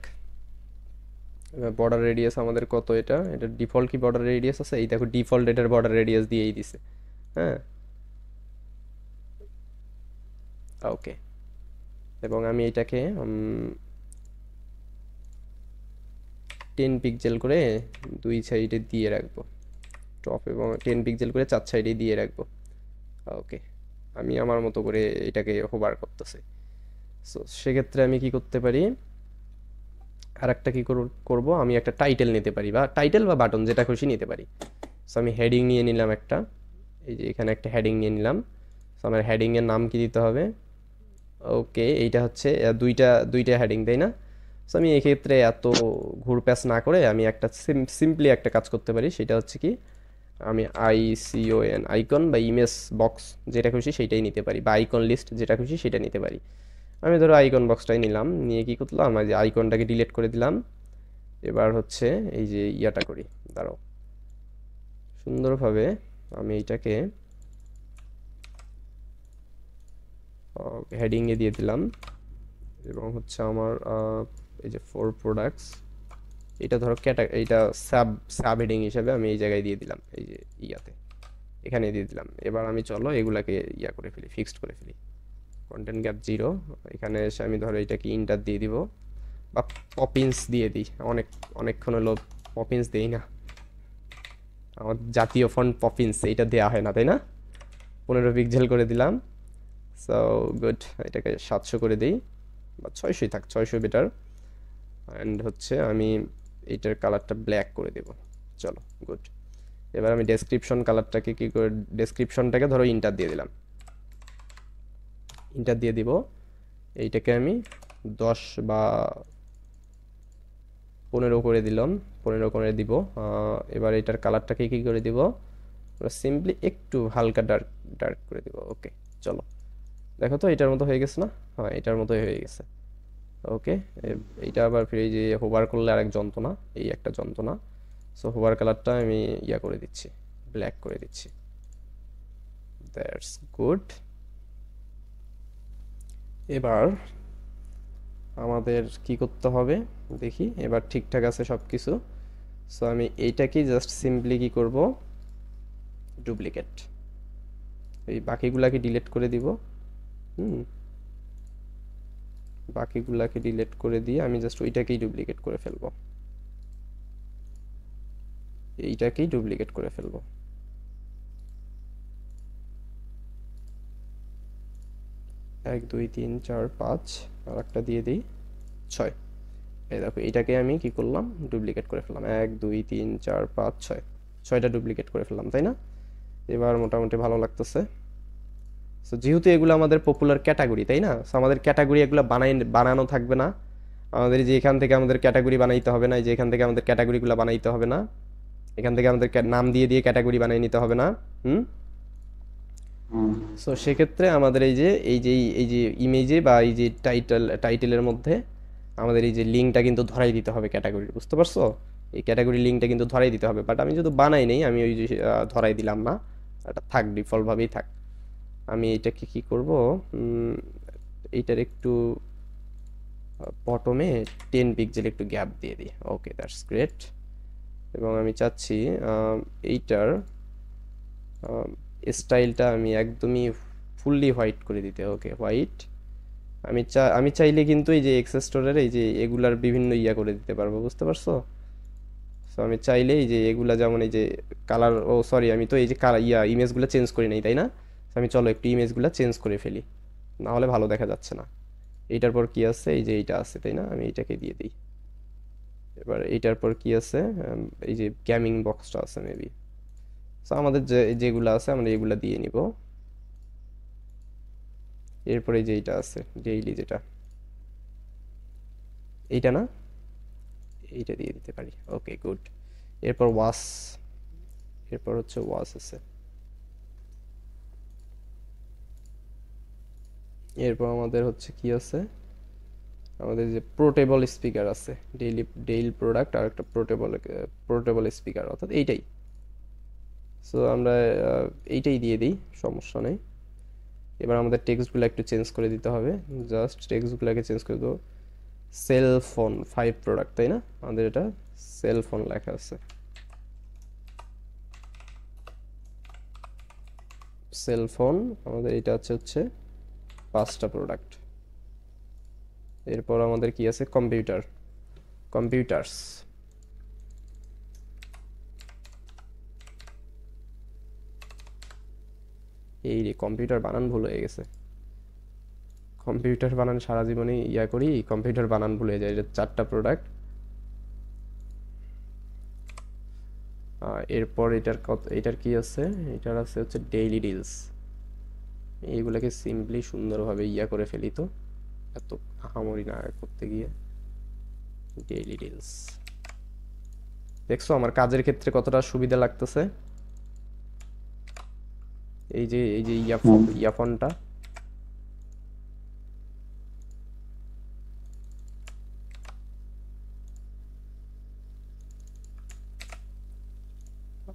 বর্ডার রেডিয়াস আমাদের কত, এটা ডিফল্ট কি বর্ডার রেডিয়াস আছে, এই দেখো ডিফল্ট এটার বর্ডার রেডিয়াস দিয়েই দিছে। হ্যাঁ ওকে, এবং আমি এটাকে 10 পিক্সেল করে 2 সাইডে দিয়ে রাখবো, টপ এবং 10 পিক্সেল করে 4 সাইডে দিয়ে রাখবো। ওকে, আমি আমার মতো করে এটাকে হোভার করতেছি। সো সেক্ষেত্রে আমি কি করতে পারি, আর একটা কি করব, আমি একটা টাইটেল নিতে পারি, বা টাইটেল বা বাটন যেটা খুশি নিতে পারি। সো আমি হেডিং নিয়ে নিলাম একটা, এই যে এখানে একটা হেডিং নিয়ে নিলাম। সো আমার হেডিংয়ের নাম কি দিতে হবে, ওকে এইটা হচ্ছে দুইটা হেডিং, তাই না? সো আমি এক্ষেত্রে এত ঘুরপ্যাচ না করে আমি একটা সিম্পলি একটা কাজ করতে পারি, সেটা হচ্ছে কি, আমি ICON আইকন বা ইমেজ বক্স যেটা খুশি সেটাই নিতে পারি, বা আইকন লিস্ট যেটা খুশি সেটা নিতে পারি। আমি ধরো আইকন বক্সটাই নিলাম, নিয়ে কি করলাম, যে আইকনটাকে ডিলিট করে দিলাম। এবার হচ্ছে এই যে ইয়াটা করি, দাঁড়াও, সুন্দরভাবে আমি এইটাকে হেডিংয়ে দিয়ে দিলাম, এবং হচ্ছে আমার এই যে 4 প্রোডাক্টস, এটা ধরো এইটা সাব হেডিং হিসেবে আমি এই জায়গায় দিয়ে দিলাম, এই যে ইয়াতে এখানে দিয়ে দিলাম। এবার আমি চলো এগুলাকে ইয়া করে ফেলি, ফিক্সড করে ফেলি, কন্টেন্ট গ্যাপ 0। এখানে এসে আমি ধরো এটাকে ইন্টার দিয়ে দিব, বা পপিন্স দিয়ে দিই। অনেকক্ষণ হলো পপিন্স দেই না, আমার জাতীয় ফন্ট পপিন্স, এইটা দেওয়া হয় না, তাই না? 15 পিক্সেল করে দিলাম। সো গুড, এটাকে 700 করে দিই, বা 600 থাক, 600 বেটার। অ্যান্ড হচ্ছে আমি এইটার কালারটা ব্ল্যাক করে দেব, চলো গুড। এবার আমি ডেসক্রিপশন কালারটাকে কি করে, ডেসক্রিপশনটাকে ধরো ইন্টার দিয়ে দিলাম, ইন্টার দিয়ে দিব। এইটাকে আমি 10 বা 15 করে দিলাম, 15 করে দিব। এবার এটার কালারটাকে কি করে দিব, সিম্পলি একটু হালকা ডার্ক ডার্ক করে দিব। ওকে, চলো দেখো তো এটার মতো হয়ে গেছে না? হ্যাঁ, এটার মতোই হয়ে গেছে। ওকে, এইটা আবার ফিরে যে হোভার করলে আরেক যন্ত্রণা, এই একটা যন্ত্রণা। সো হোভার কালারটা আমি ইয়া করে দিচ্ছি, ব্ল্যাক করে দিচ্ছি। That's good. এবার আমাদের কি করতে হবে দেখি, এবার ঠিকঠাক আছে সব কিছু। সো আমি এইটাকেই জাস্ট সিম্পলি কি করব, ডুপ্লিকেট, এই বাকিগুলাকে ডিলিট করে দিব। বাকিগুলাকে ডিলিট করে দিয়ে আমি জাস্ট ওইটাকেই ডুপ্লিকেট করে ফেলবো, এইটাকেই ডুপ্লিকেট করে ফেলবো। 1 2 3 4 5, আর একটা দিয়ে দিই 6। এই দেখো এটাকে আমি কি করলাম, ডুপ্লিকেট করে ফেললাম। 1 2 3 4 5 6, 6টা ডুপ্লিকেট করে ফেললাম, তাই না? এবার মোটামুটি ভালো লাগতেছে। সো যেহেতু এগুলো আমাদের পপুলার ক্যাটাগরি, তাই না? সো আমাদের ক্যাটাগরি এগুলো বানানো থাকবে না। আমাদের যে এখান থেকে আমাদের ক্যাটাগরি বানাইতে হবে না, যে এখান থেকে আমাদের ক্যাটাগরিগুলো বানাইতে হবে না, এখান থেকে আমাদের নাম দিয়ে দিয়ে ক্যাটাগরি বানিয়ে নিতে হবে না। সো সেক্ষেত্রে আমাদের এই যে ইমেজে বা এই যে টাইটেলের মধ্যে আমাদের এই যে লিঙ্কটা কিন্তু ধরাই দিতে হবে ক্যাটাগরির, বুঝতে পারছো? এই ক্যাটাগরি লিঙ্কটা কিন্তু ধরাই দিতে হবে। বাট আমি যেহেতু বানাই নেই, আমি ওই যে ধরাই দিলাম না, এটা থাক, ডিফল্ট ভাবেই থাক। আমি এটাকে কি করব, এইটার একটু বটমে 10 পিক্সেল একটু গ্যাপ দিয়ে দিই। ওকে, দ্যাটস গ্রেট। এবং আমি চাচ্ছি এইটার স্টাইলটা আমি একদমই ফুললি হোয়াইট করে দিতে। ওকে, হোয়াইট। আমি চাইলে কিন্তু এই যে এক্স স্টোরের এই যে এগুলার বিভিন্ন ইয়া করে দিতে পারবো, বুঝতে পারছো? সো আমি চাইলে এই যে এগুলা যেমন এই যে কালার, ও সরি, আমি তো এই যে ইমেজগুলো চেঞ্জ করি নাই, তাই না? So আমি চলো একটু ইমেজগুলো চেঞ্জ করে ফেলি, না হলে ভালো দেখা যাচ্ছে না। এইটার পর কি আছে, এই যে এইটা আছে, তাই না? আমি এইটাকে দিয়ে দিই। এবার এইটার পর কি আছে, এই যে গেমিং বক্সটা আছে মেবি। সো আমাদের যেগুলো আছে আমরা এগুলা দিয়ে নিব। এরপরে যে এইটা আছে ডেইলি, যেটা এইটা না, এইটা দিয়ে দিতে পারি। ওকে, গুড। এরপর ওয়াচ, এরপর হচ্ছে ওয়াচ আছে। এরপর আমাদের হচ্ছে কি আছে, আমাদের যে পোর্টেবল স্পিকার আছে, ডেইলি প্রোডাক্ট, আর একটা পোর্টেবল স্পিকার, অর্থাৎ এইটাই। সো আমরা এইটাই দিয়ে দিই, সমস্যা নেই। এবার আমাদের টেক্সটগুলো একটু চেঞ্জ করে দিতে হবে, জাস্ট টেক্সটগুলোকে চেঞ্জ করে দেবো। সেল ফোন 5 প্রোডাক্ট, তাই না? আমাদের এটা সেল ফোন লেখা আছে, সেল ফোন। আমাদের এটা হচ্ছে 5টা প্রোডাক্ট। এরপর আমাদের কি আছে, কম্পিউটার্স। এই রে, কম্পিউটার বানান ভুল হয়ে গেছে। কম্পিউটার বানান সারা জীবনে ইয়া করি, কম্পিউটার বানান ভুলে যাই। এটা 4টা প্রোডাক্ট। এরপর এটার কি আছে, এটার আছে হচ্ছে ডেইলি ডিলস। এইগুলাকে সিম্পলি সুন্দরভাবে ইয়া করে ফেলি, তো এত আহামরি না করতে গিয়ে। ডেইলি ডিলস, দেখছো আমার কাজের ক্ষেত্রে কতটা সুবিধা লাগতেছে। এই যে ইয়াফোনটা,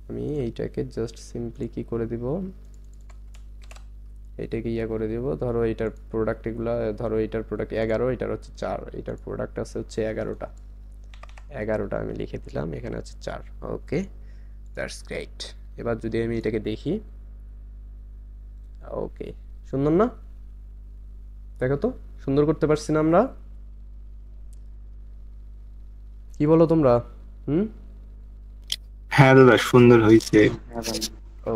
আমি এইটাকে জাস্ট সিম্পলি কি করে দিব, এটাকে ইয়া করে দিব। ধরো এটার প্রোডাক্ট এগুলা, ধরো এটার প্রোডাক্ট 11, এটার হচ্ছে 4, এটার প্রোডাক্ট আছে হচ্ছে 11টা আমি লিখে দিলাম, এখানে হচ্ছে 4। ওকে, দ্যাটস গ্রেট। এবার যদি আমি এটাকে দেখি, ওকে, সুন্দর না? দেখো তো সুন্দর করতে পারছি না আমরা? কি বলো তোমরা? হ্যাঁ দাদা, সুন্দর হয়েছে।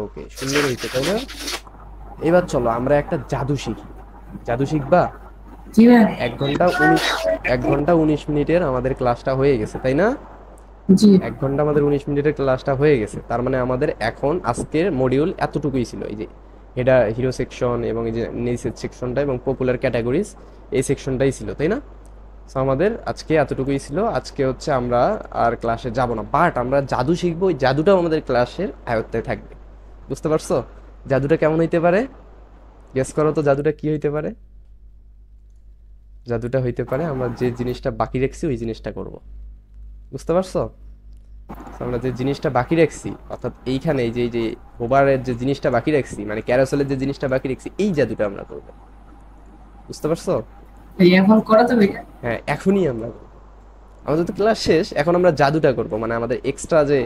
ওকে, সুন্দর হয়েছে, তাই না? এবার চলো আমরা একটা জাদু শিখি। জাদু শিখবা? জি ভাই। 1 ঘন্টা 19 মিনিটের আমাদের ক্লাসটা হয়ে গেছে, তাই না? জি 1 ঘন্টা আমাদের 19 মিনিটের ক্লাসটা হয়ে গেছে, তার মানে আমাদের এখন আজকের মডিউল এতটুকুই ছিল। এই যে এটা হিরো সেকশন এবং এই যে নিচের সেকশনটা এবং পপুলার ক্যাটাগরিজ, এই সেকশনটাই ছিল, তাই না? সো আমাদের আজকে এতটুকুই ছিল। আজকে হচ্ছে আমরা আর ক্লাসে যাব না, বাট আমরা জাদু শিখবো, ওই জাদুটাও আমাদের ক্লাসের আয়ত্তে থাকবে। বুঝতে পারছো জাদুটা কেমন হইতে পারে? গেস করো তো জাদুটা কি হইতে পারে? জাদুটা হইতে পারে আমরা যে জিনিসটা বাকি রাখছি ওই জিনিসটা করব। বুঝতে পারছো? So, আমরা যে জিনিসটা বাকি রাখছি, অর্থাৎ এইখানে এই যে হোবারের যে জিনিসটা বাকি রাখছি, মানে ক্যারাসেলের যে জিনিসটা বাকি রাখছি, এই জাদুটা আমরা করব। বুঝতে পারছো? এই এখন করা যাবে? হ্যাঁ, এখনই আমরা করব। আমাদের তো ক্লাস শেষ, এখন আমরা জাদুটা করব, মানে আমাদের এক্সট্রা যে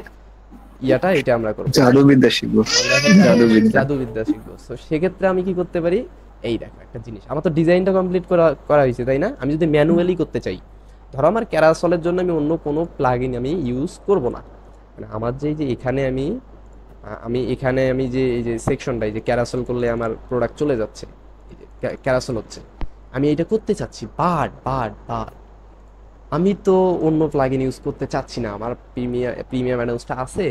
ইয়াটা এটা আমরা করব। জাদুবিদ্যা শিখবো। আমরা এখন জাদুবিদ্যা। জাদুবিদ্যা শিখবো। তো সেক্ষেত্রে আমি কি করতে পারি? এই দেখো একটা জিনিস, আমার তো ডিজাইনটা কমপ্লিট করা করা হয়েছে, তাই না? আমি যদি ম্যানুয়ালি করতে চাই, ধরো আমার ক্যারাসলের জন্য আমি অন্য কোনো প্লাগইন আমি ইউজ করব না, মানে আমার যে এই যে এখানে আমি এখানে আমি যে এই যে সেকশনটা, এই যে ক্যারাসল করলে আমার প্রোডাক্ট চলে যাচ্ছে, এই যে ক্যারাসল হচ্ছে, আমি এটা করতে চাচ্ছি, বাট আমি তো অন্য প্লাগইন ইউজ করতে চাচ্ছি না। আমার প্রিমিয়াম অ্যাডভান্সটা আছে,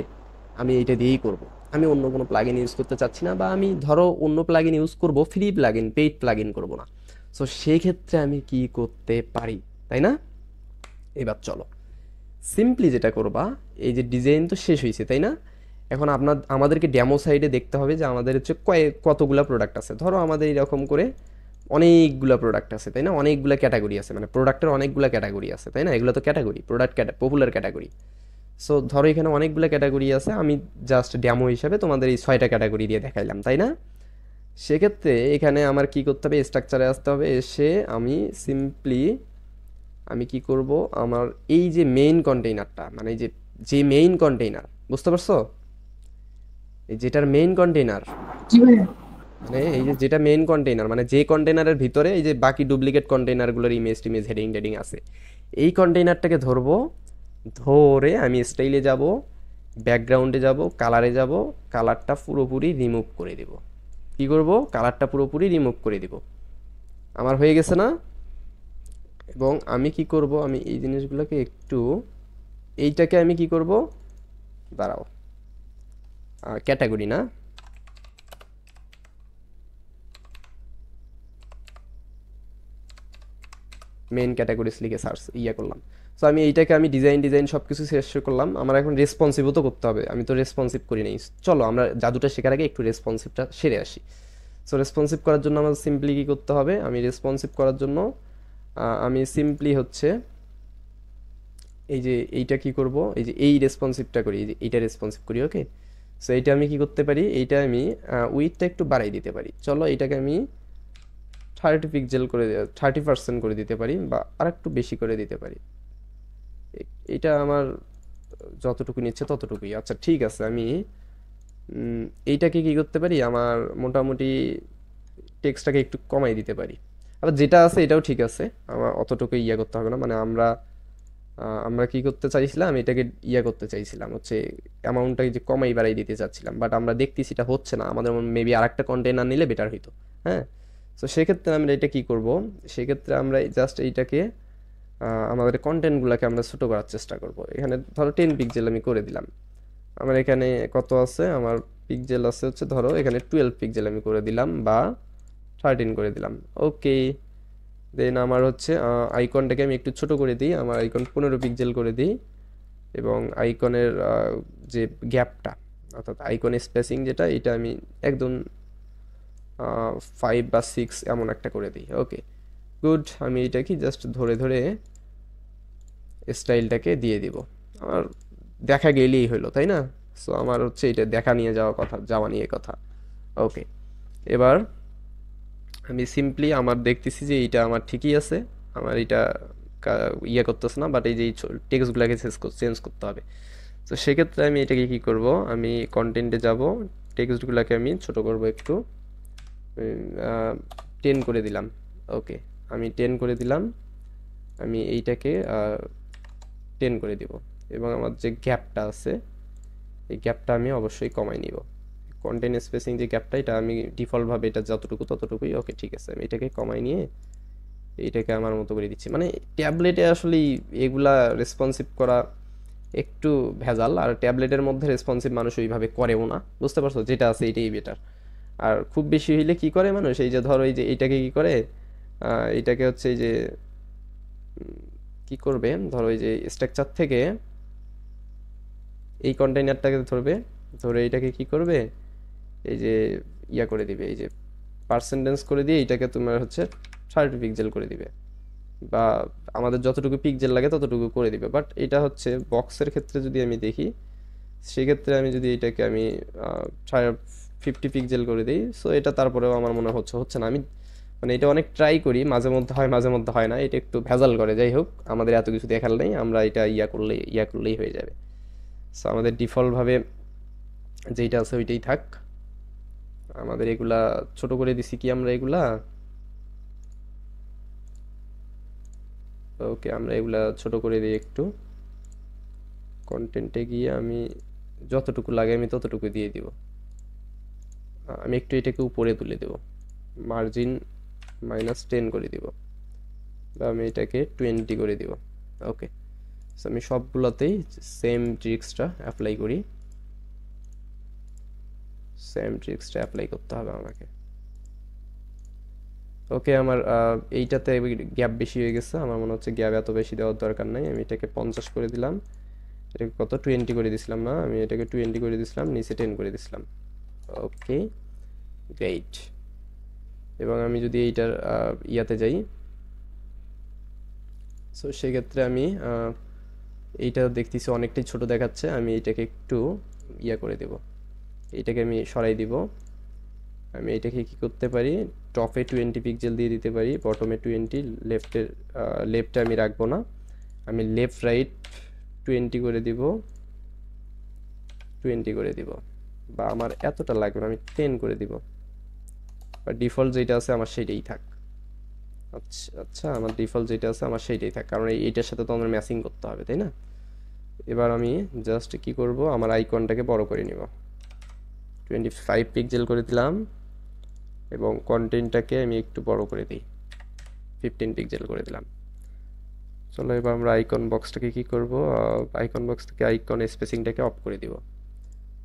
আমি এটা দিয়েই করব। আমি অন্য কোনো প্লাগইন ইউজ করতে চাচ্ছি না, বা আমি ধরো অন্য প্লাগইন ইউজ করব, ফ্রি প্লাগইন, পেইড প্লাগইন করব না। সো সেই ক্ষেত্রে আমি কি করতে পারি, তাই না? এবার চলো সিম্পলি যেটা করবা, এই যে ডিজাইন তো শেষ হয়েছে, তাই না? এখন আমাদেরকে ডেমো সাইডে দেখতে হবে যে আমাদের হচ্ছে কতগুলা প্রোডাক্ট আছে। ধরো আমাদের এরকম করে অনেকগুলা প্রোডাক্ট আছে, তাই না? অনেকগুলা ক্যাটাগরি আছে, মানে প্রোডাক্টের অনেকগুলা ক্যাটাগরি আছে, তাই না? এগুলো তো category, product popular category. So ধরো এখানে অনেকগুলো ক্যাটাগরি আছে, আমি জাস্ট ডেমো হিসাবে তোমাদের এই 6টা ক্যাটাগরি দিয়ে দেখাইলাম, তাই না? সেক্ষেত্রে এখানে আমার কি করতে হবে? স্ট্রাকচারে আসতে হবে, এসে আমি সিম্পলি আমি কি করব, আমার এই যে মেইন কন্টেইনারটা, মানে এই যে যে মেইন কন্টেইনার, বুঝতে পারছো? এই যেটার মেইন কন্টেইনার, জি ভাইয়া। মানে এই যে যেটা মেইন কন্টেইনার, মানে যে কন্টেইনারের ভিতরে এই যে বাকি ডুপ্লিকেট কন্টেইনারগুলোর ইমেজ টিমেজ হেডিং টেডিং আছে, এই কন্টেইনারটাকে ধরবো, ধরে আমি স্টাইলে যাব, ব্যাকগ্রাউন্ডে যাব, কালারে যাব, কালারটা পুরোপুরি রিমুভ করে দেব। কি করব? কালারটা পুরোপুরি রিমুভ করে দিব। আমার হয়ে গেছে না? এবং আমি কি করব, আমি এই জিনিসগুলোকে একটু, এইটাকে আমি কি করব, দাঁড়াও, ক্যাটাগরি না, মেইন ক্যাটাগরিজ লিখে সার্চ করলাম। সো আমি এইটাকে আমি ডিজাইন সব কিছু শেষ করলাম। আমার এখন রেসপন্সিভও তো করতে হবে, আমি তো রেসপন্সিভ করি নাই। চলো আমরা জাদুটা শেখার আগে একটু রেসপন্সিভটা সেরে আসি। সো রেসপন্সিভ করার জন্য আমার সিম্পলি কী করতে হবে? আমি রেসপন্সিভ করার জন্য আমি সিম্পলি হচ্ছে এই যে এইটা কি করব, এই যে এই রেসপন্সিভটা করি, এই যে এইটা রেসপন্সিভ করি, ওকে? সো এইটা আমি কি করতে পারি? এইটা আমি উইথটা একটু বাড়াই দিতে পারি। চলো এইটাকে আমি 30 পিক্সেল করে 30% করে দিতে পারি, বা আর একটু বেশি করে দিতে পারি। এটা আমার যতটুকু নিচ্ছে ততটুকুই। আচ্ছা ঠিক আছে, আমি এইটাকে কি করতে পারি? আমার মোটামুটি টেক্সটটাকে একটু কমাই দিতে পারি। আবার যেটা আছে এটাও ঠিক আছে, আমার অতটুকু করতে হবে না। মানে আমরা কি করতে চাইছিলাম, এটাকে করতে চাইছিলাম হচ্ছে অ্যামাউন্টটাকে যে কমাই বাড়াই দিতে চাচ্ছিলাম, বাট আমরা দেখতেছি এটা হচ্ছে না। আমাদের মেবি আর একটা কন্টেনার নিলে বেটার হইতো। হ্যাঁ, তো সেক্ষেত্রে আমরা এটা কি করব? সেক্ষেত্রে আমরা জাস্ট এইটাকে আমাদের কন্টেন্টগুলোকে আমরা ছোটো করার চেষ্টা করব। এখানে ধরো 10 পিক্সেল আমি করে দিলাম। আমার এখানে কত আছে? আমার পিক্সেল আছে হচ্ছে ধরো এখানে 12 পিক্সেল আমি করে দিলাম, বা 13 করে দিলাম, ওকে। দেন আমার হচ্ছে আইকনটাকে আমি একটু ছোট করে দিই, আমার আইকন 15 পিক্সেল করে দিই, এবং আইকনের যে গ্যাপটা, অর্থাৎ আইকনের স্পেসিং যেটা, এটা আমি একদম 5 বা 6 এমন একটা করে দিই, ওকে গুড। আমি এটা কি জাস্ট ধরে ধরে স্টাইলটাকে দিয়ে দিব, আমার দেখা গেলেই হলো, তাই না? সো আমার হচ্ছে এটা দেখা নিয়ে যাওয়া নিয়ে কথা, ওকে। এবার আমি সিম্পলি আমার দেখতেছি যে এইটা আমার ঠিকই আছে, আমার এটা করতেছে না, বাট এই যে টেক্সটগুলোকে চেঞ্জ করতে হবে। তো সেক্ষেত্রে আমি এটাকে কি করব? আমি কন্টেন্টে যাব, টেক্সটগুলোকে আমি ছোট করব একটু, 10 করে দিলাম, ওকে। আমি 10 করে দিলাম, আমি এইটাকে 10 করে দিব, এবং আমার যে গ্যাপটা আছে এই গ্যাপটা আমি অবশ্যই কমাই নিব। কন্টেন্ট স্পেসিং যে গ্যাপটা, এটা আমি ডিফল্টভাবে এটা যতটুকু ততটুকুই, ওকে ঠিক আছে। আমি এটাকে কমাই নিয়ে এইটাকে আমার মতো করে দিচ্ছি। মানে ট্যাবলেটে আসলে এগুলা রেসপন্সিভ করা একটু ভেজাল, আর ট্যাবলেটের মধ্যে রেসপন্সিভ মানুষ ওইভাবে করেও না, বুঝতে পারছো? যেটা আছে এটাই বেটার। আর খুব বেশি হইলে কি করে মানুষ, এই যে ধরো এই যে এইটাকে কি করে, এইটাকে হচ্ছে এই যে কি করবে, ধরো এই যে স্ট্রাকচার থেকে এই কন্টেইনারটাকে ধরবে, ধরে এটাকে কি করবে, এই যে ইয়া করে দিবে, এই যে পার্সেন্টেজ করে দিয়ে এটাকে তোমার হচ্ছে 30 পিক্সেল করে দিবে, বা আমাদের যতটুকু পিক্সেল লাগে ততটুকু করে দিবে। বাট এটা হচ্ছে বক্সের ক্ষেত্রে যদি আমি দেখি, সেক্ষেত্রে আমি যদি এটাকে আমি 50 পিক্সেল করে দিই, সো এটা তারপরেও আমার মনে হচ্ছে হচ্ছে না। আমি মানে এটা অনেক ট্রাই করি, মাঝে মধ্যে হয় মাঝে মধ্যে হয় না, এটা একটু ভেজাল করে। যাই হোক, আমাদের এত কিছু দেখার নেই, আমরা এটা ইয়া করলেই হয়ে যাবে। সো আমাদের ডিফল্টভাবে যেইটা আছে ওইটাই থাক। আমাদের এগুলা ছোট করে দিছি কি আমরা এগুলা, ওকে আমরা এগুলা ছোট করে দিই একটু। কন্টেন্টে গিয়ে আমি যতটুকু লাগে আমি ততটুকু দিয়ে দিব। আমি একটু এটাকে উপরে তুলে দেব, মার্জিন -10 করে দিব, বা আমি এটাকে 20 করে দিব। ওকে, সো আমি সবগুলোতেই সেম ট্রিক্সটা অ্যাপ্লাই করি, সেম ট্রিক্সটা অ্যাপ্লাই করতে হবে আমাকে। ওকে, আমার এইটাতে গ্যাপ বেশি হয়ে গেছে, আমার মনে হচ্ছে গ্যাপ এত বেশি দেওয়ার দরকার নাই। আমি এটাকে 50 করে দিলাম, এটাকে কত 20 করে দিছিলাম না, আমি এটাকে 20 করে দিছিলাম, নিচে 10 করে দিছিলাম। ওকে, গ্রেট। এবং আমি যদি এইটার ইয়াতে যাই, সো সেক্ষেত্রে আমি এইটা দেখতেছি অনেকটাই ছোট দেখাচ্ছে, আমি এটাকে একটু ইয়া করে দেব, এইটাকে আমি সরাই দিব। আমি এটাকে কি করতে পারি, টপে 20 পিক্সেল দিয়ে দিতে পারি, বটমে 20, লেফটে আমি রাখবো না, আমি লেফট রাইট 20 করে দিব, 20 করে দিব, বা আমার এতটা লাগবে না, আমি 10 করে দিব, বা ডিফল্ট যেটা আছে আমার সেইটাই থাক। আচ্ছা আচ্ছা, আমার ডিফল্ট যেটা আছে আমার সেইটাই থাক, কারণ এইটার সাথে তো আমার ম্যাচিং করতে হবে, তাই না? এবার আমি জাস্ট কি করব, আমার আইকনটাকে বড় করে নিব, 25 পিক্সেল করে দিলাম, এবং কন্টেন্টটাকে আমি একটু বড় করে দিই, 15 পিক্সেল করে দিলাম। চলো এবার আমরা আইকন বক্সটাকে কি করব, আইকন বক্স থেকে আইকন স্পেসিংটাকে অফ করে দিব,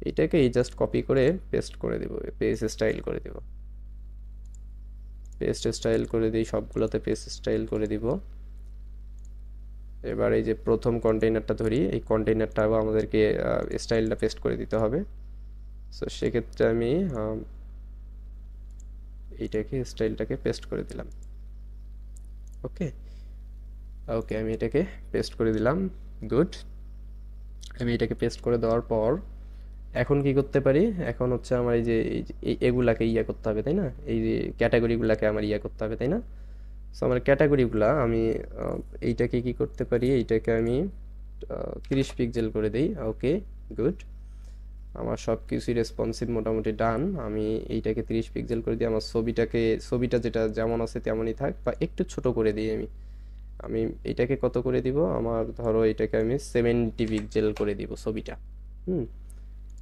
এটাকে এই জাস্ট কপি করে পেস্ট করে দিব, পেস্ট স্টাইল করে দিব, পেস্ট স্টাইল করে দিই, সবগুলোতে পেস্ট স্টাইল করে দিব। এবার এই যে প্রথম কন্টেইনারটা ধরি, এই কন্টেইনারটাও আমাদেরকে স্টাইলটা পেস্ট করে দিতে হবে। সো সেক্ষেত্রে আমি এইটাকে স্টাইলটাকে পেস্ট করে দিলাম। ওকে ওকে, আমি এটাকে পেস্ট করে দিলাম, গুড। আমি এটাকে পেস্ট করে দেওয়ার পর এখন কি করতে পারি, এখন হচ্ছে আমার এই যে এগুলাকে ইয়া করতে হবে, তাই না? এই যে ক্যাটাগরিগুলাকে আমার ইয়া করতে হবে, তাই না? সো আমার ক্যাটাগরিগুলা আমি এইটাকে কি করতে পারি, এইটাকে আমি 30 পিক্সেল করে দিই। ওকে, গুড। আমার সব কিছুই রেসপন্সিভ মোটামুটি ডান। আমি এইটাকে 30 পিক্সেল করে দিই, আমার ছবিটা যেটা যেমন আছে তেমনই থাক, বা একটু ছোট করে দিই। আমি আমি এটাকে কত করে দিব, আমার ধরো এটাকে আমি 70 পিক্সেল করে দিব ছবিটা।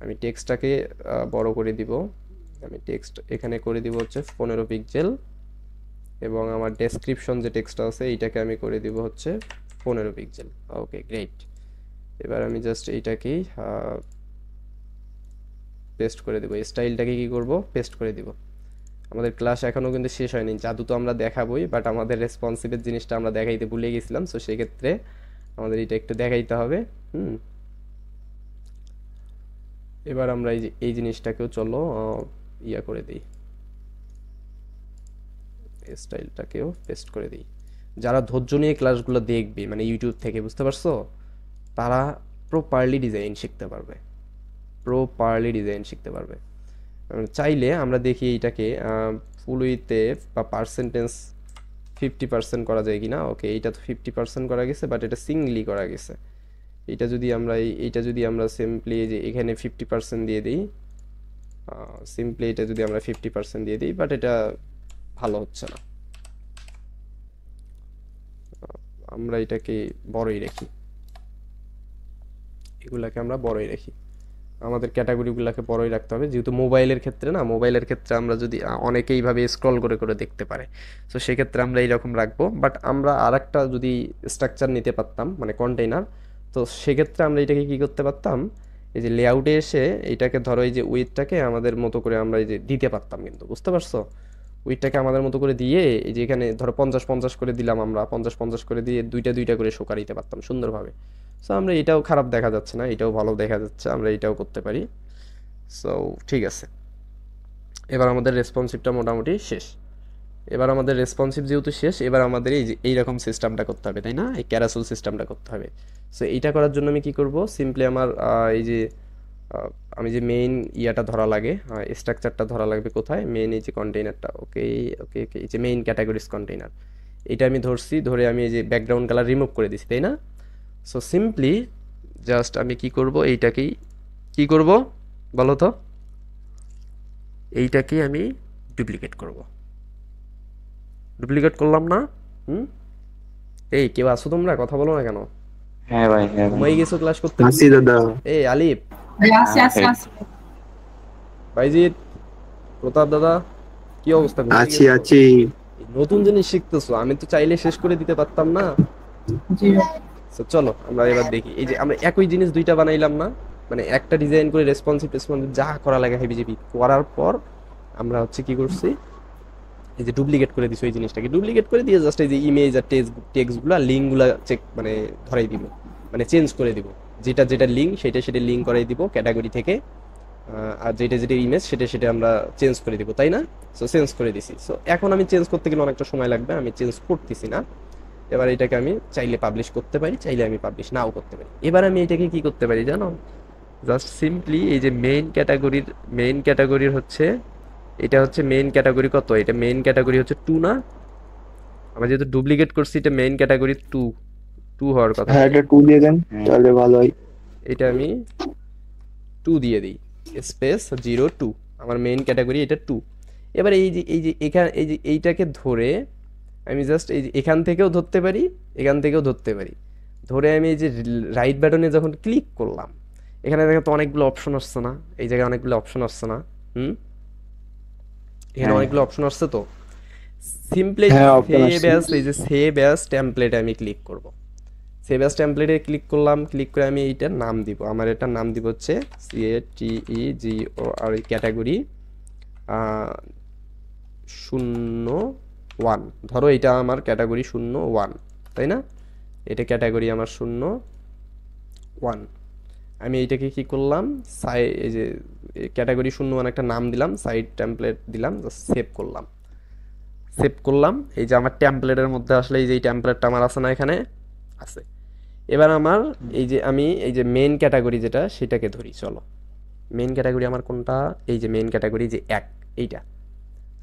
আমি টেক্সটটাকে বড় করে দিব, আমি টেক্সট এখানে করে দিব হচ্ছে 15 পিক্সেল, এবং আমার ডেসক্রিপশন যে টেক্সটটা আছে এইটাকে আমি করে দিব হচ্ছে 15 পিক্সেল। ওকে, গ্রেট। এবার আমি জাস্ট এইটাকেই পেস্ট করে দেবো, স্টাইলটাকে কি করব, পেস্ট করে দিব। আমাদের ক্লাস এখনও কিন্তু শেষ হয়নি, জাদু তো আমরা দেখাবোই, বাট আমাদের রেসপন্সিভের জিনিসটা আমরা দেখাইতে ভুলে গেছিলাম, সো সেক্ষেত্রে আমাদের এটা একটু দেখাইতে হবে। এবার আমরা এই জিনিসটাকেও চলো ইয়া করে দিই, স্টাইলটাকেও পেস্ট করে দিই। যারা ধৈর্য নিয়ে ক্লাসগুলো দেখবে মানে ইউটিউব থেকে, বুঝতে পারছো, তারা প্রপারলি ডিজাইন শিখতে পারবে, চাইলে আমরা দেখি এইটাকে ফুল উইথে বা পার্সেন্টেজ 50% করা যায় কিনা। ওকে, এইটা তো 50% করা গেছে, বাট এটা সিঙ্গলি করা গেছে। এইটা যদি আমরা সিম্পলি যে এখানে 50% দিয়ে দিই, এটা যদি আমরা 50% দিয়ে দিই, বাট এটা ভালো হচ্ছে না। আমরা এটাকে বড়ই রাখি, এগুলাকে আমরা বড়ই রাখি, আমাদের ক্যাটাগরিগুলোকে বড়ই রাখতে হবে, যেহেতু মোবাইলের ক্ষেত্রে আমরা যদি অনেকে এইভাবে স্ক্রল করে করে দেখতে পারে, সো সেক্ষেত্রে আমরা এইরকম রাখবো। বাট আমরা আরেকটা যদি স্ট্রাকচার নিতে পারতাম, মানে কন্টেইনার, তো সেক্ষেত্রে আমরা এটাকে কি করতে পারতাম, এই যে লেআউটে এসে এইটাকে ধরো এই যে উইথটাকে আমাদের মতো করে আমরা এই যে দিতে পারতাম, কিন্তু বুঝতে পারছো, উইথটাকে আমাদের মতো করে দিয়ে এই যে এখানে ধরো 50-50 করে দিলাম, আমরা 50-50 করে দিয়ে দুইটা দুইটা করে শোকা দিতে পারতাম সুন্দরভাবে। সো আমরা এটাও খারাপ দেখা যাচ্ছে না, এটাও ভালো দেখা যাচ্ছে, আমরা এটাও করতে পারি। সো ঠিক আছে, এবার আমাদের রেসপন্সিভটা মোটামুটি শেষ। এবার আমাদের রেসপন্সিভ যেহেতু শেষ, এবার আমাদের এই যে এইরকম সিস্টেমটা করতে হবে, তাই না, এই ক্যারাসেল সিস্টেমটা করতে হবে। সো এইটা করার জন্য আমি কি করব, সিম্পলি আমার এই যে আমি যে মেইন ইয়াটা ধরা লাগে, স্ট্রাকচারটা ধরা লাগবে কোথায়, মেইন এই যে কন্টেইনারটা, ওকে ওকে ওকে, এই যে মেইন ক্যাটাগরিজ কন্টেইনার, এটা আমি ধরছি, ধরে আমি এই যে ব্যাকগ্রাউন্ড কালার রিমুভ করে দিছি, তাই না। সো সিম্পলি জাস্ট আমি কি করব, এইটাকেই কি করব বলো তো, এইটাকেই আমি ডুপ্লিকেট করব। ডুপ্লিকেট করলাম না? হুম, এই কেউ আসো, তোমরা কথা বলো না কেন, হ্যাঁ ভাই, হ্যাঁ ভাই। ঘুমাই গেছো ক্লাস করতে? আসি দাদা। এই আলিফ, ভাই আসি আসি আসি। বাইজিৎ, প্রতাপ দাদা, কি অবস্থা, ঘুমাই আছি গেছো? আছি। এই নতুন জিনিস শিখতেছো, আমি তো চাইলে শেষ করে দিতে পারতাম না। জি ভাই। So, চলো আমরা এবার দেখি, এই যে আমরা একই জিনিস দুইটা বানাইলাম না, মানে একটা ডিজাইন করে রেসপন্সিভ যা করা লাগে হেবিজেবি করার পর আমরা হচ্ছে কি করছি, এই যে ডুপ্লিকেট করে দিছি, ওই জিনিসটাকে ডুপ্লিকেট করে দিয়ে জাস্ট এই যে ইমেজ আর টেক্সটগুলো লিঙ্কগুলো চেক মানে ধরাই দিব, মানে চেঞ্জ করে দিব, যেটা যেটা লিঙ্ক সেটা সেটা লিঙ্ক করাই দিব ক্যাটাগরি থেকে, আর যেটা যেটা ইমেজ সেটা সেটা আমরা চেঞ্জ করে দিব, তাই না। সো চেঞ্জ করে দিছি। সো এখন আমি চেঞ্জ করতে গেলে অনেকটা সময় লাগবে, আমি চেঞ্জ করতেছি না। এবার এটাকে আমি চাইলে পাবলিশ করতে পারি, চাইলে আমি পাবলিশ নাও করতে পারি। এবার আমি এটাকে কি করতে পারি জানো, জাস্ট সিম্পলি এই যে মেইন ক্যাটাগরির হচ্ছে, এটা হচ্ছে মেইন ক্যাটাগরি কত, এটা মেইন ক্যাটাগরি হচ্ছে 2 না, আমরা যেহেতু ডুপ্লিকেট করছি এটা মেইন ক্যাটাগরি 2 হওয়ার কথা। হ্যাঁ, এটা 2 দিয়ে দেন তাহলে ভালো হয়। এটা আমি 2 দিয়ে দিই, স্পেস 02, আমার মেইন ক্যাটাগরি এটা 2। এবার এই যে এখানে এই যে এইটাকে ধরে আমি জাস্ট এই যে এখান থেকেও ধরতে পারি, এখান থেকেও ধরতে পারি, ধরে আমি এই যে রাইট বাটনে যখন ক্লিক করলাম, এখানে দেখো তো অনেকগুলো অপশন আসছে না, এই জায়গায় অনেকগুলো অপশন আসছে না, হুম, এখানে হ্যাঁ। অনেকগুলো অপশন আসছে, তো সিম্পলি হ্যাঁ, option সেভ আসছে। অ্যাজ, এই যে সেভ অ্যাজ টেমপ্লেটে আমি ক্লিক করব। সেভ অ্যাজ টেমপ্লেটে ক্লিক করলাম, ক্লিক করে আমি এইটার নাম দিব, আমার এটার নাম দিব হচ্ছে CATEGOR ক্যাটাগরি 01, ধরো এটা আমার ক্যাটাগরি 01, তাই না, এটা ক্যাটাগরি আমার 01। আমি এইটাকে কি করলাম, এই যে ক্যাটাগরি 01 একটা নাম দিলাম, সাইড টেমপ্লেট দিলাম, জাস্ট সেভ করলাম। সেভ করলাম, এই যে আমার টেমপ্লেটের মধ্যে আসলে এই যে টেমপ্লেটটা আমার আছে না, এখানে আছে। এবার আমার এই যে আমি এই যে মেইন ক্যাটাগরি যেটা সেটাকে ধরি, চলো মেইন ক্যাটাগরি আমার কোনটা, এই যে মেইন ক্যাটাগরি যে এইটা,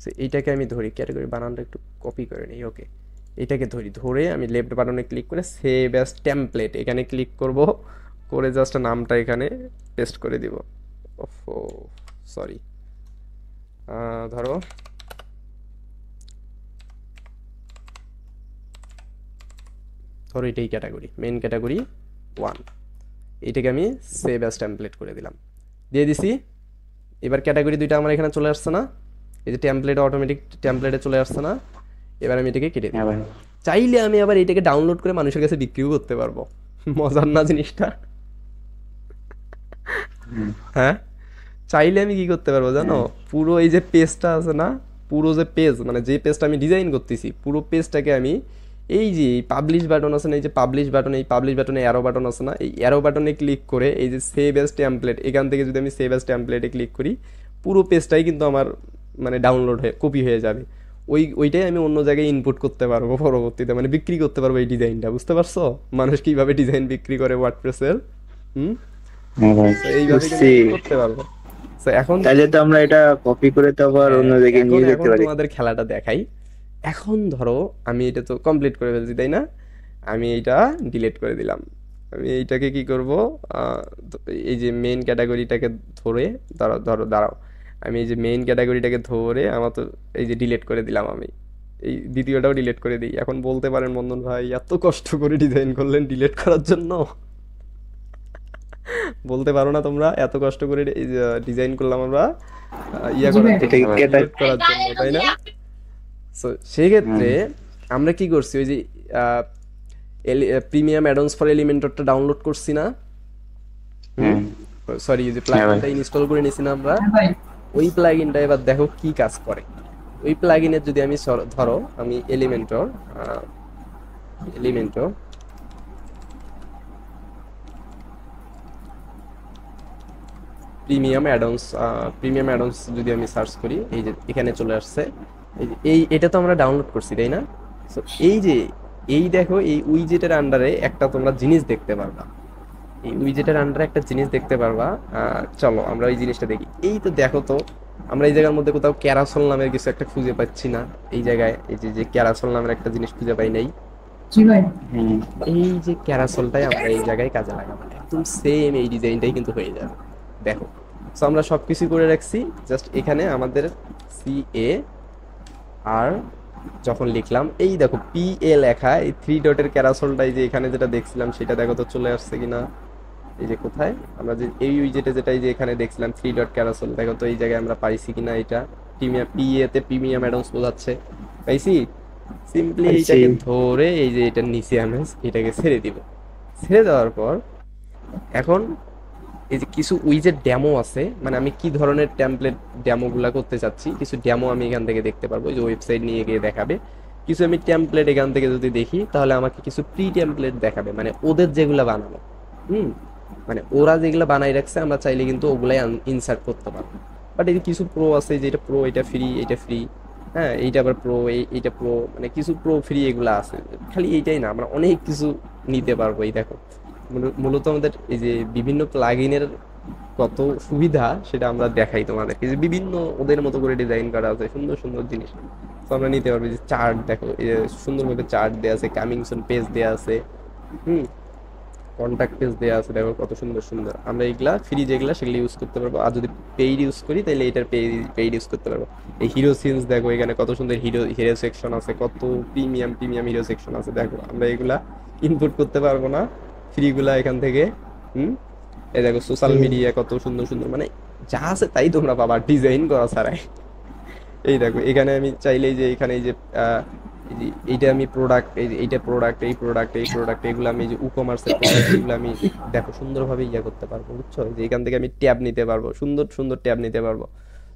সো এইটাকে আমি ধরি, ক্যাটাগরি বানানটা একটু কপি করে নিই, ওকে, এটাকে ধরি, ধরে আমি লেফট বাটনে ক্লিক করে সেভ অ্যাজ টেমপ্লেট এখানে ক্লিক করব, করে জাস্ট নামটা এখানে পেস্ট করে দিব। ওফো, সরি, ধরো ধরো এটাই ক্যাটাগরি, মেইন ক্যাটাগরি 1, এইটাকে আমি সেভ অ্যাজ টেমপ্লেট করে দিলাম, দিয়ে দিছি। এবার ক্যাটাগরি দুইটা আমার এখানে চলে আসছে না, এই যে টেমপ্লেটে অটোমেটিক টেমপ্লেটে চলে আসছে না। এবার আমি এটাকে কেটে দিই, হ্যাঁ ভাই। চাইলে আমি আবার এইটাকে ডাউনলোড করে মানুষের কাছে বিক্রিও করতে পারবো, মজার না জিনিসটা, হ্যাঁ, চাইলে আমি কি করতে পারবো জানো, পুরো এই যে পেজটা আছে না, পুরো যে পেজ মানে যে পেজটা আমি ডিজাইন করতেছি, পুরো পেজটাকে আমি এই যে পাবলিশ বাটন আছে না, এই যে পাবলিশ বাটন, এই পাবলিশ বাটনে অ্যারো বাটন আছে না, এই অ্যারো বাটনে ক্লিক করে এই যে সেভ অ্যাজ টেমপ্লেট, এখান থেকে যদি আমি সেভ অ্যাজ টেমপ্লেটে ক্লিক করি, পুরো পেজটাই কিন্তু আমার মানে ডাউনলোড হয়ে কপি হয়ে যাবে। ওইটাই আমি অন্য জায়গায় ইনপুট করতে পারবো পরবর্তীতে, মানে বিক্রি করতে পারবো এই ডিজাইনটা, বুঝতে পারছো মানুষ কিভাবে ডিজাইন বিক্রি করে ওয়ার্ডপ্রেসের, হুম, হ্যাঁ ভাই। তো এইভাবে কিন্তু বুঝছি। করতে পারবো। তো এখন তাহলে তো আমরা এটা কপি করে তো আবার অন্য জায়গায় এখন নিয়ে যেতে এখন পারি। তোমাদের খেলাটা দেখাই। এখন ধরো আমি এটা তো কমপ্লিট করে ফেলছি, তাই না, আমি এইটা ডিলিট করে দিলাম। আমি এইটাকে কি করব, এই যে মেইন ক্যাটাগরিটাকে ধরে, দাঁড়াও, আমি এই যে মেইন ক্যাটাগরিটাকে ধরে আমার তো এই যে ডিলিট করে দিলাম, আমি এই দ্বিতীয়টাও ডিলিট করে দিই। এখন বলতে পারেন বন্ধন ভাই এত কষ্ট করে ডিজাইন করলেন ডিলিট করার জন্য, বলতে পারো না তোমরা এত কষ্ট করে ডিজাইন করলাম আমরা ইয়া জি করার ভাই। জন্য, এটা delete করার জন্য, তাই না। সো সেই ক্ষেত্রে আমরা কি করছি, ওই যে প্রিমিয়াম অ্যাডন্স ফর এলিমেন্টরটা ডাউনলোড করছি না? হ্যাঁ সরি, যে হ্যাঁ ভাই প্লাগইনটা ইনস্টল করে নিছি না আমরা, হ্যাঁ ভাই ওই প্লাগইনটা এবার দেখো কি কাজ করে। ওই প্লাগইনের যদি আমি ধরো আমি এলিমেন্টর প্রিমিয়াম অ্যাডন্স যদি আমি সার্চ করি, এই যে এখানে চলে আসছে। এটা তো আমরা ডাউনলোড করছি তাই না? সো এই দেখো এই উইজেটের আন্ডারে একটা তোমরা জিনিস দেখতে পারবা। এই উইজেটের আন্ডারে একটা জিনিস দেখতে পারবা। চলো আমরা এই জিনিসটা দেখি। এই তো দেখো তো, আমরা এই জায়গার মধ্যে কোথাও ক্যারাসল নামের কিছু একটা খুঁজে পাচ্ছি না। এই জায়গায় এই যে ক্যারাসল নামের একটা জিনিস খুঁজে পাই নাই। জি ভাই হুম এই যে ক্যারাসলটাই আমরা এই জায়গায় কাজে লাগাবো, একদম সেম এই ডিজাইনটাই কিন্তু হয়ে যাবে। দেখো, সো আমরা সবকিছু করে রাখছি, জাস্ট এখানে আমাদের CA আর যখন লিখলাম, এই দেখো PA লেখা, এই 3 ডটের ক্যারাসলটাই যে এখানে যেটা দেখছিলাম সেটা দেখো তো চলে আসছে কিনা। এই যে কোথায় আমরা যে এই উইজেটে যেটা এই যে এখানে দেখছিলাম 3 ডট ক্যারাসল, দেখো তো এই জায়গায় আমরা পাইছি কিনা। এটা PA তে প্রিমিয়াম অ্যাডন্স বোঝাচ্ছে, পাইছি। সিম্পলি পাইছি। এইটাকে ধরে এই যে এটার নিচে আমি এটাকে ছেড়ে দিব। ছেড়ে দেওয়ার পর এখন এই যে কিছু উইজেট ডেমো আছে, মানে আমি কি ধরনের টেমপ্লেট ডেমোগুলো করতে চাচ্ছি, কিছু ডেমো আমি এখান থেকে দেখতে পারবো। এই যে ওয়েবসাইট নিয়ে গিয়ে দেখাবে কিছু। আমি টেমপ্লেট এখান থেকে যদি দেখি তাহলে আমাকে কিছু প্রি টেমপ্লেট দেখাবে, মানে ওদের যেগুলো বানানো। হুম, মানে ওরা যেগুলো বানাই রাখছে আমরা চাইলে কিন্তু ওগুলাই ইনসার্ট করতে পারবো। বাট এই যে কিছু প্রো আছে, যে এটা প্রো, এটা ফ্রি, এটা ফ্রি, হ্যাঁ এইটা আবার প্রো, এইটা প্রো, মানে কিছু প্রো ফ্রি এগুলো আছে। খালি এইটাই না, আমরা অনেক কিছু নিতে পারবো। এই দেখো, মূলত আমাদের এই যে বিভিন্ন প্লাগইনের কত সুবিধা সেটা আমরা দেখাই তোমাদেরকে, যে বিভিন্ন ওদের মতো করে ডিজাইন করা আছে, সুন্দর সুন্দর জিনিস। তো আমরা নিতে পারবো। যে চার্ট দেখো, এই যে সুন্দরভাবে চার্ট দেওয়া আছে, কামিং সুন পেজ দেওয়া আছে, হুম, কন্ট্যাক্ট পেজ দেওয়া আছে, দেখো কত সুন্দর সুন্দর। আমরা এগুলা ফ্রি যেগুলা সেগুলো ইউজ করতে পারবো, আর যদি পেইড ইউজ করি তাহলে এটার পেইড ইউজ করতে পারবো। এই হিরো সিনস দেখো, এখানে কত সুন্দর হিরো সেকশন আছে, কত প্রিমিয়াম হিরো সেকশন আছে। দেখো আমরা এগুলা ইনপুট করতে পারবো না, ফ্রিগুলা এখান থেকে। হুম, এই দেখো সোশ্যাল মিডিয়া কত সুন্দর সুন্দর, মানে যা আছে তাই তোমরা পাবা ডিজাইন করা ছাড়াই। এই দেখো এখানে আমি চাইলেই যে এখানে এই যে এই যে এইটা আমি প্রোডাক্ট, এই যে এইটা প্রোডাক্ট, এই প্রোডাক্ট এগুলো আমি যে ই-কমার্সের প্রোডাক্ট এগুলো আমি দেখো সুন্দরভাবে ইয়ে করতে পারবো, বুঝছো? যে এখান থেকে আমি ট্যাব নিতে পারবো, সুন্দর সুন্দর ট্যাব নিতে পারবো।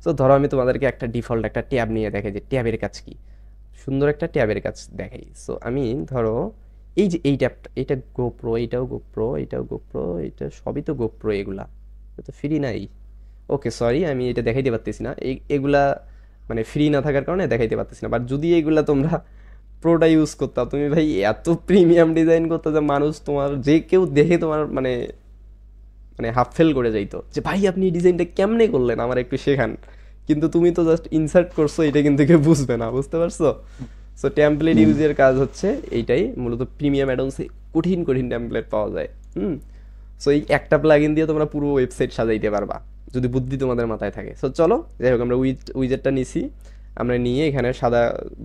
তো ধরো আমি তোমাদেরকে একটা ডিফল্ট একটা ট্যাব নিয়ে দেখাই যে ট্যাবের কাজ কি, সুন্দর একটা ট্যাবের কাজ দেখাই। সো আমি ধরো এই যে এই ট্যাবটা, এটা গোপ্রো, এটাও গোপ্রো, এটা সবই তো গোপ্রো, এগুলা এটা তো ফ্রি নাই। ওকে সরি, আমি এটা দেখাইতে পারতেছি না, এগুলা মানে ফ্রি না থাকার কারণে দেখাইতে পারতেছি না। বাট যদি এগুলা তোমরা প্রোটা ইউজ করতা, তুমি ভাই এত প্রিমিয়াম ডিজাইন করতে যে মানুষ তোমার যে কেউ দেখে তোমার মানে মানে হাফ ফেল করে যাইতো, যে ভাই আপনি এই ডিজাইনটা কেমনে করলেন, আমার একটু শেখান। কিন্তু তুমি তো জাস্ট ইনসার্ট করছো, এটা কিন্তু কেউ বুঝবে না, বুঝতে পারছো? সো টেমপ্লেট ইউজের কাজ হচ্ছে এইটাই মূলত। প্রিমিয়াম অ্যাডন্সে কঠিন কঠিন টেমপ্লেট পাওয়া যায়। হুম, সো এই একটা প্লাগইন দিয়ে তোমরা পুরো ওয়েবসাইট সাজাইতে পারবা যদি বুদ্ধি তোমাদের মাথায় থাকে। সো চলো যাই হোক, আমরা উইজেটটা নিছি, আমরা নিয়ে এখানে সাদা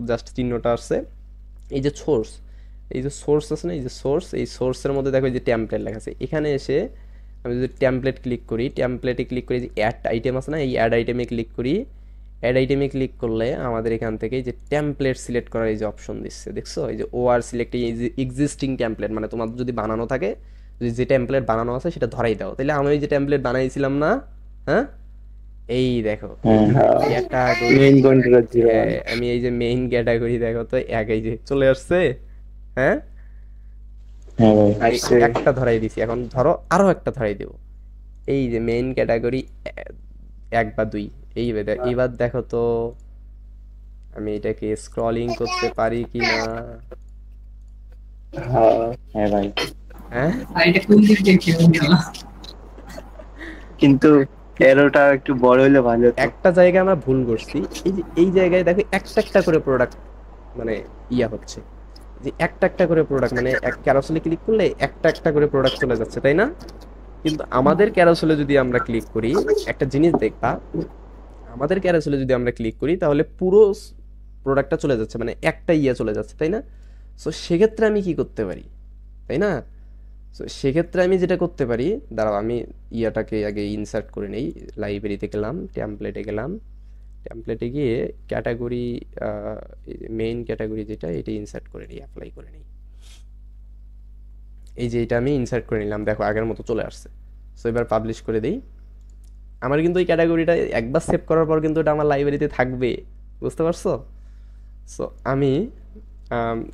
জাস্ট চিহ্নটা আসছে, এই যে সোর্স, এই যে সোর্স আছে না, এই যে সোর্স, এই সোর্সের মধ্যে দেখো এই যে টেমপ্লেট লেখা আছে। এখানে এসে আমি যদি টেমপ্লেটে ক্লিক করি, যে অ্যাড আইটেম আছে না, এই অ্যাড আইটেমে ক্লিক করি। অ্যাড আইটেমে ক্লিক করলে আমাদের এখান থেকে এই যে টেমপ্লেট সিলেক্ট করার এই যে অপশন দিচ্ছে, দেখছো? এই যে OR সিলেক্ট, এই যে এক্সিস্টিং টেমপ্লেট, মানে তোমার যদি বানানো থাকে, যদি যে টেমপ্লেট বানানো আছে সেটা ধরাই দাও। তাহলে আমি ওই যে টেমপ্লেট বানাইছিলাম না, হ্যাঁ, এই দেখো হ্যাঁ ক্যাটাগরি, মেইন কন্ট্রোলার ছিল। আমি এই যে মেইন ক্যাটাগরি দেখো তো এই যে চলে আসছে। হ্যাঁ, হ্যাঁ ভাই আমি আসছে। একটা ধরাই দিছি, এখন ধরো আরো একটা ধরাই দেবো। এই যে মেইন ক্যাটাগরি 1 বা 2, এবার দেখো তো আমি এটাকে স্ক্রলিং করতে পারি কিনা। হ্যাঁ, হ্যাঁ ভাই হ্যাঁ, আর এটা কোন দিক থেকে কেমন গেল কিন্তু এরোটা একটু বড় হলে ভালো হতো। একটা জায়গায় আমরা ভুল করছি। এই যে এই জায়গায় দেখো একটা একটা করে প্রোডাক্ট মানে ইয়া হচ্ছে, যে একটা একটা করে প্রোডাক্ট, মানে এক ক্যারোসেলে ক্লিক করলে একটা একটা করে প্রোডাক্ট চলে যাচ্ছে, তাই না? কিন্তু আমাদের ক্যারোসেলে যদি আমরা ক্লিক করি, একটা জিনিস দেখবা, আমাদের ক্যারোসেলে যদি আমরা ক্লিক করি তাহলে পুরো প্রোডাক্টটা চলে যাচ্ছে, মানে একটা ইয়া চলে যাচ্ছে, তাই না? সো সেক্ষেত্রে আমি কি করতে পারি, তাই না? সো সেক্ষেত্রে আমি যেটা করতে পারি, দাঁড়াও আমি ইয়াটাকে আগে ইনসার্ট করে নেই। লাইব্রেরিতে গেলাম, টেমপ্লেটে গেলাম, টেমপ্লেটে গিয়ে ক্যাটাগরি, মেইন ক্যাটাগরি যেটা, এটা ইনসার্ট করে নিই, অ্যাপ্লাই করে নিই। এই যে এটা আমি ইনসার্ট করে নিলাম, দেখো আগের মতো চলে আসছে। সো এবার পাবলিশ করে দিই। আমার কিন্তু এই ক্যাটাগরিটা একবার সেভ করার পর কিন্তু এটা আমার লাইব্রেরিতে থাকবে, বুঝতে পারছো? সো আমি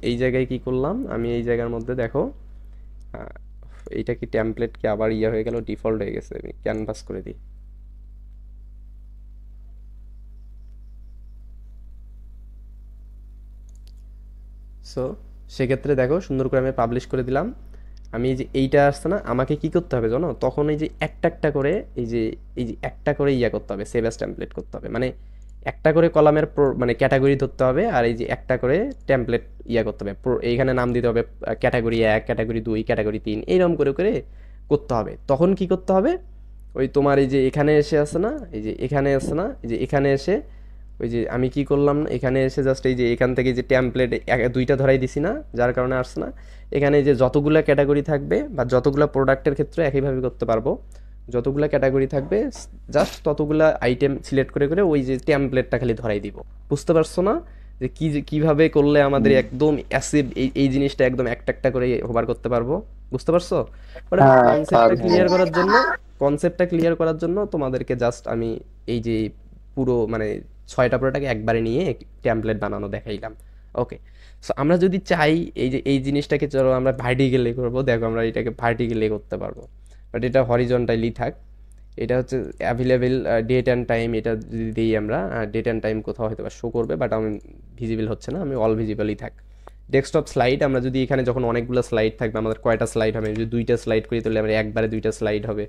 এই জায়গায় কি করলাম, আমি এই জায়গার মধ্যে দেখো আহ, এইটা কি টেমপ্লেট কি আবার ইয়ে হয়ে গেল, ডিফল্ট হয়ে গেছে, আমি ক্যানভাস করে দিই। সো সেক্ষেত্রে দেখো সুন্দর করে আমি পাবলিশ করে দিলাম। আমি এই যে এইটা আসছে না, আমাকে কি করতে হবে জানো, তখন এই যে একটা একটা করে এই যে একটা করে ইয়া করতে হবে, সেভ অ্যাজ টেমপ্লেট করতে হবে, মানে একটা করে কলামের মানে ক্যাটাগরি ধরতে হবে, আর এই যে একটা করে টেমপ্লেট ইয়া করতে হবে, এইখানে নাম দিতে হবে ক্যাটাগরি 1, ক্যাটাগরি 2, ক্যাটাগরি 3, এইরকম করে করে করতে হবে। তখন কি করতে হবে, ওই তোমার এই যে এখানে এসে আসে না, এই যে এখানে আসে না, এই যে এখানে এসে ওই যে আমি কি করলাম না, এখানে এসে জাস্ট এই যে এখান থেকে যে টেমপ্লেট দুইটা ধরাই দিছি না, যার কারণে আসছে না। এখানে যে যতগুলা ক্যাটাগরি থাকবে বা যতগুলা প্রোডাক্টের ক্ষেত্রে একইভাবে করতে পারবো, যতগুলা ক্যাটাগরি থাকবে জাস্ট ততগুলা আইটেম সিলেক্ট করে করে ওই যে টেমপ্লেটটা খালি ধরাই দিব। বুঝতে পারছো না যে কিভাবে করলে আমাদের একদম অ্যাসিড এই জিনিসটা একদম একটা একটা করে হোভার করতে পারবো? বুঝতে পারছো? ওটা হ্যাঁ কনসেপ্টটা ক্লিয়ার করার জন্য, কনসেপ্টটা ক্লিয়ার করার জন্য তোমাদেরকে জাস্ট আমি এই যে পুরো মানে 6টা প্রোডাক্টকে একবারে নিয়ে টেমপ্লেট বানানো দেখাইলাম। ওকে, সো আমরা যদি চাই এই যে এই জিনিসটাকে চলো আমরা ভার্টিক্যালি করবো, দেখো আমরা এটাকে ভার্টিক্যালি করতে পারবো, বাট এটা হরিজন্টালি থাক। এটা হচ্ছে অ্যাভেলেবেল ডেট অ্যান্ড টাইম, এটা যদি দিই আমরা ডেট অ্যান্ড টাইম কোথাও হয়তো বা শো করবে, বাট আমি ভিজিবল হচ্ছে না, আমি অল ভিজিবলই থাক। ডেস্কটপ স্লাইড, আমরা যদি এখানে যখন অনেকগুলো স্লাইড থাকবে, আমাদের কয়টা স্লাইড হবে, যদি 2টা স্লাইড করি তাহলে আমরা একবারে 2টা স্লাইড হবে,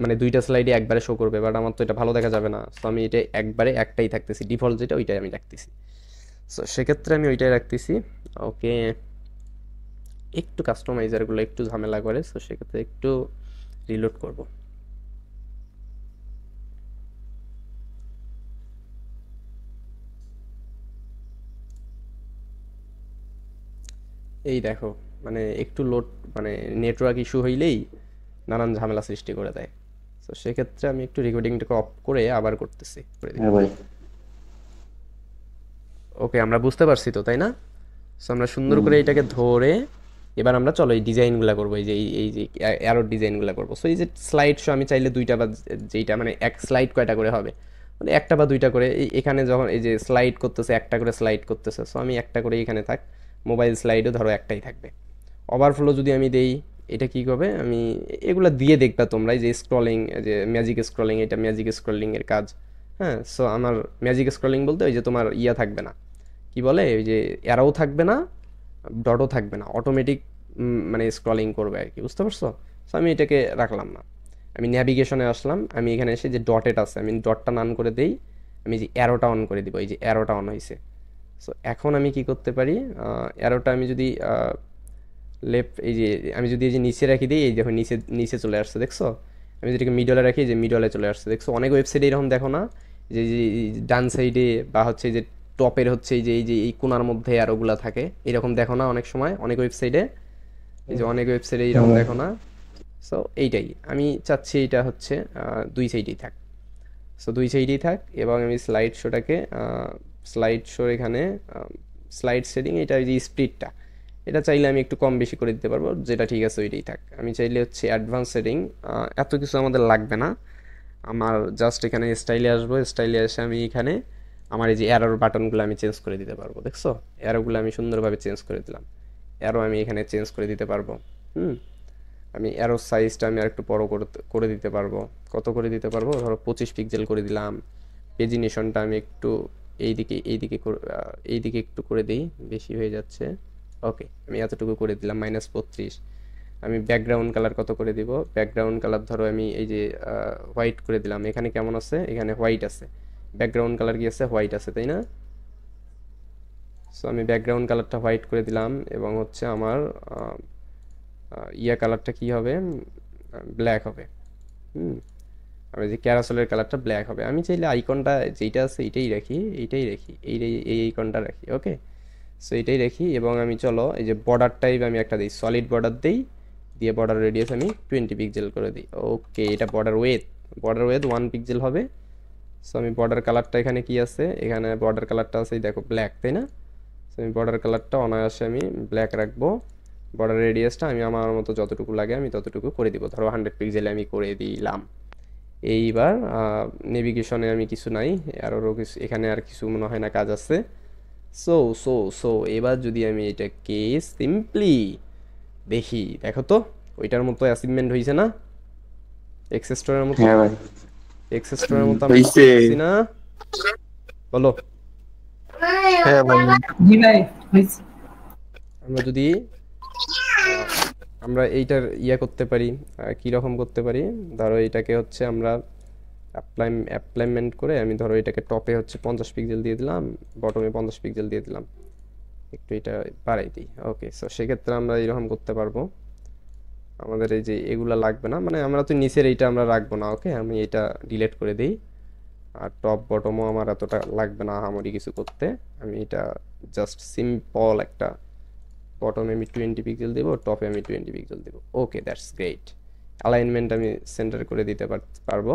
মানে 2টা স্লাইডে একবারে শো করবে, বাট আমার তো এটা ভালো দেখা যাবে না। সো আমি এটা একবারে একটাই থাকতেছি, ডিফল্ট যেটা ওইটাই আমি রাখতেছি। সো সেক্ষেত্রে আমি ওইটাই রাখতেছি। ওকে, একটু কাস্টমাইজারগুলো একটু ঝামেলা করে, সো সেক্ষেত্রে একটু রিলোড করব। এই দেখো, মানে একটু লোড, মানে নেটওয়ার্ক ইস্যু হইলেই নানান ঝামেলা সৃষ্টি করে দেয়। তো সেক্ষেত্রে আমি একটু রেকর্ডিংটাকে অফ করে আবার করতেছি, করে দিই। হ্যাঁ ভাই। ওকে, আমরা বুঝতে পারছি তো, তাই না? সো আমরা সুন্দর করে এটাকে ধরে এবার আমরা চলো এই ডিজাইনগুলো করবো, এই যে এই যে অ্যারোর ডিজাইনগুলো করবো। সো এই যে স্লাইড শো আমি চাইলে 2টা বা যেইটা মানে এক স্লাইড কয়টা করে হবে, মানে একটা বা 2টা করে এখানে যখন এই যে স্লাইড করতেছে, একটা করে স্লাইড করতেছে, সো আমি একটা করে এখানে থাক। মোবাইল স্লাইডও ধরো একটাই থাকবে। ওভারফ্লো যদি আমি দেই, এটা কি হবে, আমি এগুলো দিয়ে দেখবা তোমরা, এই যে স্ক্রলিং, যে ম্যাজিক স্ক্রলিং, এটা ম্যাজিক স্ক্রলিং এর কাজ। হ্যাঁ, সো আমার ম্যাজিক স্ক্রলিং বলতে ওই যে তোমার ইয়া থাকবে না, কি বলে, ওই যে অ্যারোও থাকবে না, ডটও থাকবে না, অটোমেটিক মানে স্ক্রলিং করবে আর কি, বুঝতে পারছো? সো আমি এটাকে রাখলাম না, আমি ন্যাভিগেশনে আসলাম, আমি এখানে এসে যে ডটেড আছে আমি ডটটা অন করে দেই, আমি যে অ্যারোটা অন করে দিব, এই যে অ্যারোটা অন হয়েছে। সো এখন আমি কি করতে পারি, অ্যারোটা আমি যদি লেফট, এই যে আমি যদি এই যে নিচে রাখি দিই, এই দেখো নিচে নিচে চলে আসছে, দেখছো? আমি যদি মিডলে রাখি, যে মিডলে চলে আসছে, দেখছো? অনেক ওয়েবসাইটে এরকম দেখো না, যে যে ডান সাইডে বা হচ্ছে যে টপের হচ্ছে এই যে এই কোণার মধ্যে অ্যারোগুলা থাকে, এরকম দেখো না অনেক সময় অনেক ওয়েবসাইটে, এই যে অনেক ওয়েবসাইটে হ্যাঁ এরকম ভাই। দেখো না? সো এইটাই আমি চাচ্ছি, এটা হচ্ছে 2 সাইডেই থাক। সো 2 সাইডেই থাক, এবং আমি স্লাইড শোটাকে স্লাইড শোর এখানে স্লাইড সেটিং, এটা ওই যে স্পিডটা, এটা চাইলে আমি একটু কম বেশি করে দিতে পারবো, যেটা ঠিক আছে ওইটাই থাক। আমি চাইলে হচ্ছে অ্যাডভান্স সেটিং, এত কিছু আমাদের লাগবে না, আমার জাস্ট এখানে স্টাইলে আসবো, স্টাইলে এসে আমি এখানে আমার এই যে অ্যারোর বাটনগুলো আমি চেঞ্জ করে দিতে পারবো, দেখছো? অ্যারোগুলো আমি সুন্দরভাবে চেঞ্জ করে দিলাম, অ্যারো আমি এখানে চেঞ্জ করে দিতে পারবো। হুম, আমি অ্যারো সাইজটা আমি আর একটু বড় করে দিতে পারবো। কত করে দিতে পারবো, ধরো 25 পিক্সেল করে দিলাম। পেজিনেশনটা আমি একটু এইদিকে একটু করে দিই, বেশি হয়ে যাচ্ছে। ওকে, আমি এতটুকু করে দিলাম, -32। আমি ব্যাকগ্রাউন্ড কালার কত করে দিব, ব্যাকগ্রাউন্ড কালার ধরো আমি এই যে হোয়াইট করে দিলাম। এখানে কেমন আছে, এখানে হোয়াইট আছে, ব্যাকগ্রাউন্ড কালার কি আছে, হোয়াইট আছে, তাই না? সো আমি ব্যাকগ্রাউন্ড কালারটা হোয়াইট করে দিলাম, এবং হচ্ছে আমার ইয়া কালারটা কি হবে, ব্ল্যাক হবে। হুম, আমি যে ক্যারাসেলের কালারটা ব্ল্যাক হবে। আমি চাইলে আইকনটা যেইটা আছে এইটাই রাখি, এই আইকনটা রাখি। ওকে, সো এইটাই রাখি, এবং আমি চলো এই যে বর্ডার টাইপ আমি একটা দিই, সলিড বর্ডার দিই, দিয়ে বর্ডার রেডিয়াস আমি 20 পিক্সেল করে দিই। ওকে, এটা বর্ডার ওয়েথ 1 পিক্সেল হবে। সো আমি বর্ডার কালারটা এখানে কি আছে, এখানে বর্ডার কালারটা আছে, দেখো ব্ল্যাক, তাই না? সো আমি বর্ডার কালারটা অনায়াসে আমি ব্ল্যাক রাখবো। বর্ডার রেডিয়াসটা আমি আমার মতো যতটুকু লাগে আমি ততটুকু করে দিব, ধরো 100 পিক্সেলে আমি করে দিলাম। এইবার নেভিগেশনে আমি কিছু নাই, আরও কিছু এখানে আর কিছু মনে হয় না কাজ আছে। সো সো সো এবার যদি আমি এটাকে সিম্পলি দেখি, দেখো তো ওইটার মতো অ্যাচিভমেন্ট হয়েছে না, এক্সেস স্টোরের মতো, হ্যাঁ ভাই এক্সেস স্টোরের মতো আমরা হইছে। করতেছি না? বলো। হ্যাঁ ভাই জি ভাই হয়েছে। আমরা যদি আমরা এইটার করতে পারি, কি রকম করতে পারি, ধরো এটাকে হচ্ছে আমরা অ্যাপ্লাইমেন্ট করে আমি ধরো এটাকে টপে হচ্ছে 50 পিক্সেল দিয়ে দিলাম, বটমে 50 পিক্সেল দিয়ে দিলাম, একটু এটা বাড়াই দিই। ওকে, সো সেক্ষেত্রে আমরা এরকম করতে পারবো। আমাদের এই যে এগুলা লাগবে না, মানে আমরা তো নিচের এইটা আমরা রাখবো না। ওকে, আমি এটা ডিলিট করে দিই। আর টপ বটমও আমার এতটা লাগবে না আহামরি কিছু করতে। আমি এটা জাস্ট সিম্পল একটা বটমে আমি 20 পিক্সেল দেবো, টপে আমি 20 পিক্সেল দেবো। ওকে, দ্যাটস গ্রেট। অ্যালাইনমেন্ট আমি সেন্টার করে দিতে পারবো।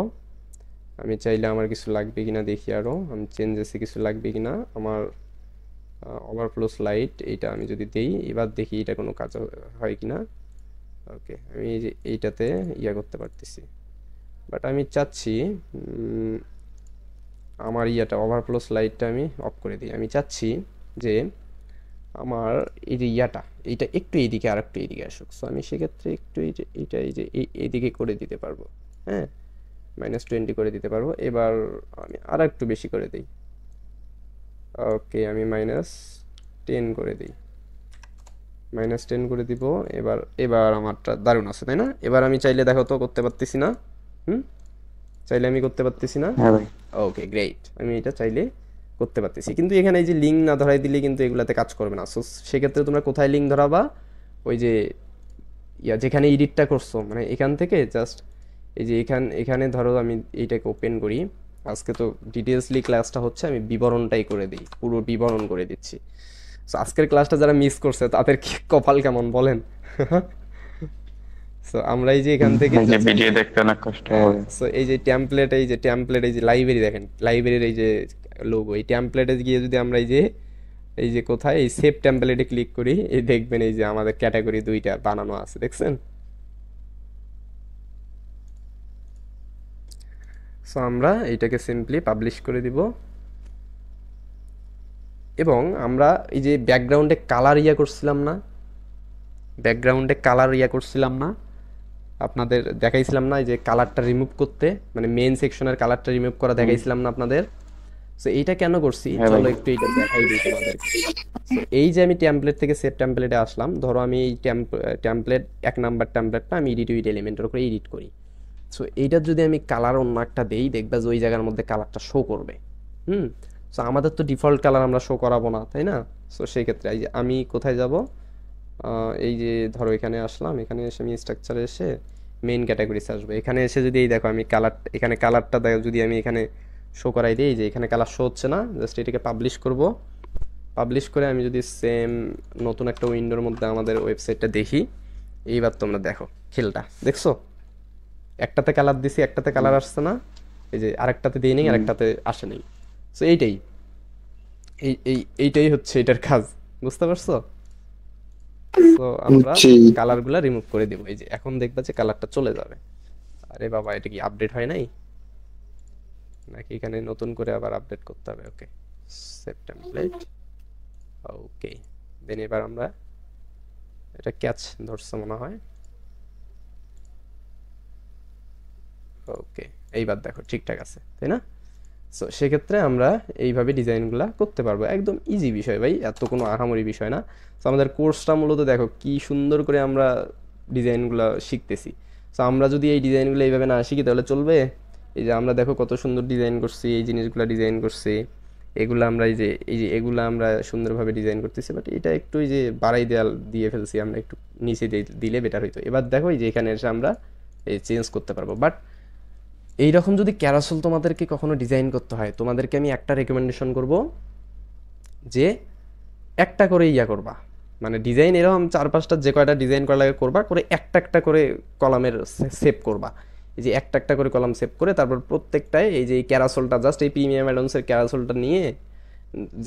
আমি চাইলে আমার কিছু লাগবে কিনা দেখি, আরও আমি চেঞ্জেসে কিছু লাগবে কিনা। আমার ওভারফ্লো স্লাইড এইটা আমি যদি দেই, এবার দেখি এটা কোনো কাজ হয় কিনা। ওকে, আমি এই যে এইটাতে করতে পারতেছি, বাট আমি চাচ্ছি আমার ওভারফ্লো স্লাইডটা আমি অফ করে দিই। আমি চাচ্ছি যে আমার এই যে এইটা একটু এইদিকে আর একটু এইদিকে আসুক। সো আমি সেক্ষেত্রে একটু এই যে এইদিকে করে দিতে পারবো। হ্যাঁ, -20 করে দিতে পারবো। এবার আমি আর একটু বেশি করে দিই। ওকে, আমি -10 করে দিই, -10 করে দিব। এবার আমারটা দারুণ আছে, তাই না? এবার আমি চাইলে দেখো তো করতে পারতেছি না? চাইলে আমি করতে পারতেছি না? হ্যাঁ ভাই ওকে, গ্রেট। আমি এটা চাইলে করতে পারতেছি, কিন্তু এখানে এই যে লিঙ্ক না ধরাই দিলে কিন্তু এগুলাতে কাজ করবে না। সো সেক্ষেত্রে তোমরা কোথায় লিঙ্ক ধরাবা? ওই যে যেখানে এডিটটা করছো, মানে এখান থেকে জাস্ট এই যে এখানে ধরো আমি এইটাকে ওপেন করি। আজকে তো ডিটেলসলি ক্লাসটা হচ্ছে, আমি বিবরণটাই করে দিই, পুরো বিবরণ করে দিচ্ছি। সো আজকের ক্লাসটা যারা মিস করছে তাদের কি কপাল কেমন বলেন? সো আমরা এই যে এখান থেকে এই যে ভিডিও দেখতে অনেক কষ্ট হবে। সো এই যে টেমপ্লেট, এই যে লাইব্রেরি, দেখেন লাইব্রেরির এই যে লোগো, এই টেমপ্লেটে গিয়ে যদি আমরা এই যে কোথায় এই সেভ টেমপ্লেটে ক্লিক করি, এই দেখবেন এই যে আমাদের ক্যাটাগরি 2টা বানানো আছে, দেখছেন? সো আমরা এইটাকে সিম্পলি পাবলিশ করে দিব, এবং আমরা এই যে ব্যাকগ্রাউন্ডে কালার করছিলাম না, আপনাদের দেখাইছিলাম না এই যে কালারটা রিমুভ করতে, মানে মেইন সেকশনের কালারটা রিমুভ করা দেখাইছিলাম না আপনাদের? সো এইটা কেন করছি হ্যাঁ চলো ভাই। একটু এইটা দেখাই দিই তোমাদেরকে। So, এই যে আমি টেমপ্লেট থেকে সেভ টেমপ্লেটে আসলাম, ধরো আমি এই টেমপ্লেট 1 নাম্বার টেমপ্লেটটা আমি এডিট এলিমেন্টের উপরে এডিট করি। সো এইটার যদি আমি কালার অন্য একটা দেই, দেখবা যে ওই জায়গার মধ্যে কালারটা শো করবে। সো আমাদের তো ডিফল্ট কালার আমরা শো করাবো না, তাই না? সো সেই ক্ষেত্রে এই যে আমি কোথায় যাব, এই যে ধরো এখানে আসলাম, এখানে এসে আমি স্ট্রাকচারে এসে মেইন ক্যাটাগরিতে আসবো। এখানে এসে যদি এই দেখো আমি এখানে কালারটা যদি আমি এখানে শো করাই দিই, যে এখানে কালার শো হচ্ছে না, জাস্ট এটাকে পাবলিশ করব। পাবলিশ করে আমি যদি সেম নতুন একটা উইন্ডোর মধ্যে আমাদের ওয়েবসাইটটা দেখি, এইবার তোমরা দেখো খেলটা, দেখছো? একটাতে কালার দিছি, একটাতে কালার আসছে না, এই যে আরেকটাতে দিয়ে নেই, আরেকটাতে আসে নেই। সো এইটাই হচ্ছে এটার কাজ, বুঝতে পারছো? তো আমরা কালারগুলা রিমুভ করে দিব। এই যে এখন দেখবা যে কালারটা চলে যাবে। আরে বাবা, এটা কি আপডেট হয় নাই নাকি এখানে নতুন করে আবার আপডেট করতে হবে? ওকে, সেভ টেমপ্লেট। ওকে, দেন এবার আমরা এটা ক্যাচ ধরছে মনে হয়। ওকে, এইবার দেখো ঠিকঠাক আছে, তাই না? সো সেক্ষেত্রে আমরা এইভাবে ডিজাইনগুলো করতে পারবো, একদম ইজি বিষয় ভাই, এত কোনো আহামরি বিষয় না। সো আমাদের কোর্সটা মূলত দেখো কি সুন্দর করে আমরা ডিজাইনগুলো শিখতেছি। সো আমরা যদি এই ডিজাইনগুলো এইভাবে না শিখি তাহলে চলবে? এই যে আমরা দেখো কত সুন্দর ডিজাইন করছি, এই জিনিসগুলো ডিজাইন করছি, এগুলো আমরা এই যে এগুলো আমরা সুন্দরভাবে ডিজাইন করতেছি, বাট এটা একটু এই যে বাড়াই দিয়ে ফেলছি, আমরা একটু নিচে দিলে বেটার হইতো। এবার দেখো এই যে এখানে এসে আমরা এই চেঞ্জ করতে পারবো। বাট এইরকম যদি ক্যারাসল তোমাদেরকে কখনো ডিজাইন করতে হয়, তোমাদেরকে আমি একটা রেকমেন্ডেশন করব, যে একটা করে করবা, মানে ডিজাইন এরকম 4-5টা যে কয়টা ডিজাইন করা লাগে করবা, করে একটা করে কলামের সেভ করবা। এই যে একটা করে কলাম সেভ করে তারপর প্রত্যেকটায় এই যে ক্যারাসলটা জাস্ট এই প্রিমিয়াম অ্যাডন্সের ক্যারাসলটা নিয়ে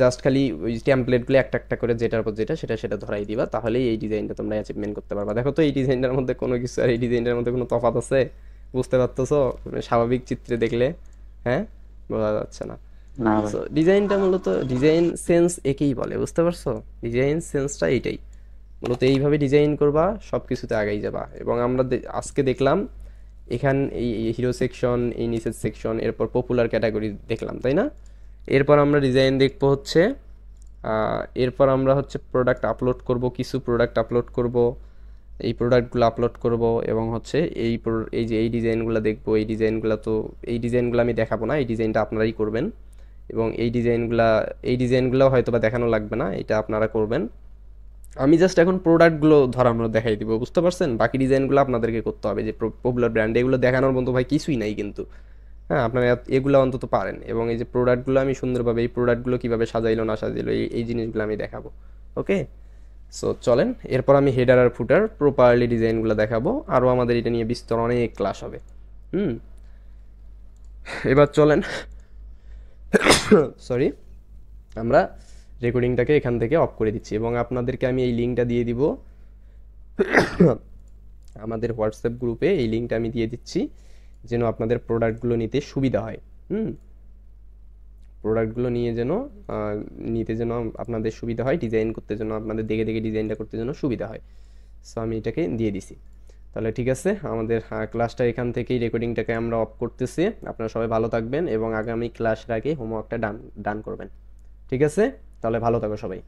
জাস্ট খালি ওই টেমপ্লেটগুলো একটা একটা করে যেটার পর যেটা সেটা ধরাই দিবা, তাহলেই এই ডিজাইনটা তোমরা অ্যাচিভমেন্ট করতে পারবা। দেখো তো এই ডিজাইনটার মধ্যে কোনো কিছু আর এই ডিজাইনটার মধ্যে কোনো তফাৎ আছে? বুঝতে পারতেছো? মানে স্বাভাবিক চিত্রে দেখলে, হ্যাঁ, বোঝা যাচ্ছে না। না ভাই। সো ডিজাইনটা মূলত ডিজাইন সেন্স একেই বলে, বুঝতে পারছো? ডিজাইন সেন্সটা এইটাই, মূলত এইভাবে ডিজাইন করবা, সব কিছুতে আগাই যাবা। এবং আমরা আজকে দেখলাম এখান এই হিরো সেকশন, এই নিচের সেকশন, এরপর পপুলার ক্যাটাগরি দেখলাম, তাই না? এরপর আমরা ডিজাইন দেখবো হচ্ছে এরপর আমরা হচ্ছে প্রোডাক্ট আপলোড করব, কিছু প্রোডাক্ট আপলোড করব, এই প্রোডাক্টগুলো আপলোড করব, এবং হচ্ছে এই যে এই ডিজাইনগুলো দেখবো। এই ডিজাইনগুলো আমি দেখাবো না, এই ডিজাইনটা আপনারাই করবেন। এবং এই ডিজাইনগুলো হয়তো বা দেখানো লাগবে না, এটা আপনারা করবেন। আমি জাস্ট এখন প্রোডাক্টগুলো ধরানো দেখাই দিব, বুঝতে পারছেন? বাকি ডিজাইনগুলো আপনাদেরকে করতে হবে, যে পপুলার ব্র্যান্ড এগুলো দেখানোর মতো ভাই কিছুই নাই কিন্তু। হ্যাঁ, আপনারা এগুলো অন্তত পারেন। এবং এই যে প্রোডাক্টগুলো আমি সুন্দরভাবে এই প্রোডাক্টগুলো কীভাবে সাজাইলো না সাজাইলো এই জিনিসগুলো আমি দেখাবো। ওকে, সো চলেন, এরপর আমি হেডার আর ফুটার প্রপারলি ডিজাইনগুলো দেখাবো। আরও আমাদের এটা নিয়ে বিস্তর অনেক ক্লাস হবে। এবার চলেন, সরি, আমরা রেকর্ডিংটাকে এখান থেকে অফ করে দিচ্ছি, এবং আপনাদেরকে আমি এই লিঙ্কটা দিয়ে দিব আমাদের হোয়াটসঅ্যাপ গ্রুপে। এই লিঙ্কটা আমি দিয়ে দিচ্ছি যেন আপনাদের প্রোডাক্টগুলো নিতে সুবিধা হয়। প্রোডাক্টগুলো নিতে যেন আপনাদের সুবিধা হয়, ডিজাইন করতে যেন আপনাদের দেখে দেখে ডিজাইনটা করতে যেন সুবিধা হয়। সো আমি এটাকে দিয়ে দিছি। তাহলে ঠিক আছে, আমাদের ক্লাসটা এখান থেকেই রেকর্ডিংটাকে আমরা অফ করতেছি। আপনারা সবাই ভালো থাকবেন এবং আগামী ক্লাসের আগে হোমওয়ার্কটা ডান করবেন। ঠিক আছে, তাহলে ভালো থাকো সবাই।